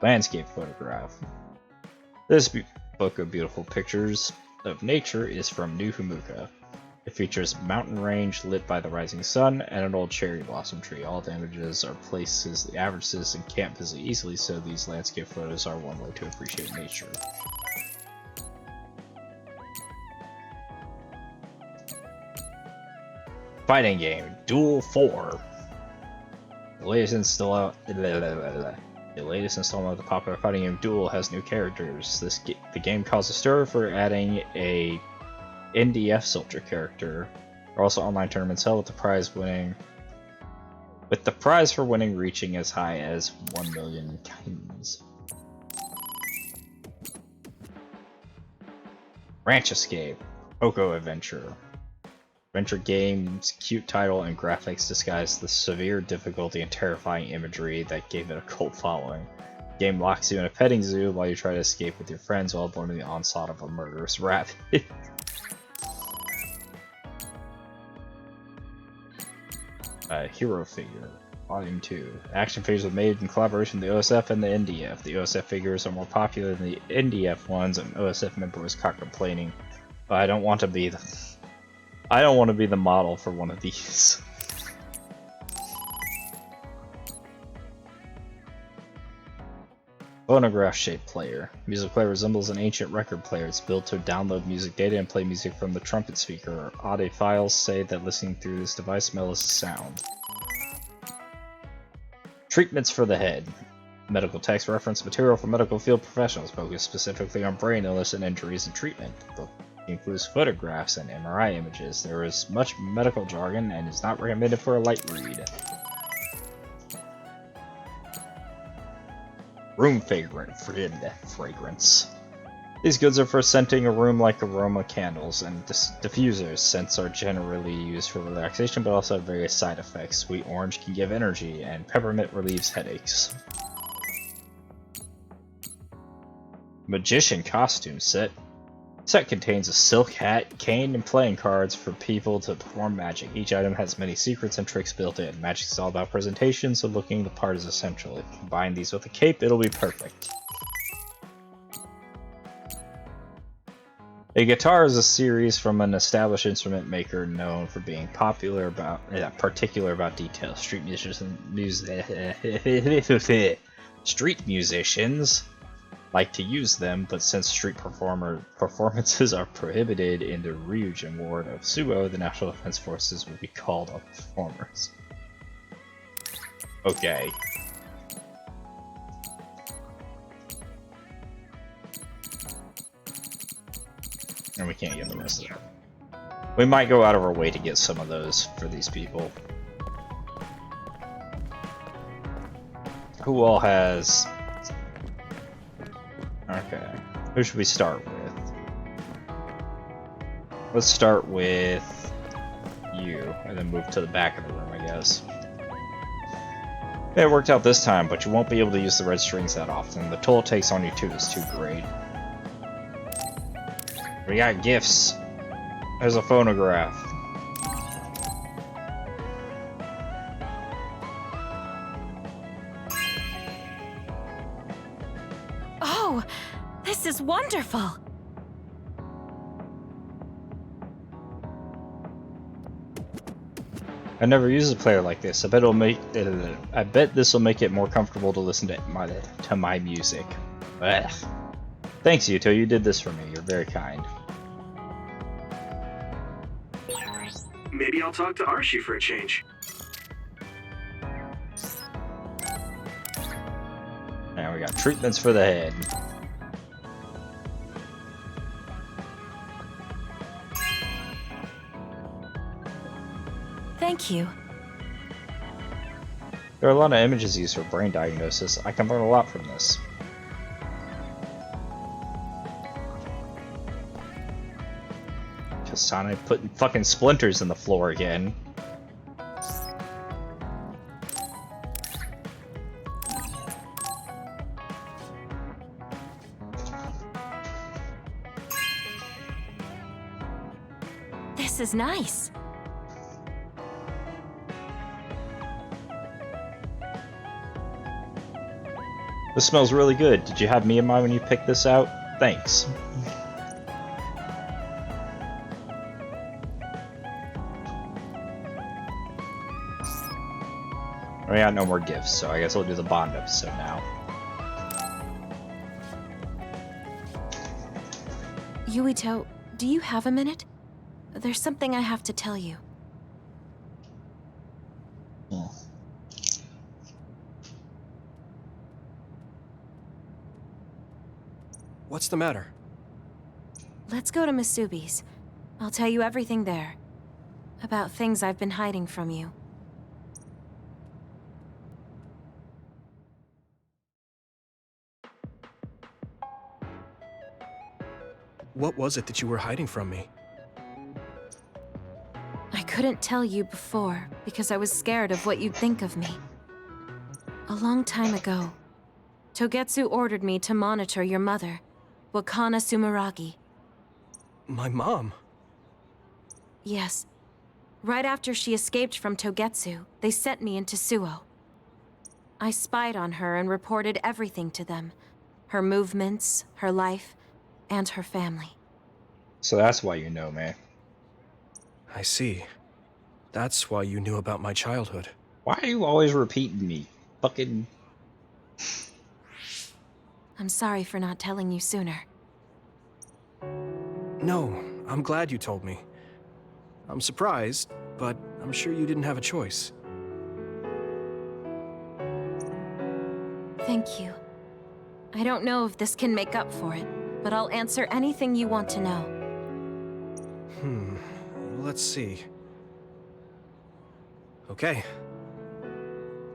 Landscape photograph. This book of beautiful pictures of nature is from New Himuka. It features a mountain range lit by the rising sun and an old cherry blossom tree. All the images are places the average citizen can't visit easily, so these landscape photos are one way to appreciate nature. Fighting game, Duel 4. The latest installment of the popular fighting game Duel has new characters. The game caused a stir for adding a NDF soldier character. There are also online tournaments held with the prize for winning reaching as high as 1 million coins. Ranch Escape, Oko Adventure. Adventure game's cute title and graphics disguise the severe difficulty and terrifying imagery that gave it a cult following. The game locks you in a petting zoo while you try to escape with your friends while avoiding the onslaught of a murderous rabbit. Hero Figure, Volume 2. Action figures were made in collaboration with the OSF and the NDF. The OSF figures are more popular than the NDF ones, and OSF member was caught complaining, but I don't want to be the model for one of these. Phonograph-shaped player. Music player resembles an ancient record player. It's built to download music data and play music from the trumpet speaker. Audiophiles say that listening through this device mellows the sound. Treatments for the head. Medical text reference material for medical field professionals focused specifically on brain illness and injuries and treatment. The book includes photographs and MRI images. There is much medical jargon and is not recommended for a light read. Room fragrance. These goods are for scenting a room like aroma candles, and diffusers. Scents are generally used for relaxation but also have various side effects. Sweet orange can give energy, and peppermint relieves headaches. Magician costume set. Set contains a silk hat, cane, and playing cards for people to perform magic. Each item has many secrets and tricks built in. Magic is all about presentation, so looking the part is essential. If you combine these with a cape, it'll be perfect. A guitar is a series from an established instrument maker known for being particular about details. Street musicians like to use them, but since street performances are prohibited in the Ryujin ward of Suo, the National Defense Forces will be called on performers. Okay. And we can't get the rest of them. We might go out of our way to get some of those for these people. Who all has... Okay. Who should we start with? Let's start with you, and then move to the back of the room, I guess. It worked out this time, but you won't be able to use the red strings that often. The toll it takes on you too is too great. We got gifts. There's a phonograph. Oh, this is wonderful. I never used a player like this. I bet this will make it more comfortable to listen to my music. Ugh. Thanks, Yuto. You did this for me. You're very kind. Maybe I'll talk to Archie for a change. Now we got treatments for the head. Thank you. There are a lot of images used for brain diagnosis. I can learn a lot from this. Kasane putting fucking splinters in the floor again. This is nice. This smells really good. Did you have me in mind when you picked this out? Thanks. We got no more gifts, so I guess we'll do the Bond episode now. Yuito, do you have a minute? There's something I have to tell you. What's the matter? Let's go to Masubi's. I'll tell you everything there. About things I've been hiding from you. What was it that you were hiding from me? I couldn't tell you before because I was scared of what you'd think of me. A long time ago, Togetsu ordered me to monitor your mother, Wakana Sumeragi. My mom? Yes. Right after she escaped from Togetsu, they sent me into Suo. I spied on her and reported everything to them. Her movements, her life, and her family. So that's why you know me. I see. That's why you knew about my childhood. Why are you always repeating me? Fucking... I'm sorry for not telling you sooner. No, I'm glad you told me. I'm surprised, but I'm sure you didn't have a choice. Thank you. I don't know if this can make up for it, but I'll answer anything you want to know. Let's see. Okay.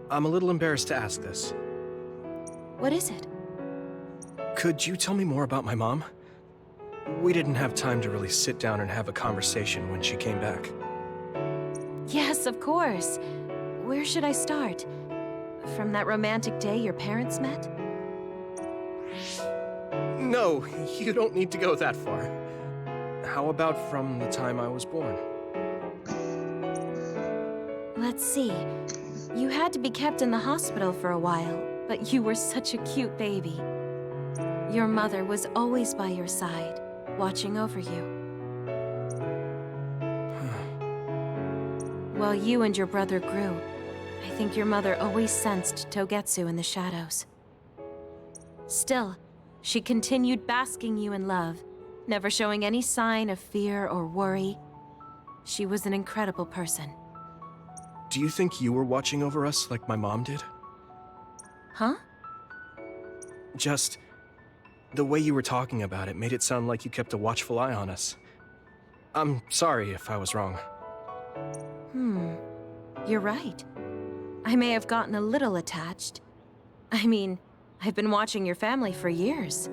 I'm a little embarrassed to ask this. What is it? Could you tell me more about my mom? We didn't have time to really sit down and have a conversation when she came back. Yes, of course. Where should I start? From that romantic day your parents met? No, you don't need to go that far. How about from the time I was born? Let's see. You had to be kept in the hospital for a while, but you were such a cute baby. Your mother was always by your side, watching over you. While you and your brother grew, I think your mother always sensed Togetsu in the shadows. Still, she continued basking you in love, never showing any sign of fear or worry. She was an incredible person. Do you think you were watching over us like my mom did? Huh? Just the way you were talking about it made it sound like you kept a watchful eye on us. I'm sorry if I was wrong. You're right. I may have gotten a little attached. I mean, I've been watching your family for years.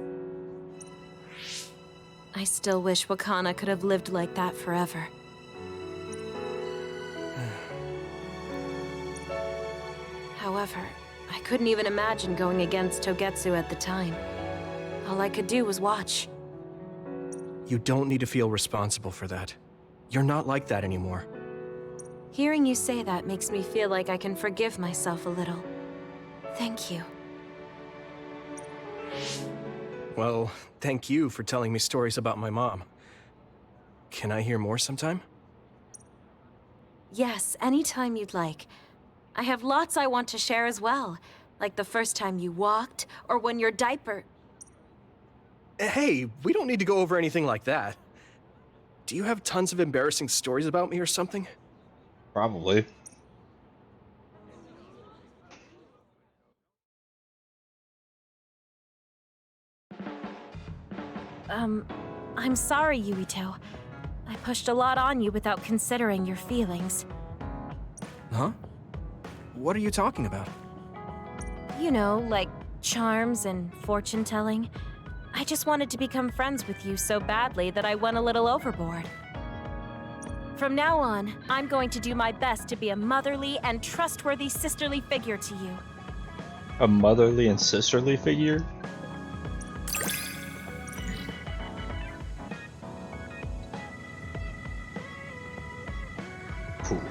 I still wish Wakana could have lived like that forever. However, I couldn't even imagine going against Togetsu at the time. All I could do was watch. You don't need to feel responsible for that. You're not like that anymore. Hearing you say that makes me feel like I can forgive myself a little. Thank you. Well, thank you for telling me stories about my mom. Can I hear more sometime? Yes, anytime you'd like. I have lots I want to share as well, like the first time you walked, or when your diaper... Hey, we don't need to go over anything like that. Do you have tons of embarrassing stories about me or something? Probably. I'm sorry, Yuito. I pushed a lot on you without considering your feelings. Huh? What are you talking about? You know, like charms and fortune-telling. I just wanted to become friends with you so badly that I went a little overboard. From now on, I'm going to do my best to be a motherly and trustworthy sisterly figure to you. A motherly and sisterly figure? Cool.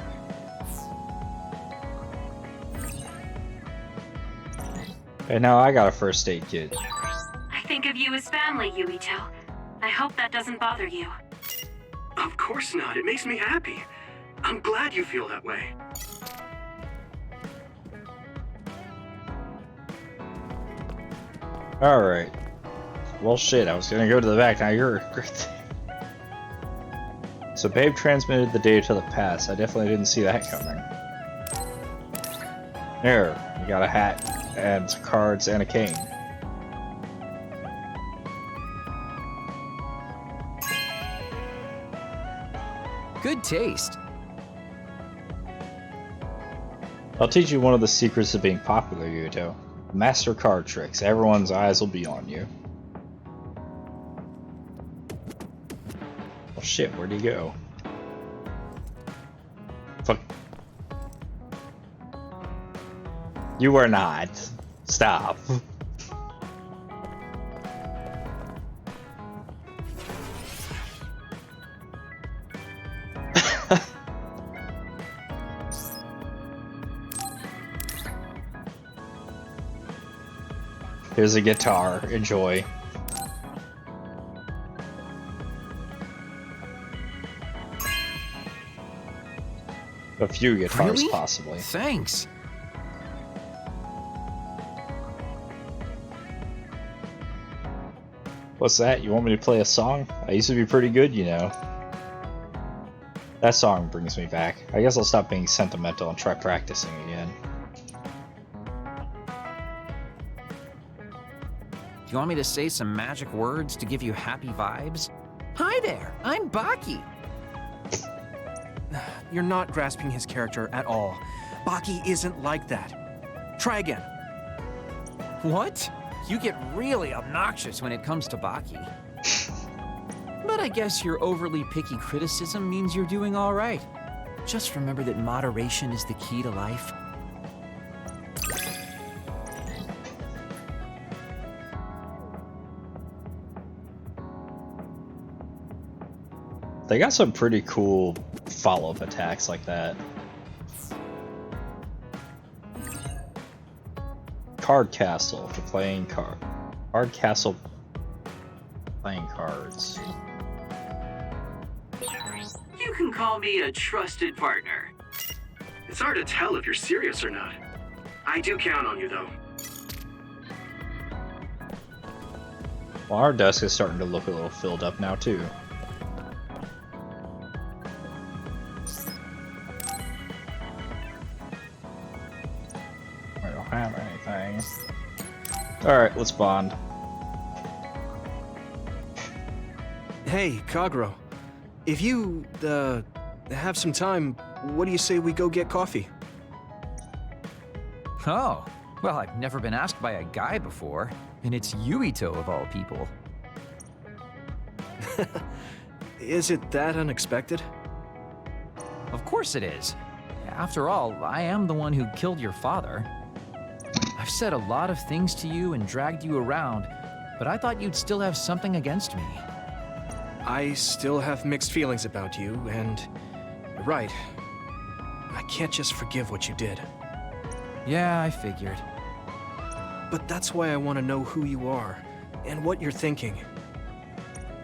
And now I got a first aid kit. I think of you as family, Yuito. I hope that doesn't bother you. Of course not. It makes me happy. I'm glad you feel that way. Alright. Well, shit, I was gonna go to the back, now you're... So Babe transmitted the data to the past. I definitely didn't see that coming. There, you got a hat, and some cards, and a cane. Good taste. I'll teach you one of the secrets of being popular, Yuto. Master card tricks. Everyone's eyes will be on you. Well, shit, where'd he go? Fuck. You are not. Stop. Here's a guitar. Enjoy. A few guitars, Really? possibly. Thanks. What's that? You want me to play a song? I used to be pretty good, you know. That song brings me back. I guess I'll stop being sentimental and try practicing again. Do you want me to say some magic words to give you happy vibes? Hi there, I'm Baki. You're not grasping his character at all. Baki isn't like that. Try again. What? You get really obnoxious when it comes to Baki. But I guess your overly picky criticism means you're doing all right. Just remember that moderation is the key to life. They got some pretty cool follow-up attacks like that. Card Castle for playing Card Castle playing cards. You can call me a trusted partner. It's hard to tell if you're serious or not. I do count on you, though. Well, our desk is starting to look a little filled up now, too. I don't have anything. Alright, let's bond. Hey, Kagero. If you, have some time, what do you say we go get coffee? Oh, well, I've never been asked by a guy before, and it's Yuito of all people. Is it that unexpected? Of course it is. After all, I am the one who killed your father. I've said a lot of things to you and dragged you around, but I thought you'd still have something against me. I still have mixed feelings about you, and you're right. I can't just forgive what you did. Yeah, I figured. But that's why I want to know who you are, and what you're thinking.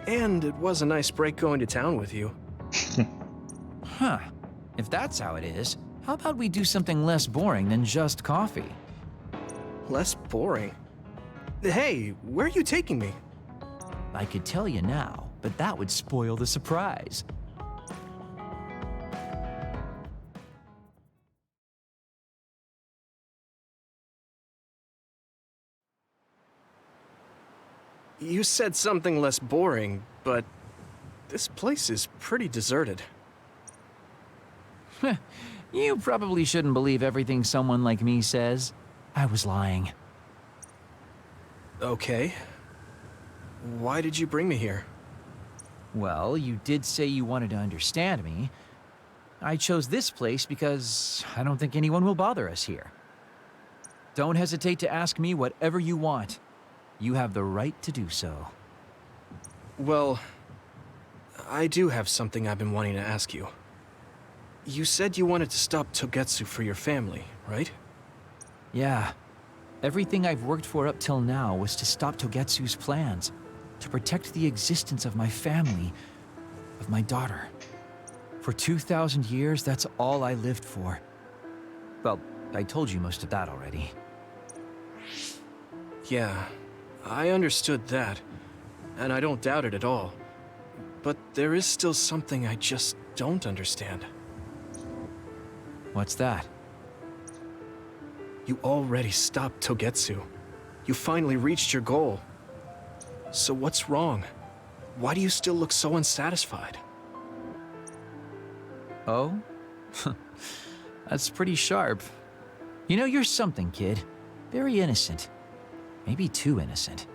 And it was a nice break going to town with you. Huh. If that's how it is, how about we do something less boring than just coffee? Less boring? Hey, where are you taking me? I could tell you now, but that would spoil the surprise. You said something less boring, but this place is pretty deserted. You probably shouldn't believe everything someone like me says. I was lying. Okay. Why did you bring me here? Well, you did say you wanted to understand me. I chose this place because I don't think anyone will bother us here. Don't hesitate to ask me whatever you want. You have the right to do so. Well, I do have something I've been wanting to ask you. You said you wanted to stop Togetsu for your family, right? Yeah. Everything I've worked for up till now was to stop Togetsu's plans, to protect the existence of my family, of my daughter. For 2,000 years, that's all I lived for. Well, I told you most of that already. Yeah, I understood that, and I don't doubt it at all. But there is still something I just don't understand. What's that? You already stopped Togetsu. You finally reached your goal. So what's wrong? Why do you still look so unsatisfied? Oh? That's pretty sharp. You know, you're something, kid. Very innocent. Maybe too innocent.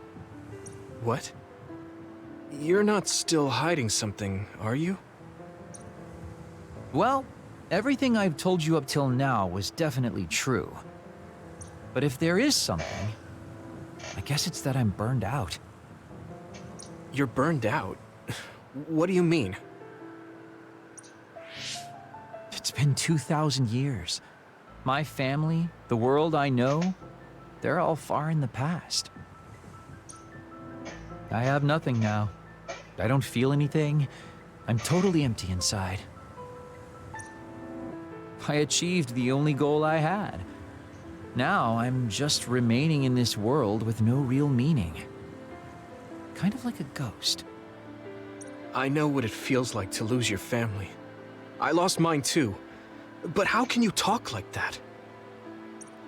What? You're not still hiding something, are you? Well, everything I've told you up till now was definitely true. But if there is something, I guess it's that I'm burned out. You're burned out? What do you mean? It's been 2,000 years. My family, the world I know, they're all far in the past. I have nothing now. I don't feel anything. I'm totally empty inside. I achieved the only goal I had. Now I'm just remaining in this world with no real meaning. Kind of like a ghost. I know what it feels like to lose your family. I lost mine too. But how can you talk like that?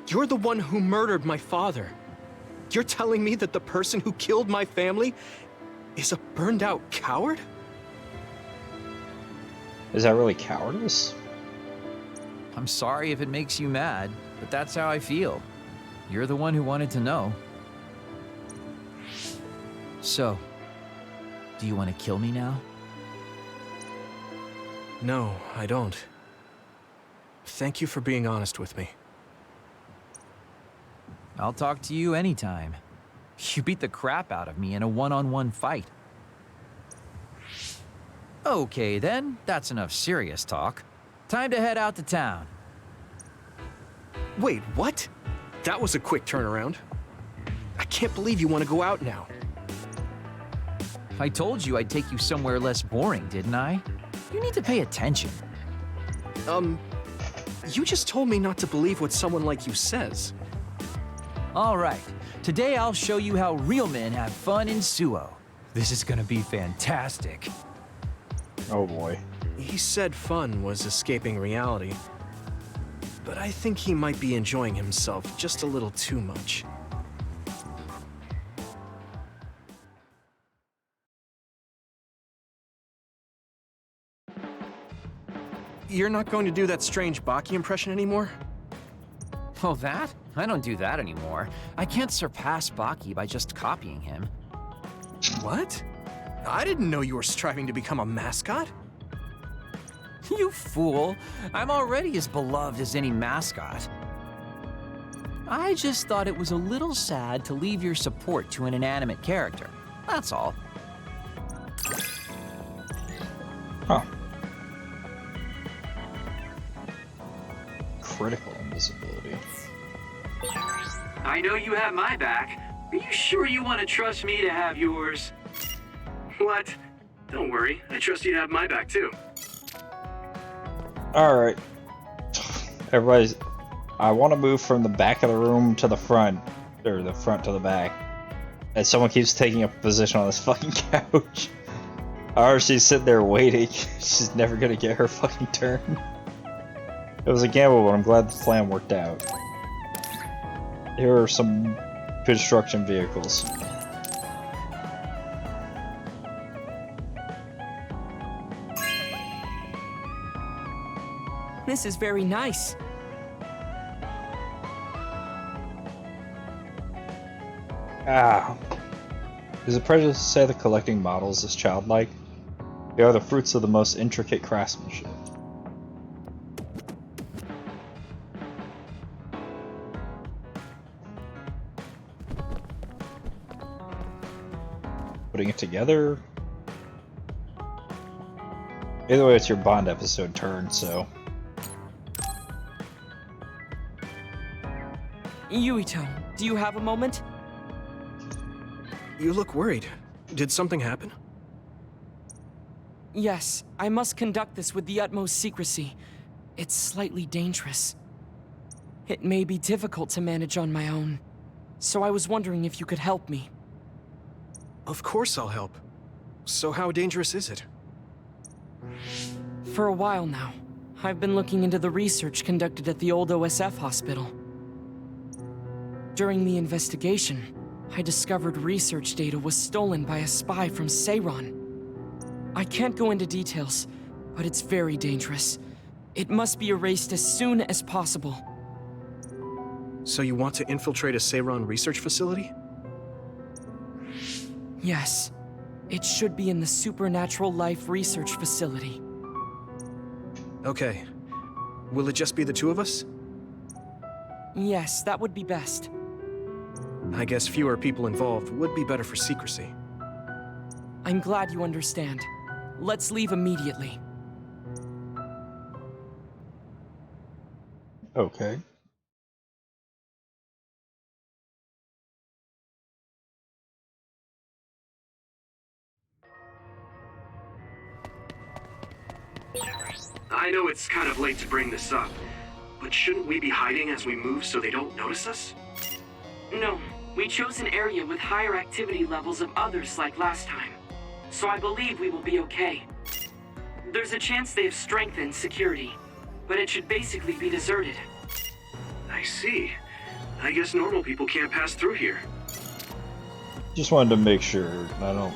You're the one who murdered my father. You're telling me that the person who killed my family is a burned-out coward? Is that really cowardice? I'm sorry if it makes you mad, but that's how I feel. You're the one who wanted to know. So, do you want to kill me now? No, I don't. Thank you for being honest with me. I'll talk to you anytime. You beat the crap out of me in a one-on-one fight. Okay then, that's enough serious talk. Time to head out to town. Wait, what? That was a quick turnaround. I can't believe you want to go out now. I told you I'd take you somewhere less boring, didn't I? You need to pay attention. You just told me not to believe what someone like you says. All right, today I'll show you how real men have fun in Suo. This is gonna be fantastic. Oh boy. He said fun was escaping reality. But I think he might be enjoying himself just a little too much. You're not going to do that strange Baki impression anymore? Oh, that? I don't do that anymore. I can't surpass Baki by just copying him. What? I didn't know you were striving to become a mascot. You fool! I'm already as beloved as any mascot. I just thought it was a little sad to leave your support to an inanimate character. That's all. Huh. Critical invisibility. I know you have my back. Are you sure you want to trust me to have yours? What? Don't worry. I trust you to have my back too. Alright. Everybody's... I want to move from the back of the room to the front. Or the front to the back. And someone keeps taking a position on this fucking couch. Or she's sitting there waiting. She's never gonna get her fucking turn. It was a gamble, but I'm glad the plan worked out. Here are some construction vehicles. This is very nice. Ah. Is it prejudice to say that collecting models is childlike? They are the fruits of the most intricate craftsmanship. Putting it together? Either way, it's your Bond episode turn, so... Yuito, do you have a moment? You look worried. Did something happen? Yes, I must conduct this with the utmost secrecy. It's slightly dangerous. It may be difficult to manage on my own, so I was wondering if you could help me. Of course I'll help. So how dangerous is it? For a while now, I've been looking into the research conducted at the old OSF hospital. During the investigation, I discovered research data was stolen by a spy from Seiron. I can't go into details, but it's very dangerous. It must be erased as soon as possible. So you want to infiltrate a Seiron research facility? Yes. It should be in the Supernatural Life Research Facility. Okay. Will it just be the two of us? Yes, that would be best. I guess fewer people involved would be better for secrecy. I'm glad you understand. Let's leave immediately. Okay. I know it's kind of late to bring this up, but shouldn't we be hiding as we move so they don't notice us? No, we chose an area with higher activity levels of others like last time, so I believe we will be okay. There's a chance they have strengthened security, but it should basically be deserted. I see. I guess normal people can't pass through here. Just wanted to make sure. I don't.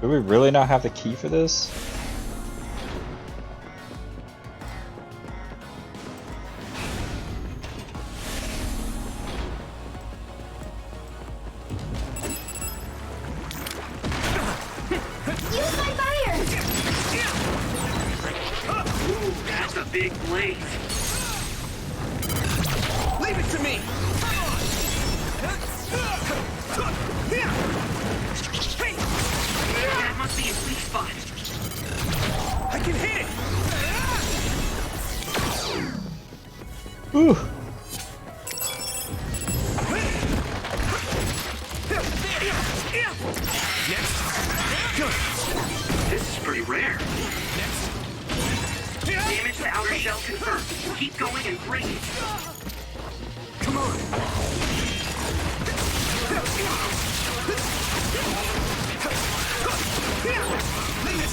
Do we really not have the key for this? Use my fire! Ooh, that's a big blaze. Leave it to me! That must be his weak spot. I can hit it! Ooh. This is pretty rare. Damage to outer shell confirmed. Keep going and break it. Come on!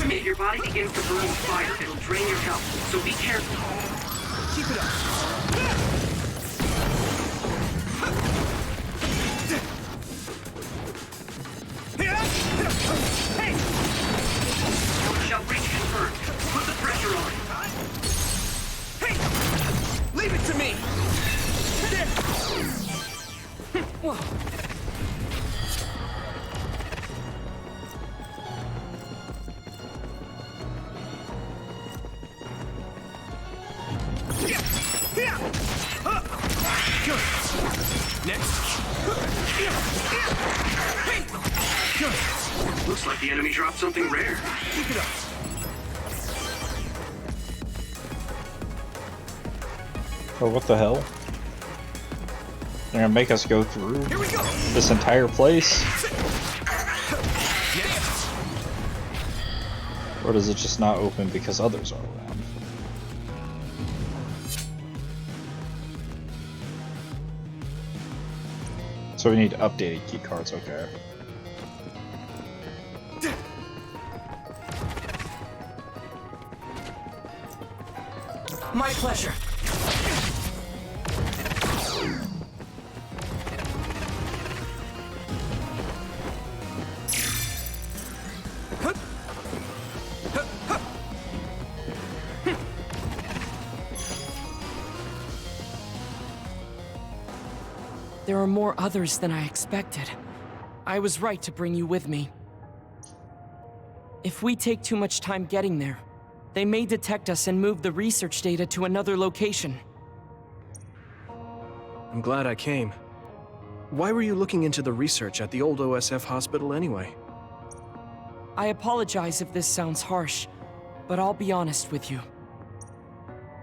If your body begins to burn with fire, it'll drain your health, so be careful. Keep it up! Hey! Shell breach confirmed. Put the pressure on. Hey! Leave it to me! Whoa. Looks like the enemy dropped something rare. Keep it up! Oh, what the hell? They're gonna make us go through Here we go! this entire place? Or does it just not open because others are around? So we need updated key cards, okay. My pleasure. There are more others than I expected. I was right to bring you with me. If we take too much time getting there, they may detect us and move the research data to another location. I'm glad I came. Why were you looking into the research at the old OSF hospital anyway? I apologize if this sounds harsh, but I'll be honest with you.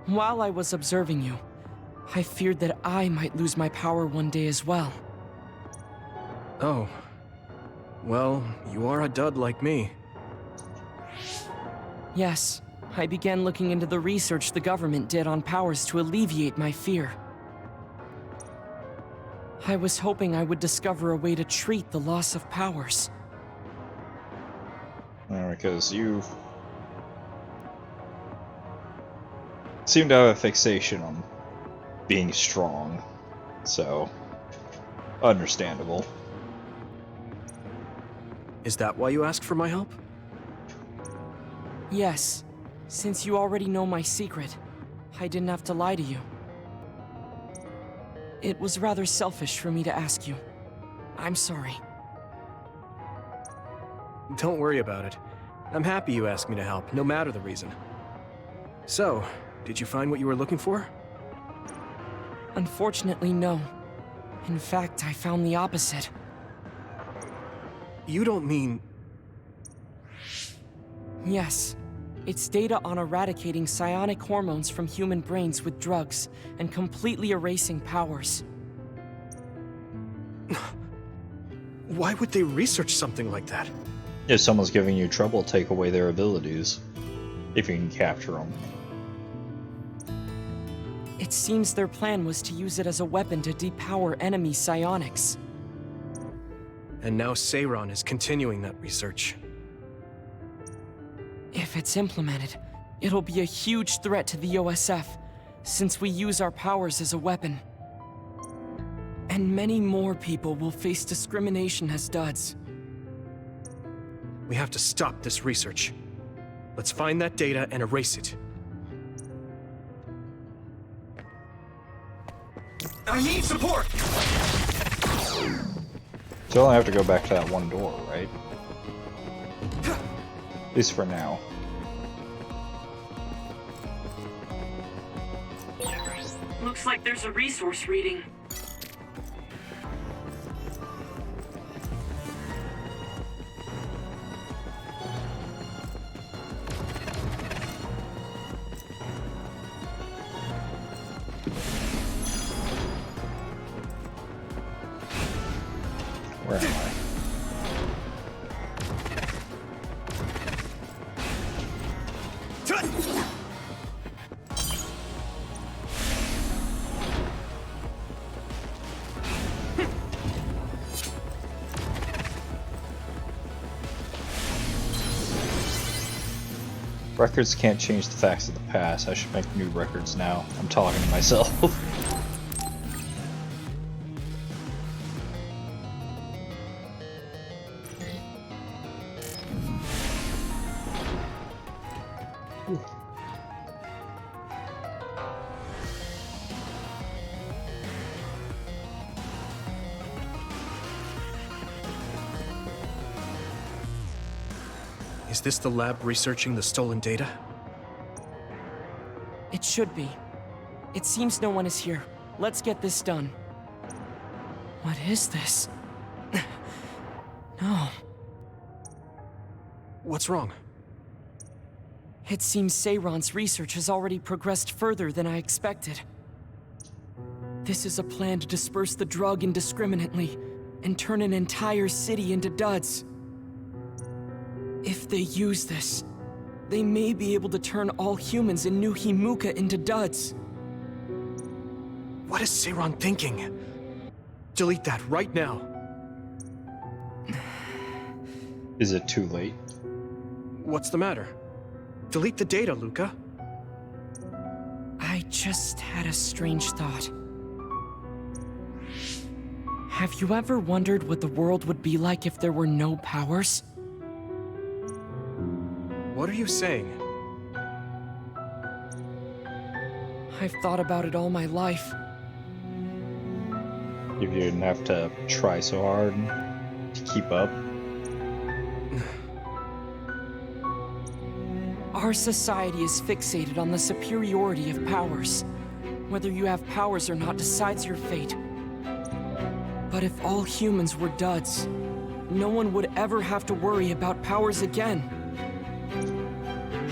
While I was observing you, I feared that I might lose my power one day as well. Oh. Well, you are a dud like me. Yes, I began looking into the research the government did on powers to alleviate my fear. I was hoping I would discover a way to treat the loss of powers. Because you seem to have a fixation on being strong, so understandable. Is that why you asked for my help? Yes, since you already know my secret, I didn't have to lie to you. It was rather selfish for me to ask you. I'm sorry. Don't worry about it. I'm happy you asked me to help, no matter the reason. So, did you find what you were looking for? Unfortunately, no. In fact, I found the opposite. You don't mean... Yes. It's data on eradicating psionic hormones from human brains with drugs and completely erasing powers. Why would they research something like that? If someone's giving you trouble, take away their abilities. If you can capture them. It seems their plan was to use it as a weapon to depower enemy psionics. And now Seiron is continuing that research. If it's implemented, it'll be a huge threat to the OSF, since we use our powers as a weapon. And many more people will face discrimination as duds. We have to stop this research. Let's find that data and erase it. I need support! So I have to go back to that one door, right? At least for now. Looks like there's a resource reading. Where am I? Records can't change the facts of the past. I should make new records now. I'm talking to myself. Is this the lab researching the stolen data? It should be. It seems no one is here. Let's get this done. What is this? No. What's wrong? It seems Seiron's research has already progressed further than I expected. This is a plan to disperse the drug indiscriminately and turn an entire city into duds. If they use this, they may be able to turn all humans in New Himuka into duds. What is Seiron thinking? Delete that right now. Is it too late? What's the matter? Delete the data, Luca. I just had a strange thought. Have you ever wondered what the world would be like if there were no powers? What are you saying? I've thought about it all my life. If you didn't have to try so hard to keep up. Our society is fixated on the superiority of powers. Whether you have powers or not decides your fate. But if all humans were duds, no one would ever have to worry about powers again.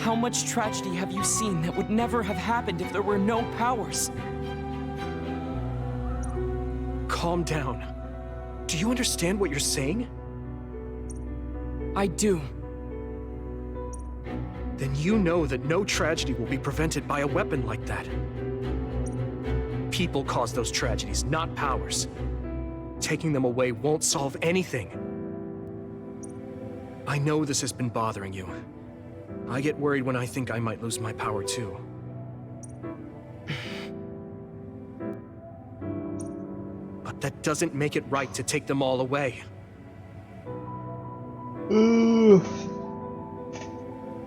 How much tragedy have you seen that would never have happened if there were no powers? Calm down. Do you understand what you're saying? I do. Then you know that no tragedy will be prevented by a weapon like that. People cause those tragedies, not powers. Taking them away won't solve anything. I know this has been bothering you. I get worried when I think I might lose my power too. But that doesn't make it right to take them all away.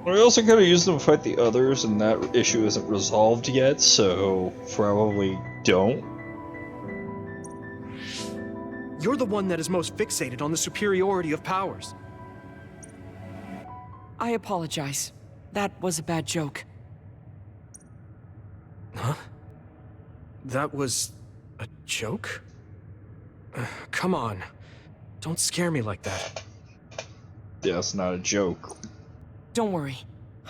I also could have used them to fight the others, and that issue isn't resolved yet, so probably don't. You're the one that is most fixated on the superiority of powers. I apologize. That was a bad joke. Huh? That was a joke? Come on. Don't scare me like that. Yeah, it's not a joke. Don't worry.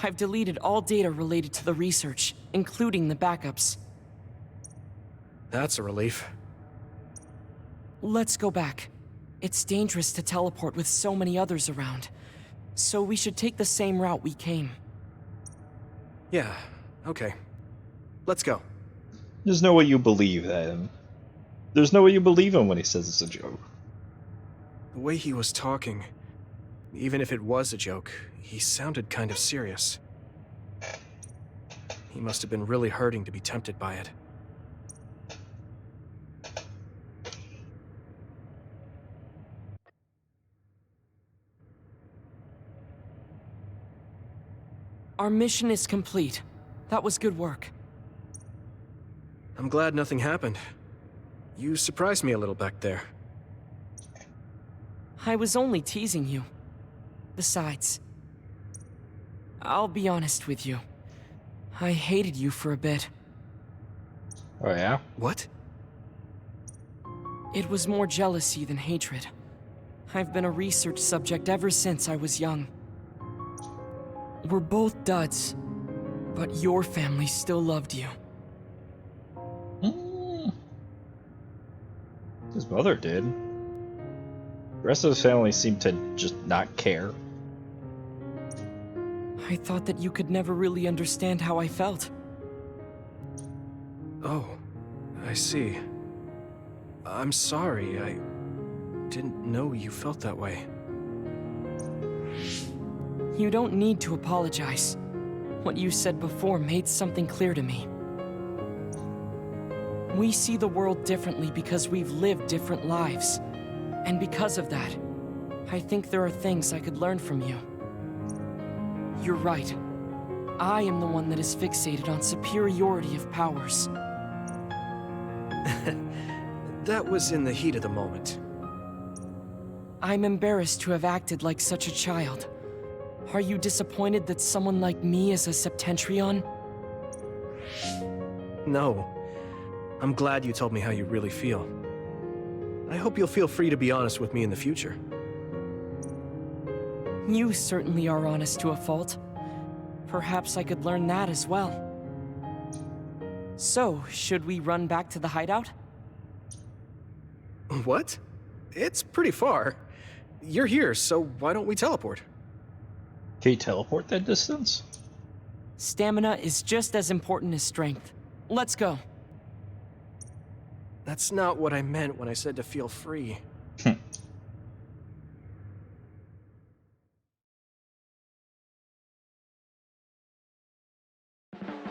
I've deleted all data related to the research, including the backups. That's a relief. Let's go back. It's dangerous to teleport with so many others around. So we should take the same route we came. Yeah, okay. Let's go. There's no way you believe him. There's no way you believe him when he says it's a joke. The way he was talking, even if it was a joke, he sounded kind of serious. He must have been really hurting to be tempted by it. Our mission is complete. That was good work. I'm glad nothing happened. You surprised me a little back there. I was only teasing you. Besides, I'll be honest with you. I hated you for a bit. Oh yeah? What? It was more jealousy than hatred. I've been a research subject ever since I was young. We're both duds, but your family still loved you. His mother did. The rest of his family seemed to just not care. I thought that you could never really understand how I felt. Oh, I see. I'm sorry, I didn't know you felt that way. You don't need to apologize. What you said before made something clear to me. We see the world differently because we've lived different lives. And because of that, I think there are things I could learn from you. You're right. I am the one that is fixated on superiority of powers. That was in the heat of the moment. I'm embarrassed to have acted like such a child. Are you disappointed that someone like me is a Septentrion? No. I'm glad you told me how you really feel. I hope you'll feel free to be honest with me in the future. You certainly are honest to a fault. Perhaps I could learn that as well. So, should we run back to the hideout? What? It's pretty far. You're here, so why don't we teleport? Can you teleport that distance? Stamina is just as important as strength. Let's go. That's not what I meant when I said to feel free.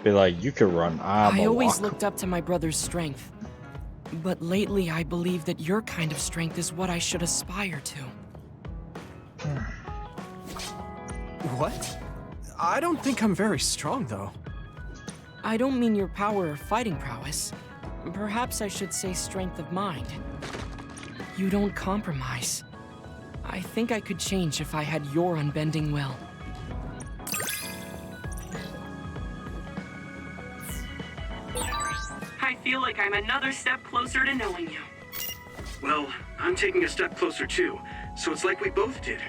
Be like, you could run, I always looked up to my brother's strength. But lately I believe that your kind of strength is what I should aspire to. What? I don't think I'm very strong, though. I don't mean your power or fighting prowess. Perhaps I should say strength of mind. You don't compromise. I think I could change if I had your unbending will. I feel like I'm another step closer to knowing you. Well, I'm taking a step closer too, so it's like we both did.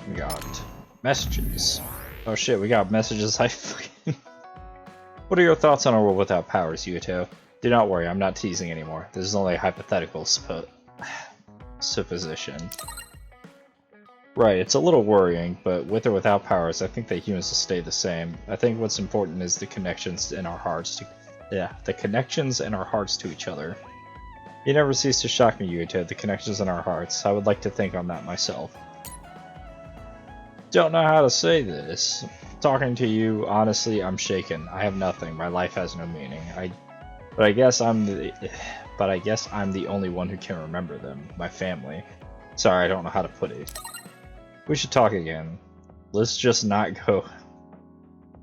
We got messages. Oh shit, we got messages. I fucking... What are your thoughts on a world without powers, Yuto? Do not worry, I'm not teasing anymore. This is only a hypothetical supposition. Right, it's a little worrying, but with or without powers, I think that humans will stay the same. I think what's important is the connections in our hearts to... the connections in our hearts to each other. You never cease to shock me, Yuto, the connections in our hearts. I would like to think on that myself. Don't know how to say this. Talking to you, honestly, I'm shaken. I have nothing. My life has no meaning. But I guess I'm the only one who can remember them. My family. Sorry, I don't know how to put it. We should talk again. Let's just not go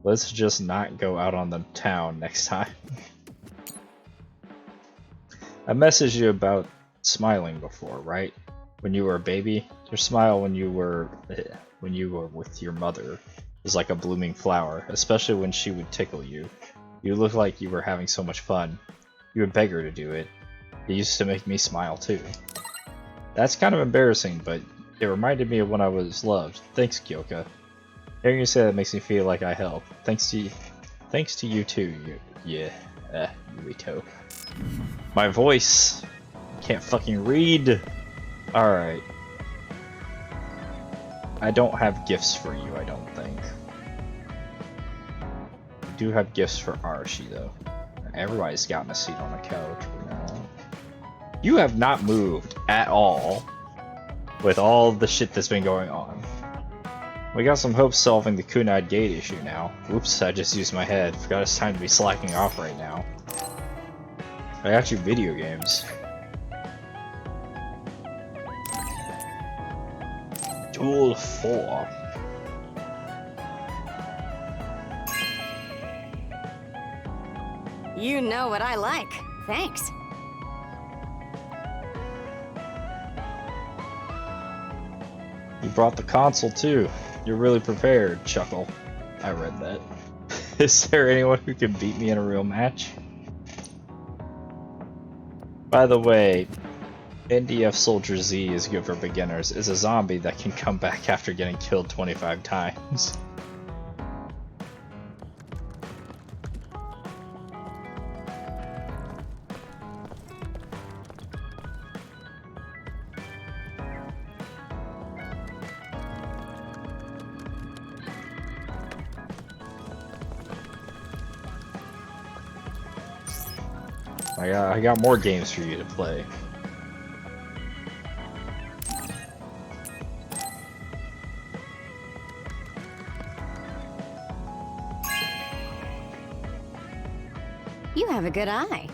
out on the town next time. I messaged you about smiling before, right? When you were a baby, your smile when you were with your mother is like a blooming flower, especially when she would tickle you. You looked like you were having so much fun. You would beg her to do it. It used to make me smile too. That's kind of embarrassing, but it reminded me of when I was loved. Thanks, Kyoka. Hearing you say that makes me feel like I help. Thanks to you too. Yuito. My voice. Can't fucking read. Alright. I don't have gifts for you, I don't think. I do have gifts for Arashi, though. Everybody's gotten a seat on a couch for now. You have not moved at all with all the shit that's been going on. We got some hope solving the Kunad Gate issue now. Whoops, I just used my head. Forgot it's time to be slacking off right now. I got you video games. Duel 4. You know what I like. Thanks. You brought the console too. You're really prepared, Chuckle. I read that. Is there anyone who can beat me in a real match? By the way, NDF Soldier Z is good for beginners. Is a zombie that can come back after getting killed 25 times. I got more games for you to play. You have a good eye.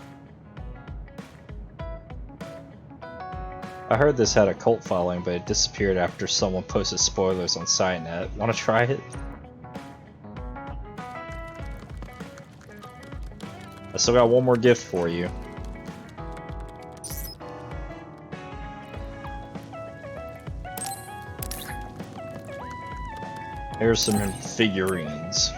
I heard this had a cult following, but it disappeared after someone posted spoilers on SciNet. Wanna try it? I still got one more gift for you. Here's some figurines.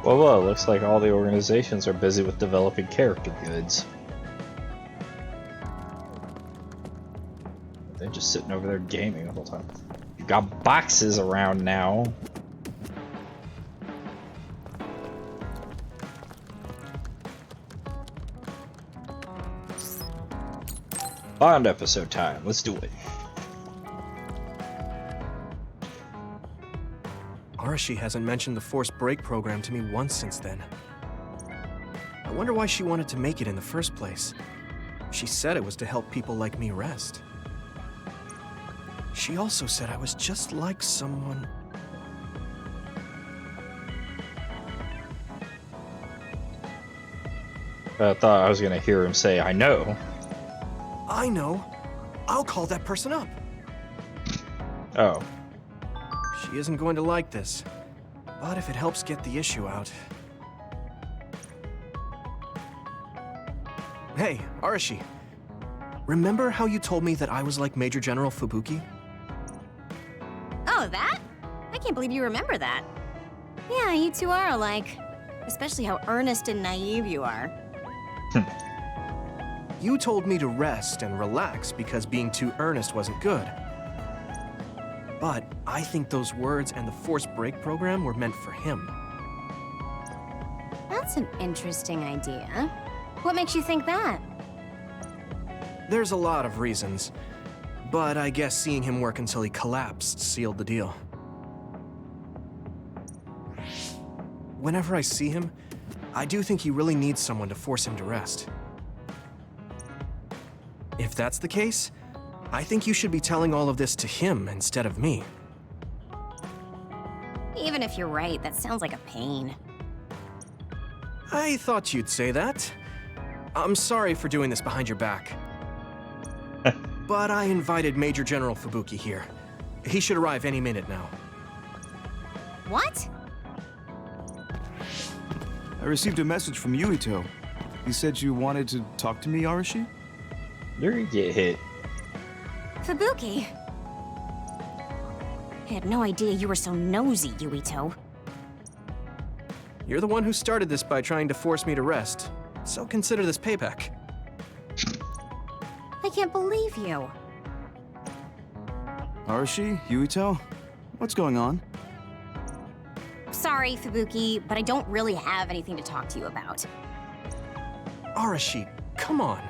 Well, looks like all the organizations are busy with developing character goods. They're just sitting over there gaming the whole time. You got boxes around now. Bond episode time. Let's do it. Arashi hasn't mentioned the forced break program to me once since then. I wonder why she wanted to make it in the first place. She said it was to help people like me rest. She also said I was just like someone... I thought I was gonna hear him say, I know. I know. I'll call that person up. Oh. She isn't going to like this. But if it helps get the issue out... Hey, Arashi. Remember how you told me that I was like Major General Fubuki? Oh, that? I can't believe you remember that. Yeah, you two are alike. Especially how earnest and naive you are. You told me to rest and relax because being too earnest wasn't good. But I think those words and the forced break program were meant for him. That's an interesting idea. What makes you think that? There's a lot of reasons, but I guess seeing him work until he collapsed sealed the deal. Whenever I see him, I do think he really needs someone to force him to rest. If that's the case, I think you should be telling all of this to him instead of me. Even if you're right, that sounds like a pain. I thought you'd say that. I'm sorry for doing this behind your back. But I invited Major General Fubuki here. He should arrive any minute now. What? I received a message from Yuito. He said you wanted to talk to me, Arashi? You're gonna get hit. Fubuki? I had no idea you were so nosy, Yuito. You're the one who started this by trying to force me to rest, so consider this payback. I can't believe you. Arashi? Yuito? What's going on? Sorry, Fubuki, but I don't really have anything to talk to you about. Arashi, come on.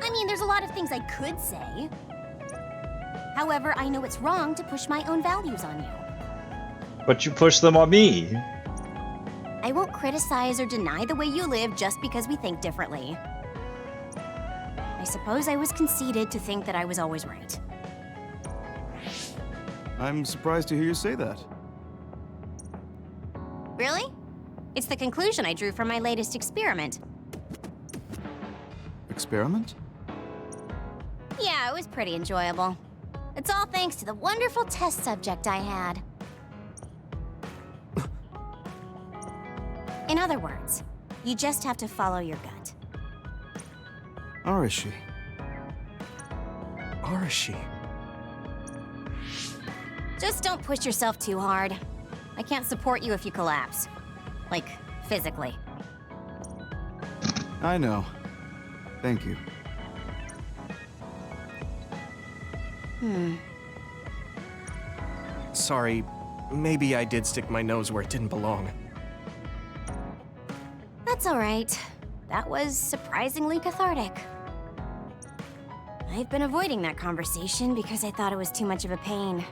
I mean, there's a lot of things I could say. However, I know it's wrong to push my own values on you. But you pushed them on me. I won't criticize or deny the way you live just because we think differently. I suppose I was conceited to think that I was always right. I'm surprised to hear you say that. Really? It's the conclusion I drew from my latest experiment. Experiment? Yeah, it was pretty enjoyable. It's all thanks to the wonderful test subject I had. In other words, you just have to follow your gut. Arashi. Arashi. Just don't push yourself too hard. I can't support you if you collapse. Like, physically. I know. Thank you. Sorry, maybe I did stick my nose where it didn't belong. That's all right. That was surprisingly cathartic. I've been avoiding that conversation because I thought it was too much of a pain.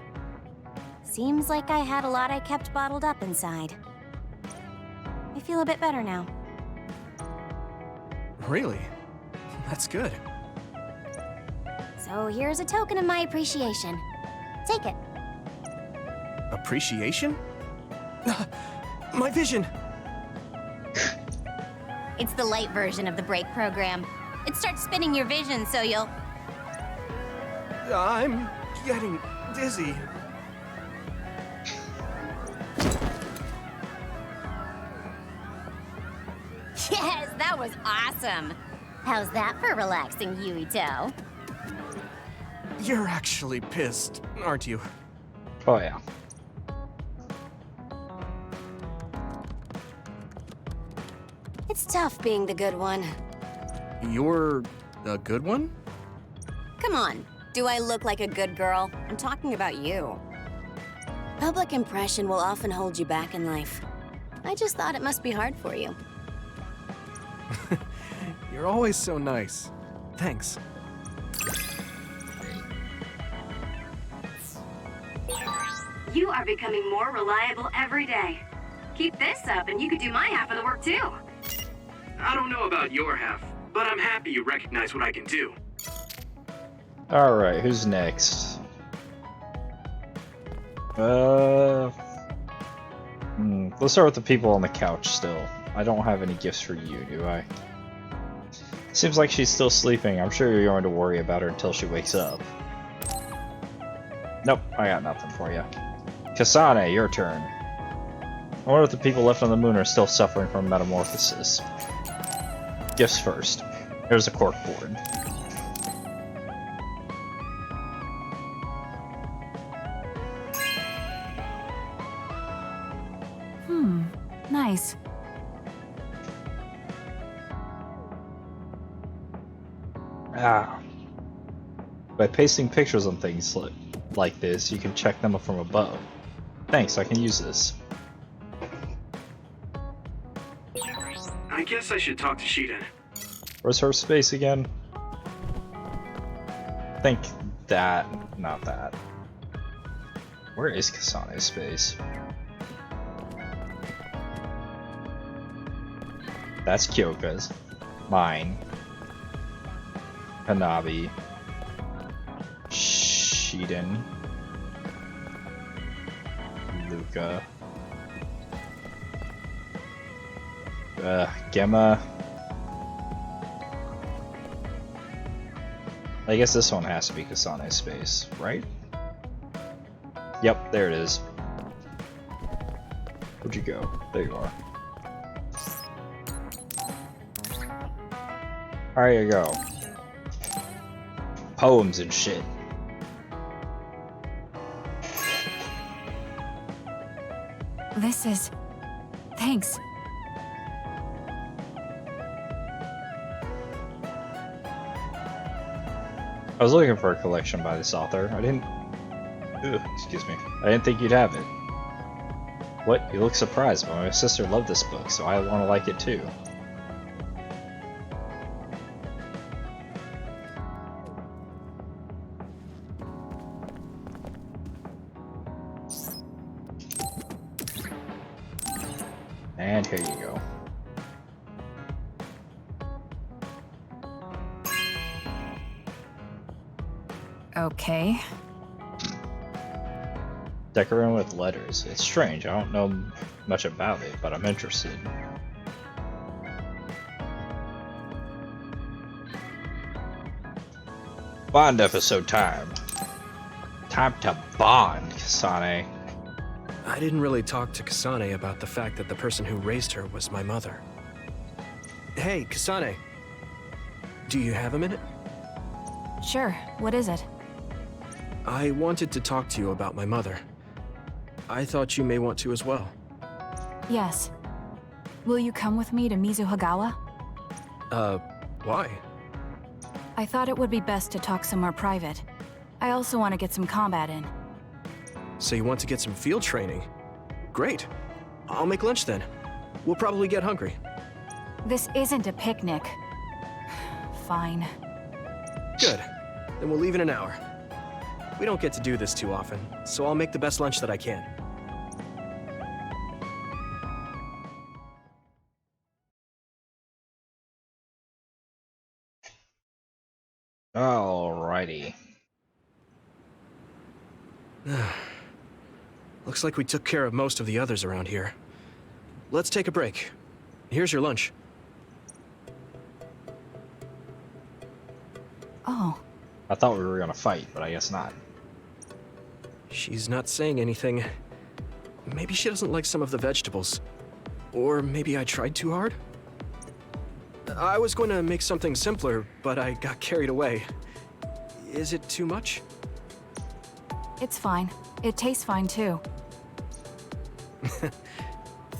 Seems like I had a lot I kept bottled up inside. I feel a bit better now. Really? That's good. So here's a token of my appreciation. Take it. Appreciation? My vision! It's the light version of the break program. It starts spinning your vision so you'll... I'm getting dizzy. Yes, that was awesome. How's that for relaxing, Yuito? You're actually pissed, aren't you? Oh yeah. It's tough being the good one. You're a good one? Come on, do I look like a good girl? I'm talking about you. Public impression will often hold you back in life. I just thought it must be hard for you. You're always so nice. Thanks. You are becoming more reliable every day. Keep this up and you could do my half of the work too. I don't know about your half, but I'm happy you recognize what I can do. Alright, who's next? Let's start with the people on the couch still. I don't have any gifts for you, do I? Seems like she's still sleeping. I'm sure you're going to worry about her until she wakes up. Nope, I got nothing for you. Kasane, your turn. I wonder if the people left on the moon are still suffering from metamorphosis. Gifts first. Here's a cork board. Nice. By pasting pictures on things like this, you can check them from above. Thanks, I can use this. I guess I should talk to Shiden. Where's her space again? Think that, not that. Where is Kasane's space? That's Kyoka's. Mine. Hanabi. Shiden. Luca. Gemma. I guess this one has to be Kasane's space, right? Yep, there it is. Where'd you go? There you are. There you go. Poems and shit. This is... Thanks. I was looking for a collection by this author. I didn't... excuse me. I didn't think you'd have it. What? You look surprised, but my sister loved this book, so I want to like it too. And here you go. Okay. Decorating with letters. It's strange. I don't know much about it, but I'm interested. Bond episode time. Time to bond, Kasane. I didn't really talk to Kasane about the fact that the person who raised her was my mother. Hey, Kasane. Do you have a minute? Sure, what is it? I wanted to talk to you about my mother. I thought you may want to as well. Yes. Will you come with me to Mizuhagawa? Why? I thought it would be best to talk somewhere private. I also want to get some combat in. So you want to get some field training? Great. I'll make lunch then. We'll probably get hungry. This isn't a picnic. Fine. Good. Then we'll leave in an hour. We don't get to do this too often, so I'll make the best lunch that I can. Alrighty. Looks like we took care of most of the others around here. Let's take a break. Here's your lunch. Oh. I thought we were gonna fight, but I guess not. She's not saying anything. Maybe she doesn't like some of the vegetables. Or maybe I tried too hard? I was going to make something simpler, but I got carried away. Is it too much? It's fine. It tastes fine too.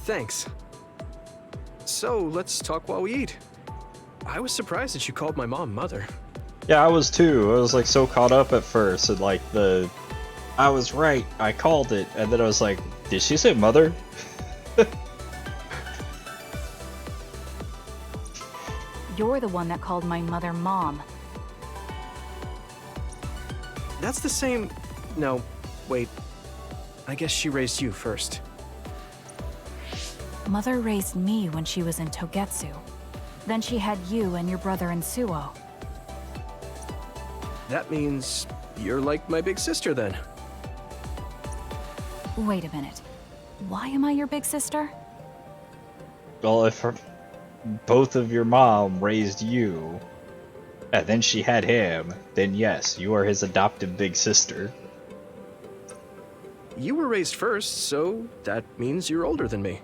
Thanks. So, let's talk while we eat. I was surprised that you called my mom mother. Yeah, I was too. I was like so caught up at first, and like I was right, I called it, and then I was like, did she say mother? You're the one that called my mother Mom. That's the same... No, wait. I guess she raised you first. Mother raised me when she was in Togetsu. Then she had you and your brother in Suo. That means you're like my big sister then. Wait a minute. Why am I your big sister? Well, if both of your mom raised you, and then she had him, then yes, you are his adopted big sister. You were raised first, so that means you're older than me.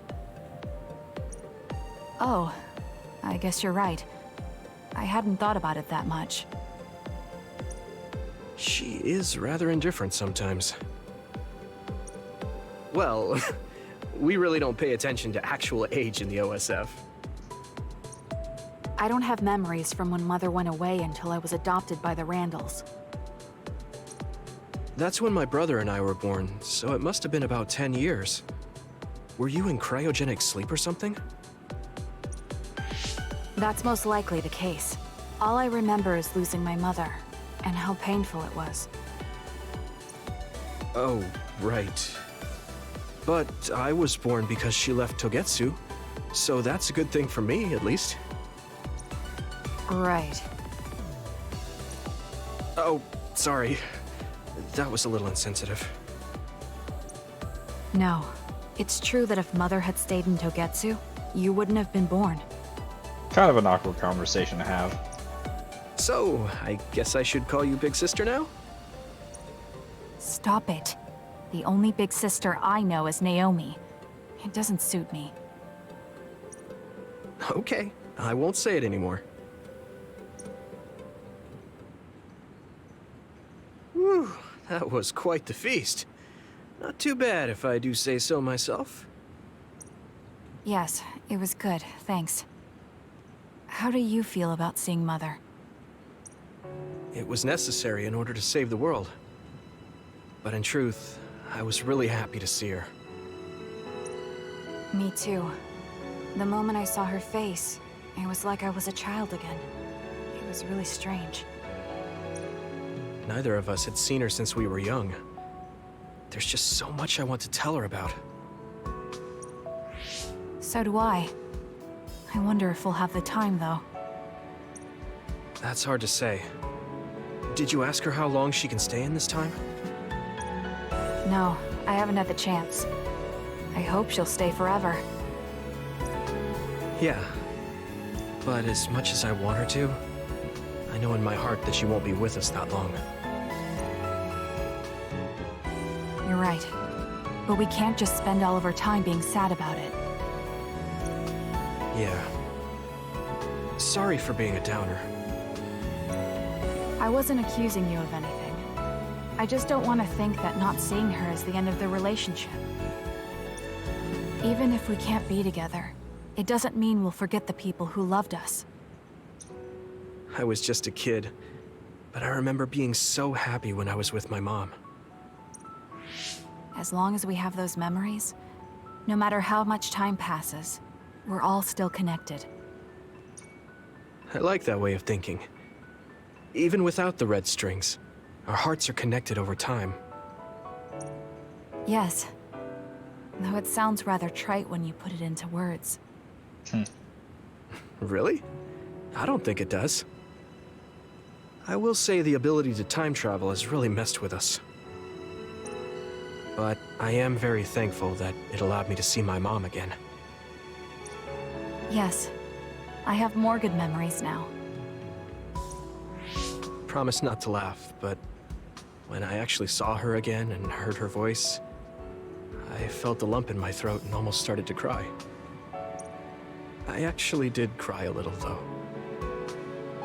Oh, I guess you're right. I hadn't thought about it that much. She is rather indifferent sometimes. Well, we really don't pay attention to actual age in the OSF. I don't have memories from when Mother went away until I was adopted by the Randalls. That's when my brother and I were born, so it must have been about 10 years. Were you in cryogenic sleep or something? That's most likely the case. All I remember is losing my mother, and how painful it was. Oh, right. But I was born because she left Togetsu, so that's a good thing for me, at least. Right. Oh, sorry. That was a little insensitive. No. It's true that if Mother had stayed in Togetsu, you wouldn't have been born. Kind of an awkward conversation to have. So, I guess I should call you Big Sister now? Stop it. The only big sister I know is Naomi. It doesn't suit me. Okay, I won't say it anymore. Whew, that was quite the feast. Not too bad if I do say so myself. Yes, it was good, thanks. How do you feel about seeing Mother? It was necessary in order to save the world. But in truth, I was really happy to see her. Me too. The moment I saw her face, it was like I was a child again. It was really strange. Neither of us had seen her since we were young. There's just so much I want to tell her about. So do I. I wonder if we'll have the time, though. That's hard to say. Did you ask her how long she can stay in this time? No, I haven't had the chance. I hope she'll stay forever. Yeah. But as much as I want her to, I know in my heart that she won't be with us that long. You're right. But we can't just spend all of our time being sad about it. Yeah. Sorry for being a downer. I wasn't accusing you of anything. I just don't want to think that not seeing her is the end of the relationship. Even if we can't be together, it doesn't mean we'll forget the people who loved us. I was just a kid, but I remember being so happy when I was with my mom. As long as we have those memories, no matter how much time passes, we're all still connected. I like that way of thinking. Even without the red strings, our hearts are connected over time. Yes. Though it sounds rather trite when you put it into words. Really? I don't think it does. I will say the ability to time travel has really messed with us. But I am very thankful that it allowed me to see my mom again. Yes. I have more good memories now. Promise not to laugh, but when I actually saw her again and heard her voice, I felt a lump in my throat and almost started to cry. I actually did cry a little, though.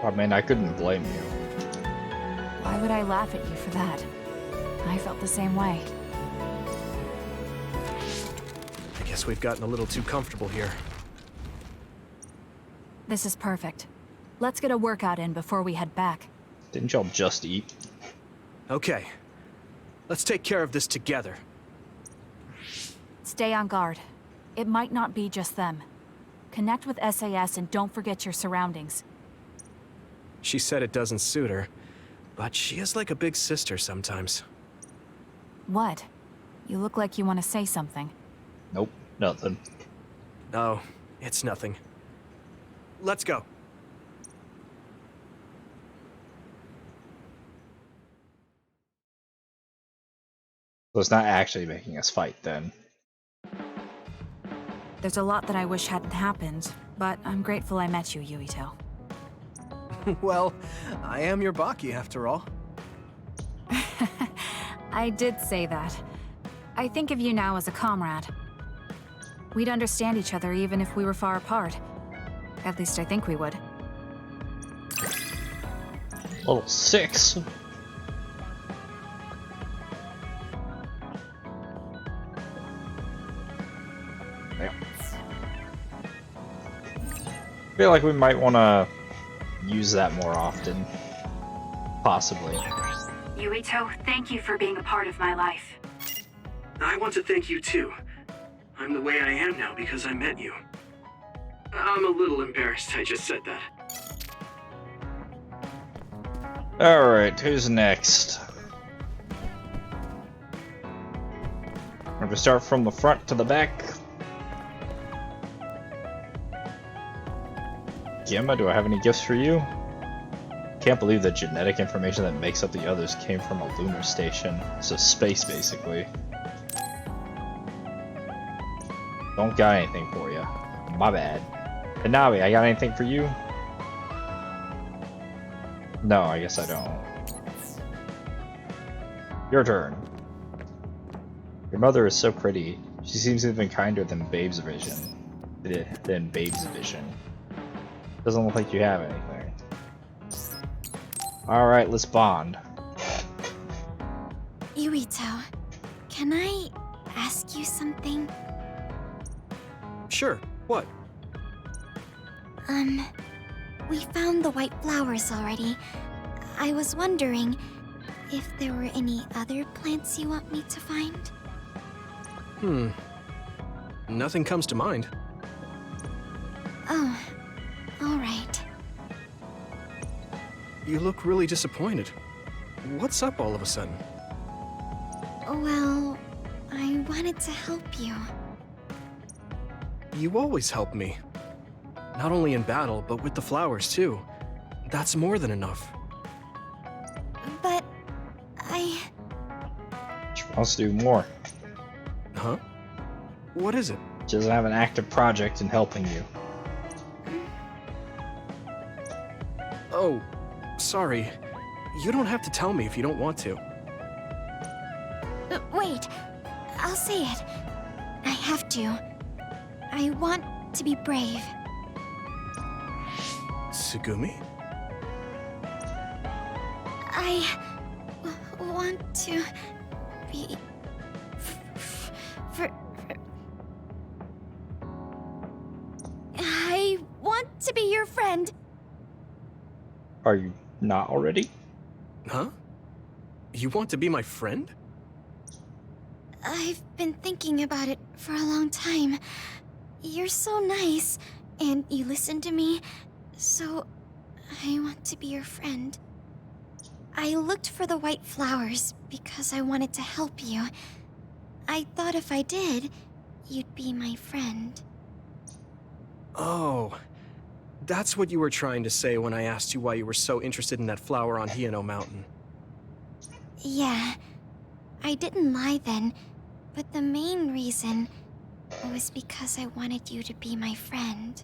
I mean, I couldn't blame you. Why would I laugh at you for that? I felt the same way. I guess we've gotten a little too comfortable here. This is perfect. Let's get a workout in before we head back. Didn't y'all just eat? Okay. Let's take care of this together. Stay on guard. It might not be just them. Connect with SAS and don't forget your surroundings. She said it doesn't suit her, but she is like a big sister sometimes. What? You look like you want to say something. Nope, nothing. No, it's nothing. Let's go. So it's not actually making us fight then. There's a lot that I wish hadn't happened, but I'm grateful I met you, Yuito. Well, I am your Baki after all. I did say that. I think of you now as a comrade. We'd understand each other even if we were far apart. At least I think we would. Level 6? Damn. I feel like we might want to use that more often. Possibly. Yuito, thank you for being a part of my life. I want to thank you too. I'm the way I am now because I met you. I'm a little embarrassed I just said that. Alright, who's next? I'm gonna start from the front to the back. Gemma, do I have any gifts for you? Can't believe the genetic information that makes up the others came from a lunar station. So space, basically. Don't got anything for you. My bad. Hanabi, I got anything for you? No, I guess I don't. Your turn. Your mother is so pretty. She seems even kinder than Babe's vision. Doesn't look like you have anything. Alright, let's bond. Yuito, can I ask you something? Sure, what? We found the white flowers already. I was wondering if there were any other plants you want me to find? Nothing comes to mind. Oh, alright. You look really disappointed. What's up all of a sudden? Well, I wanted to help you. You always help me. Not only in battle, but with the flowers too. That's more than enough. But She wants to do more. Huh? What is it? She doesn't have an active project in helping you. Oh, sorry. You don't have to tell me if you don't want to. Wait, I'll say it. I have to. I want to be brave. Tsugumi? I want to be I want to be your friend. Are you not already? Huh? You want to be my friend? I've been thinking about it for a long time. You're so nice, and you listen to me, so I want to be your friend. I looked for the white flowers because I wanted to help you. I thought if I did, you'd be my friend. Oh, that's what you were trying to say when I asked you why you were so interested in that flower on Hiyano Mountain. Yeah, I didn't lie then, but the main reason was because I wanted you to be my friend.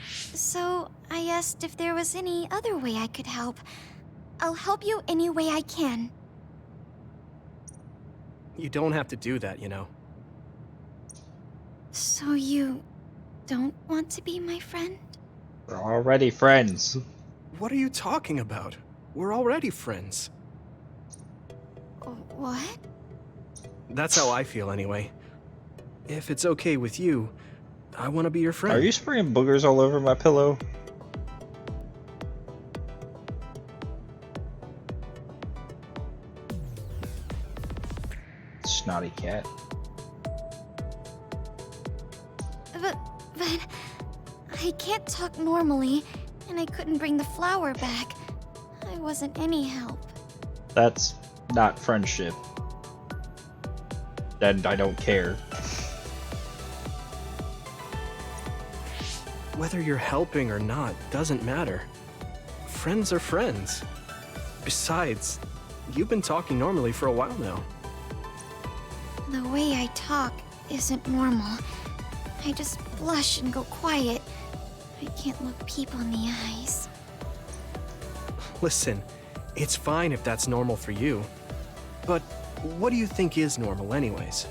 So I asked if there was any other way I could help. I'll help you any way I can. You don't have to do that, you know. So you don't want to be my friend? We're already friends. What are you talking about? We're already friends. What? That's how I feel anyway. If it's okay with you, I want to be your friend. Are you spraying boogers all over my pillow? Snotty cat. But I can't talk normally, and I couldn't bring the flower back. I wasn't any help. That's not friendship. And I don't care. Whether you're helping or not doesn't matter. Friends are friends. Besides, you've been talking normally for a while now. The way I talk isn't normal. I just blush and go quiet. I can't look people in the eyes. Listen, it's fine if that's normal for you. But what do you think is normal anyways?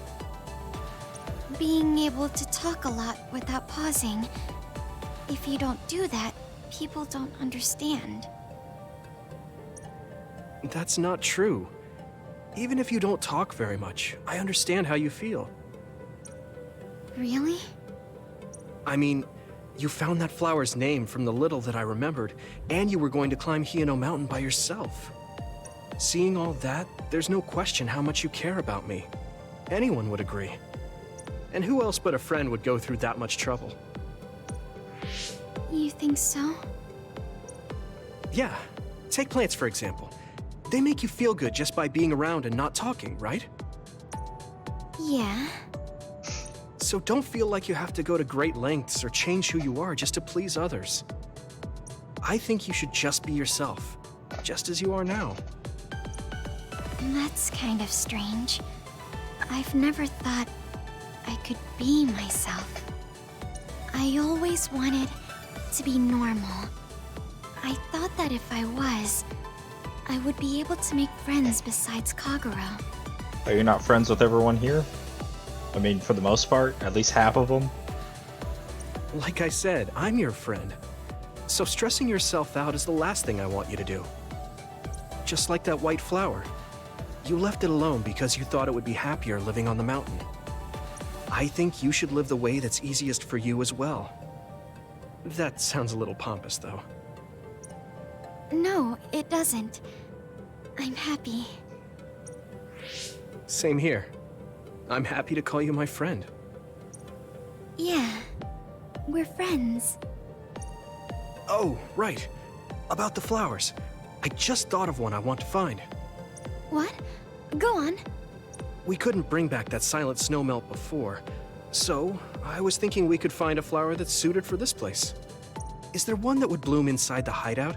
Being able to talk a lot without pausing. If you don't do that, people don't understand. That's not true. Even if you don't talk very much, I understand how you feel. Really? I mean, you found that flower's name from the little that I remembered, and you were going to climb Hiyano Mountain by yourself. Seeing all that, there's no question how much you care about me. Anyone would agree. And who else but a friend would go through that much trouble? You think so? Yeah. Take plants, for example. They make you feel good just by being around and not talking, right? Yeah. So don't feel like you have to go to great lengths or change who you are just to please others. I think you should just be yourself, just as you are now. That's kind of strange. I've never thought I could be myself. I always wanted to be normal. I thought that if I was, I would be able to make friends besides Kagura. Are you not friends with everyone here? I mean, for the most part, at least half of them. Like I said, I'm your friend. So stressing yourself out is the last thing I want you to do. Just like that white flower. You left it alone because you thought it would be happier living on the mountain. I think you should live the way that's easiest for you as well. That sounds a little pompous, though. No, it doesn't. I'm happy. Same here. I'm happy to call you my friend. Yeah, we're friends. Oh, right. About the flowers. I just thought of one I want to find. What? Go on. We couldn't bring back that silent snowmelt before, so I was thinking we could find a flower that's suited for this place. Is there one that would bloom inside the hideout?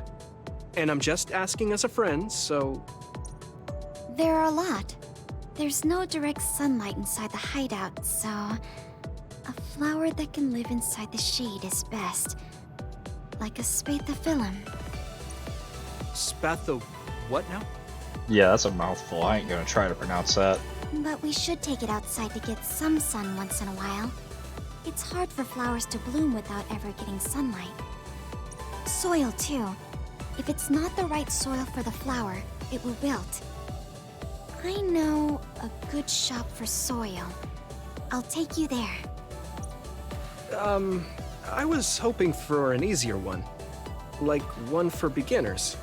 And I'm just asking as a friend, so... There are a lot. There's no direct sunlight inside the hideout, so... a flower that can live inside the shade is best. Like a spathiphyllum. Spatho... what now? Yeah, that's a mouthful. I ain't gonna try to pronounce that. But we should take it outside to get some sun once in a while. It's hard for flowers to bloom without ever getting sunlight. Soil, too. If it's not the right soil for the flower, it will wilt. I know a good shop for soil. I'll take you there. I was hoping for an easier one. Like one for beginners.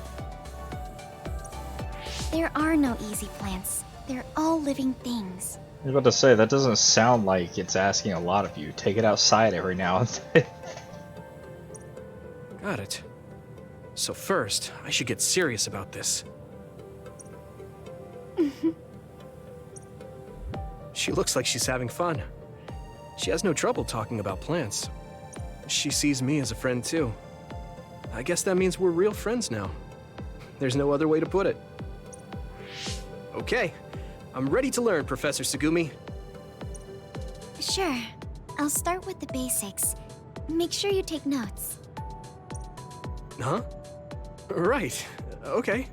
There are no easy plants. They're all living things. I was about to say, that doesn't sound like it's asking a lot of you. Take it outside every now and then. Got it. So first, I should get serious about this. She looks like she's having fun. She has no trouble talking about plants. She sees me as a friend too. I guess that means we're real friends now. There's no other way to put it. Okay, I'm ready to learn, Professor Sugumi. Sure. I'll start with the basics. Make sure you take notes. Huh? Right. Okay.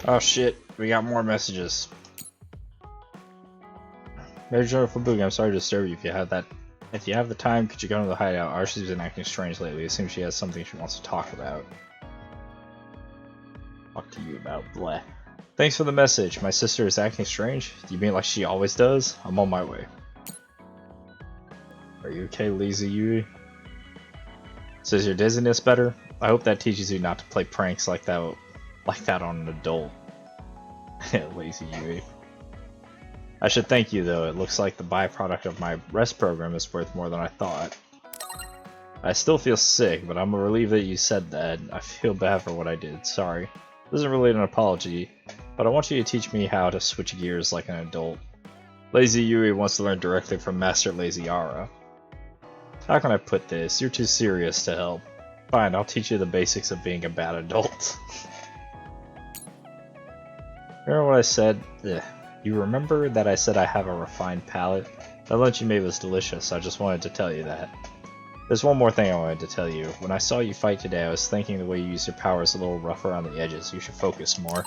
Oh shit, we got more messages. Major General Fubuki, I'm sorry to disturb you. If you have the time, could you go to the hideout? Arshi's been acting strange lately. It seems she has something she wants to talk about. Talk to you about bleh. Thanks for the message. My sister is acting strange? Do you mean like she always does? I'm on my way. Are you okay, lazy Yui? Says your dizziness better? I hope that teaches you not to play pranks like that on an adult. Lazy Yui. I should thank you though, it looks like the byproduct of my rest program is worth more than I thought. I still feel sick, but I'm relieved that you said that. I feel bad for what I did, sorry. This isn't really an apology, but I want you to teach me how to switch gears like an adult. Lazy Yui wants to learn directly from Master Lazy Ara. How can I put this? You're too serious to help. Fine, I'll teach you the basics of being a bad adult. Remember what I said? Ugh. You remember that I said I have a refined palate? That lunch you made was delicious, I just wanted to tell you that. There's one more thing I wanted to tell you. When I saw you fight today, I was thinking the way you use your power is a little rough around the edges. You should focus more.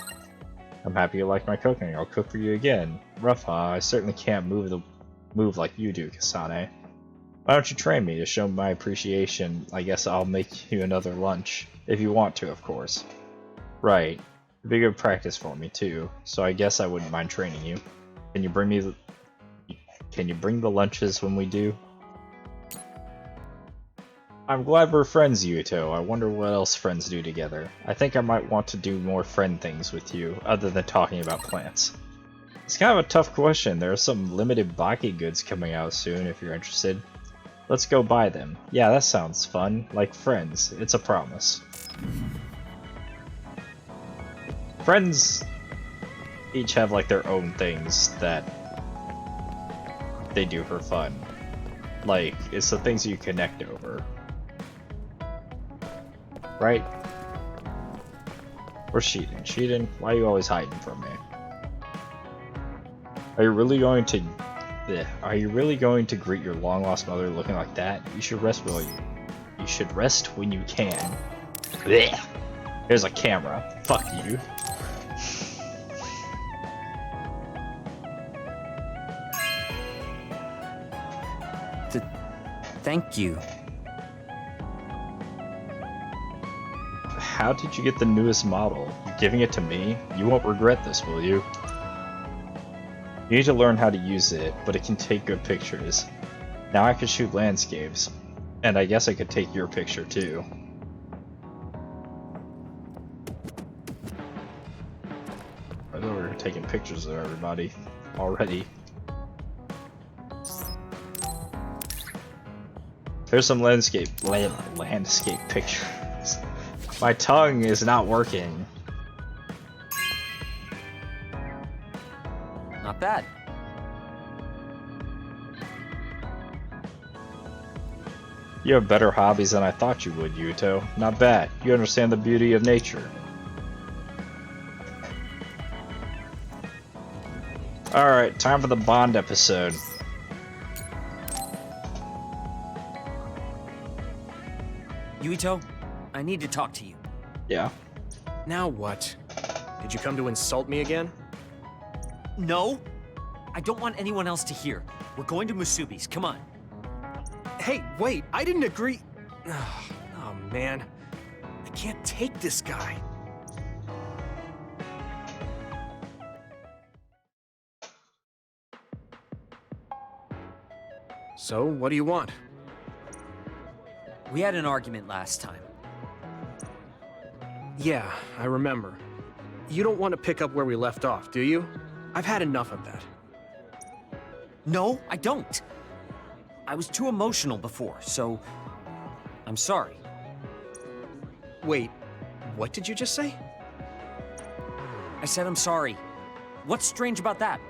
I'm happy you like my cooking. I'll cook for you again. Rough, huh? I certainly can't move like you do, Kasane. Why don't you train me to show my appreciation? I guess I'll make you another lunch. If you want to, of course. Right. It'd be good practice for me too, so I guess I wouldn't mind training you. Can you bring the lunches when we do? I'm glad we're friends, Yuto. I wonder what else friends do together. I think I might want to do more friend things with you, other than talking about plants. It's kind of a tough question. There are some limited Baki goods coming out soon if you're interested. Let's go buy them. Yeah, that sounds fun. Like friends. It's a promise. Friends each have like their own things that they do for fun. Like, it's the things you connect over. Right? Where's Sheetan? Sheetan, why are you always hiding from me? Are you really going to greet your long-lost mother looking like that? You should rest when you can. Blech. There's a camera. Fuck you. Thank you. How did you get the newest model? You're giving it to me? You won't regret this, will you? You need to learn how to use it, but it can take good pictures. Now I can shoot landscapes. And I guess I could take your picture too. I thought we were taking pictures of everybody already. Here's some landscape pictures. My tongue is not working. Not bad. You have better hobbies than I thought you would, Yuto. Not bad. You understand the beauty of nature. Alright, time for the Bond episode. Yuito, I need to talk to you. Yeah? Now what? Did you come to insult me again? No. I don't want anyone else to hear. We're going to Musubi's. Come on. Hey, wait, I didn't agree. Oh, man. I can't take this guy. So, what do you want? We had an argument last time. Yeah, I remember. You don't want to pick up where we left off, do you? I've had enough of that. No, I don't. I was too emotional before, so I'm sorry. Wait, what did you just say? I said I'm sorry. What's strange about that?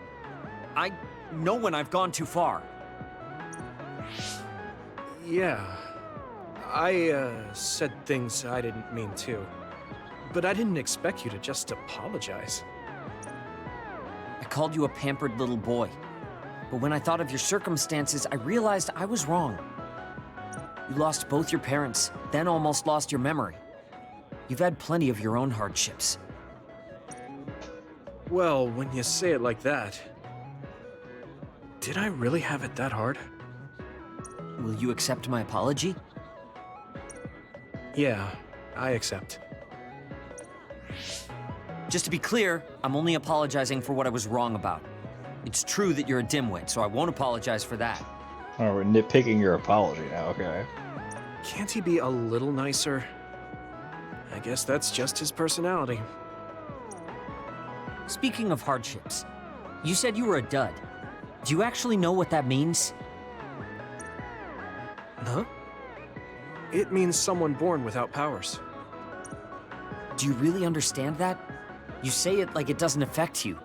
I know when I've gone too far. Yeah. I said things I didn't mean to. But I didn't expect you to just apologize. I called you a pampered little boy. But when I thought of your circumstances, I realized I was wrong. You lost both your parents, then almost lost your memory. You've had plenty of your own hardships. Well, when you say it like that... Did I really have it that hard? Will you accept my apology? Yeah, I accept. Just to be clear, I'm only apologizing for what I was wrong about. It's true that you're a dimwit, so I won't apologize for that. Oh, we're nitpicking your apology now, okay. Can't he be a little nicer? I guess that's just his personality. Speaking of hardships, you said you were a dud. Do you actually know what that means? Huh? It means someone born without powers. Do you really understand that? You say it like it doesn't affect you.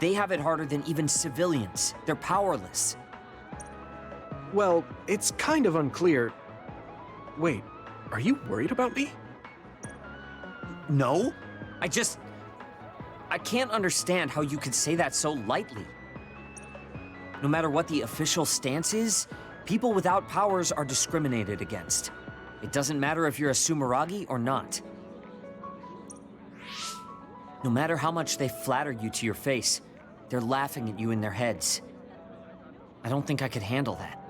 They have it harder than even civilians. They're powerless. Well, it's kind of unclear. Wait, are you worried about me? No. I can't understand how you could say that so lightly. No matter what the official stance is, people without powers are discriminated against. It doesn't matter if you're a Sumeragi or not. No matter how much they flatter you to your face, they're laughing at you in their heads. I don't think I could handle that.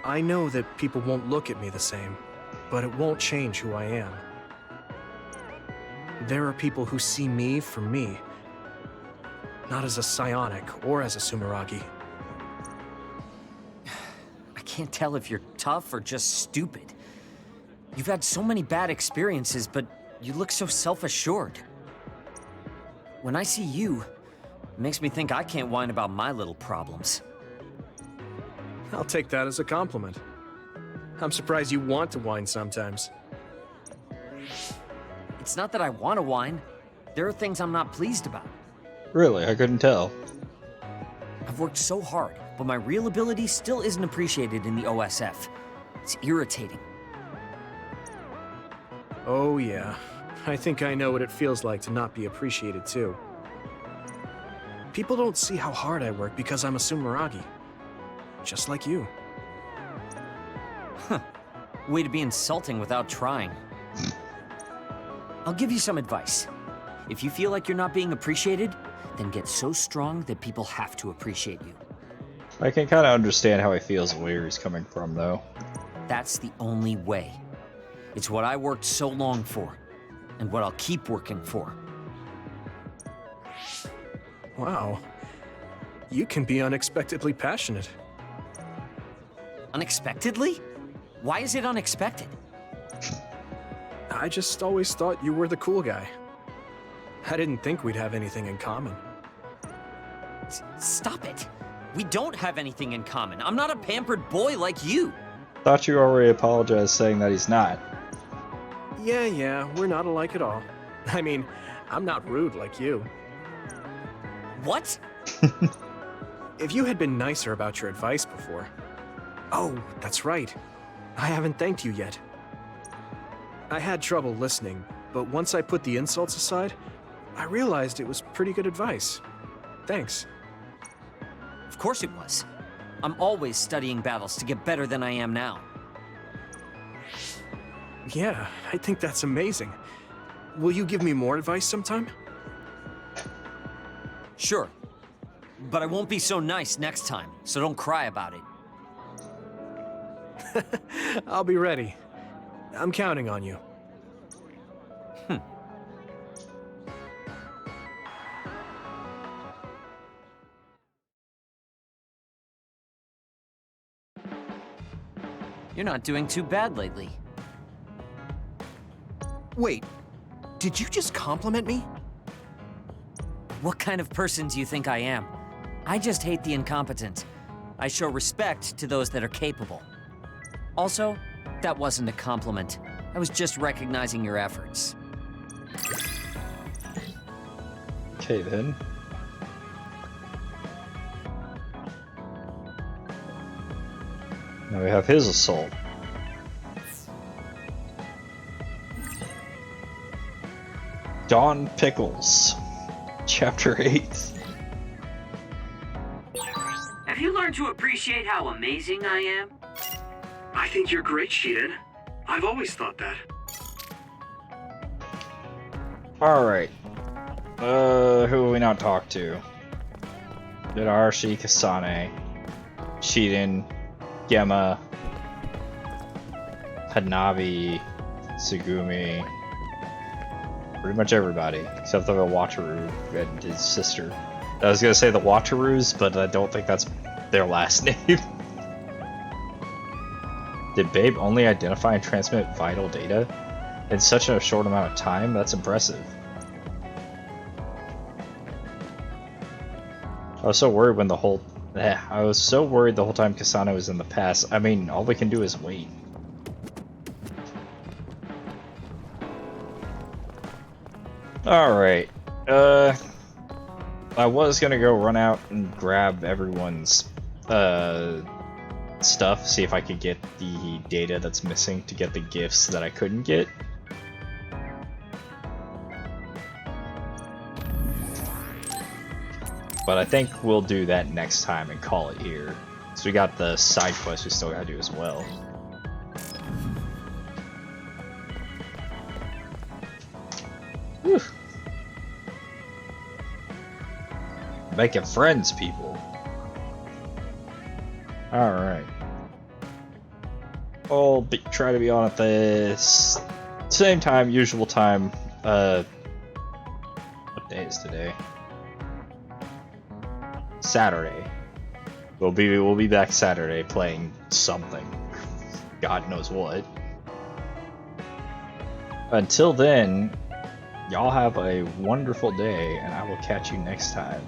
I know that people won't look at me the same, but it won't change who I am. There are people who see me for me, not as a psionic or as a Sumeragi. I can't tell if you're tough or just stupid. You've had so many bad experiences, but you look so self-assured. When I see you, it makes me think I can't whine about my little problems. I'll take that as a compliment. I'm surprised you want to whine sometimes. It's not that I want to whine. There are things I'm not pleased about. Really? I couldn't tell. I've worked so hard, but my real ability still isn't appreciated in the OSF. It's irritating. Oh yeah, I think I know what it feels like to not be appreciated too. People don't see how hard I work because I'm a Sumeragi. Just like you. Huh. Way to be insulting without trying. I'll give you some advice. If you feel like you're not being appreciated, then get so strong that people have to appreciate you. I can kind of understand how he feels where he's coming from, though. That's the only way. It's what I worked so long for, and what I'll keep working for. Wow. You can be unexpectedly passionate. Unexpectedly? Why is it unexpected? I just always thought you were the cool guy. I didn't think we'd have anything in common. Stop it. We don't have anything in common. I'm not a pampered boy like you. Thought you already apologized saying that he's not. Yeah, we're not alike at all. I mean, I'm not rude like you. What? If you had been nicer about your advice before... Oh, that's right. I haven't thanked you yet. I had trouble listening, but once I put the insults aside, I realized it was pretty good advice. Thanks. Of course it was. I'm always studying battles to get better than I am now. Yeah, I think that's amazing. Will you give me more advice sometime? Sure. But I won't be so nice next time, so don't cry about it. I'll be ready. I'm counting on you. You're not doing too bad lately. Wait, did you just compliment me? What kind of person do you think I am? I just hate the incompetent. I show respect to those that are capable. Also, that wasn't a compliment. I was just recognizing your efforts. Okay then. Now we have his assault. Dawn Pickles, Chapter 8. Have you learned to appreciate how amazing I am? I think you're great, Shiden. I've always thought that. Alright. Who have we not talked to? Did Arshi, Kasane, Shiden, Gemma, Hanabi, Tsugumi, pretty much everybody, except for the Wataru and his sister. I was gonna say the Watarus, but I don't think that's their last name. Did Babe only identify and transmit vital data in such a short amount of time? That's impressive. I was so worried when the whole time Kasane was in the past. I mean, all we can do is wait. Alright. I was gonna go run out and grab everyone's stuff, see if I could get the data that's missing to get the gifts that I couldn't get. But I think we'll do that next time and call it here. So we got the side quest we still gotta do as well. Whew. Making friends, people. Alright. I'll try to be on at this same time, usual time. What day is today? Saturday. We'll be back Saturday playing something. God knows what. Until then, y'all have a wonderful day, and I will catch you next time.